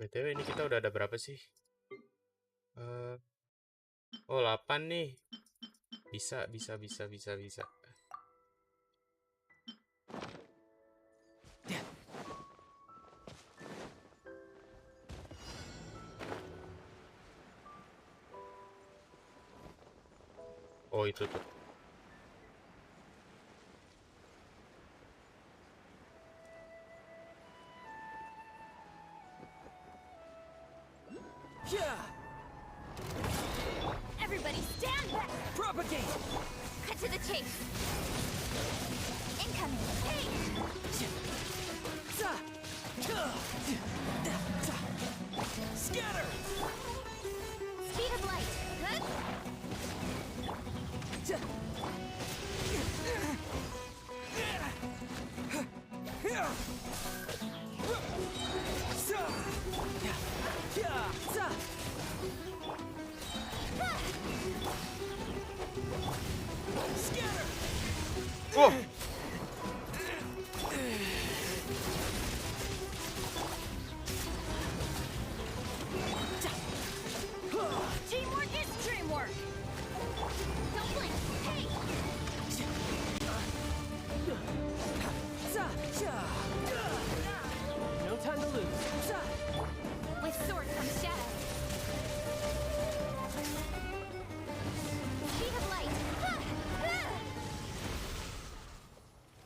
BTW ini kita udah ada berapa sih? Oh 8 nih. Bisa. Oh itu tuh. Everybody stand back! Propagate! Cut to the chase! Incoming! Hey! Scatter! Speed of light! Huh? Oh. Teamwork is dreamwork! Don't blink! Hey! No time to lose. With sword comes shadow. Speed of light!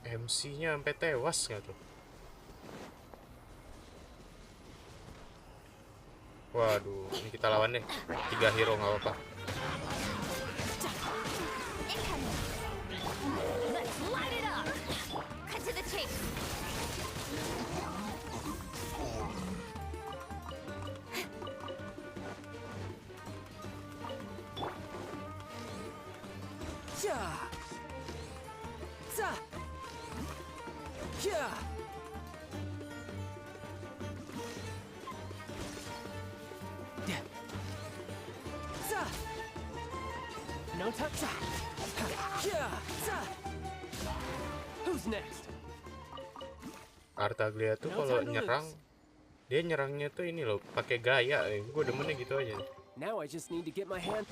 MC-nya sampai tewas nggak tuh? Waduh, ini kita lawan deh. 3 hero nggak apa-apa. Incoming! Let's light it up! Cut to the chase! No touch. Who's next? Artaglia tuh kalau nyerang, dia nyerangnya tuh ini loh, pakai gaya. Gue demennya gitu aja. Now I just need to get my hand.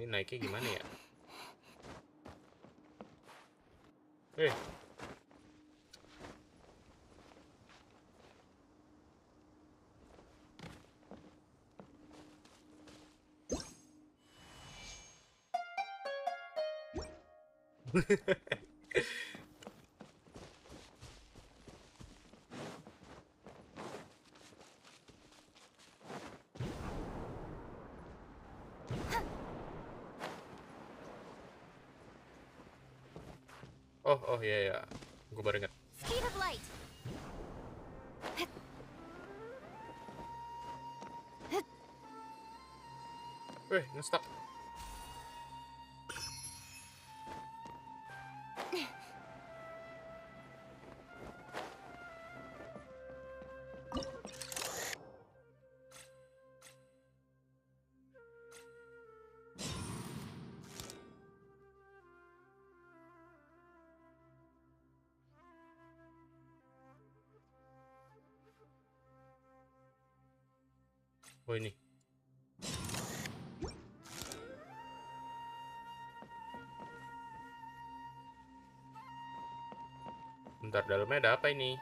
Ini naiknya gimana ya? Oh ya, gue baru ingat. Speed of light! Nge-stuck. Oh ini. Bentar, dalamnya ada apa ini?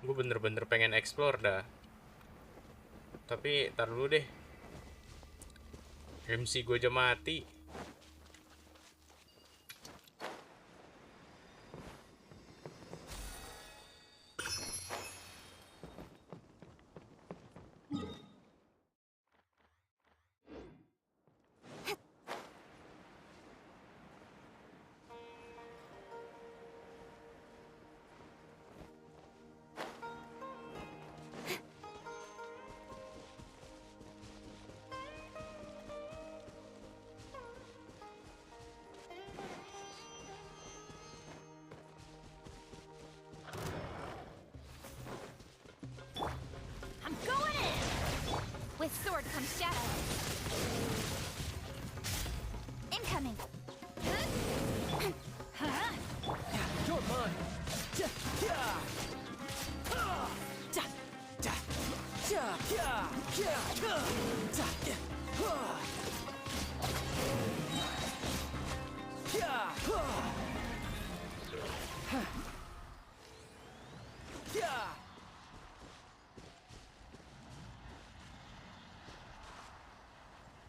Gue bener-bener pengen explore dah. Tapi tar dulu deh. MC gue aja mati. sword comes shadow. Incoming. You're mine.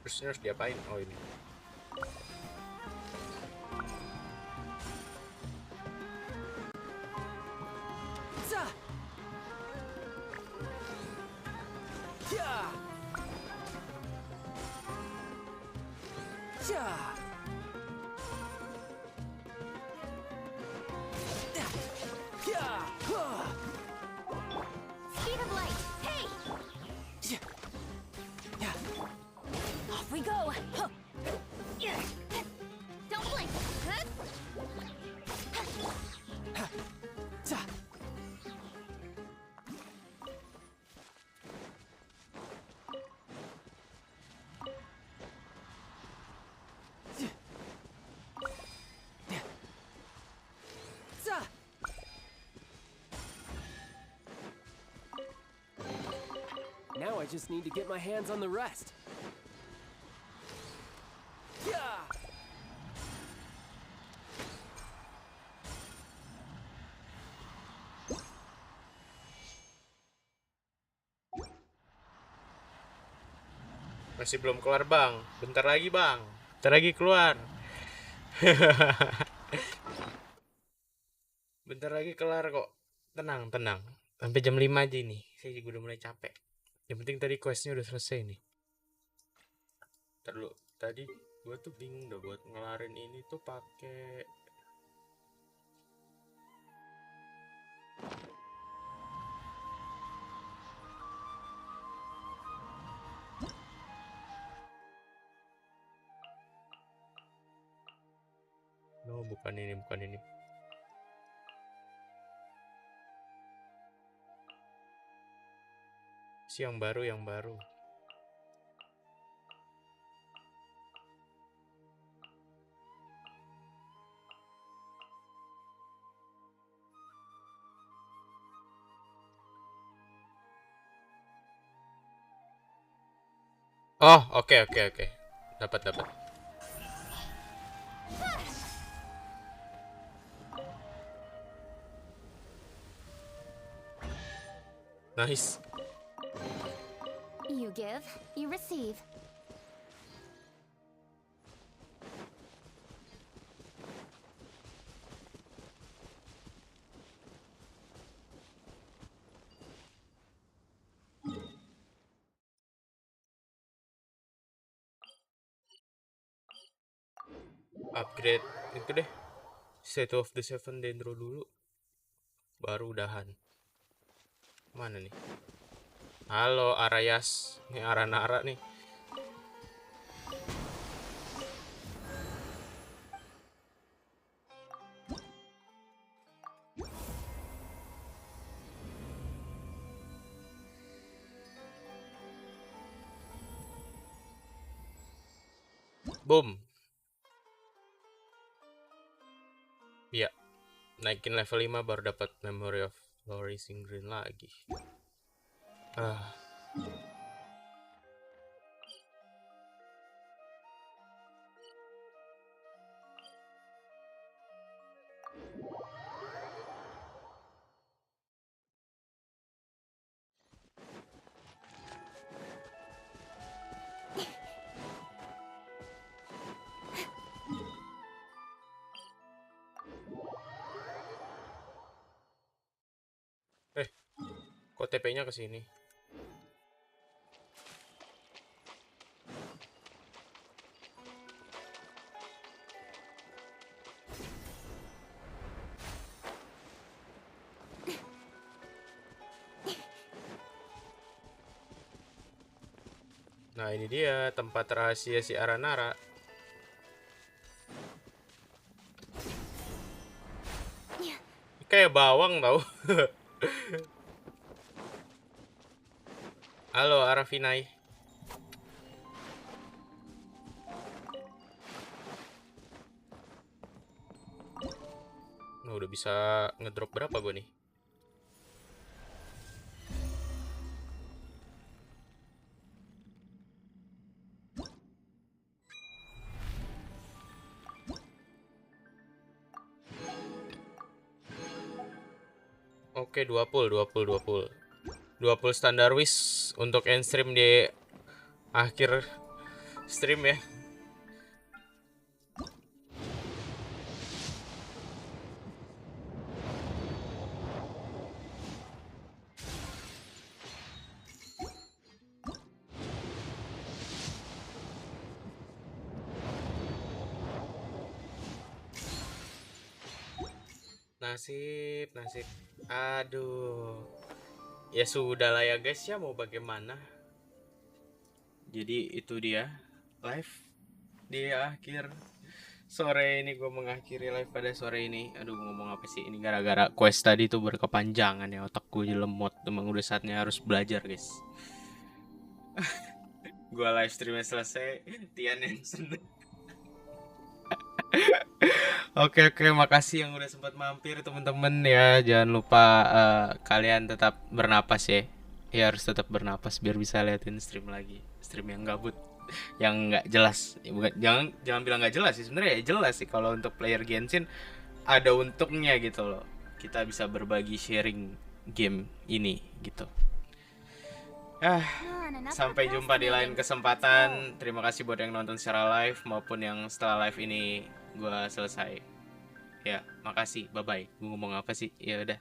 Terus ini harus diapain? Oh ini. Speed of light. Hey! Off we go. Don't blink. Now I just need to get my hands on the rest. Masih belum keluar bang. Bentar lagi bang. Bentar lagi keluar. Bentar lagi kelar kok. Tenang, tenang. Sampai jam 5 aja nih. Saya juga udah mulai capek. Yang penting tadi questnya udah selesai nih. Ntar dulu. Tadi gue tuh bingung dah buat ngelarin ini tuh pakai no, bukan ini, bukan ini. Yang baru, yang baru. Oh, oke. Dapat. Nice. You give, you receive. Upgrade itu deh. Set of the Seven Dendro dulu. Baru udahan. Mana nih? Halo Arayas. Ini Aranara nih. Boom. Iya. Naikin level 5 baru dapat Memory of Flourishing Green lagi. Kok TP-nya ke sini? Nah, ini dia tempat rahasia si Aranara. Kayak bawang tau. Halo Arafinai. Nah, udah bisa ngedrop berapa gue nih? Oke, 20 standar wish untuk end stream di akhir stream ya. Nasib. Aduh. Ya sudah lah ya guys ya, mau bagaimana. Jadi itu dia live di akhir sore ini. Gue mengakhiri live pada sore ini. Aduh, ngomong apa sih ini, gara-gara quest tadi tuh berkepanjangan ya, otak gue lemot. Emang udah saatnya harus belajar guys. Gue live streamnya selesai, Tian yang seneng. Oke, makasih yang udah sempat mampir temen-temen ya. Jangan lupa kalian tetap bernapas ya. Ya harus tetap bernapas biar bisa liatin stream lagi. Stream yang gabut, yang nggak jelas. Bukan, jangan bilang nggak jelas sih, sebenarnya ya jelas sih. Kalau untuk player Genshin ada untungnya gitu loh. Kita bisa berbagi sharing game ini gitu. Sampai jumpa di lain kesempatan. Terima kasih buat yang nonton secara live maupun yang setelah live ini gue selesai. Ya, makasih. Bye-bye. Gue ngomong apa sih? Ya udah.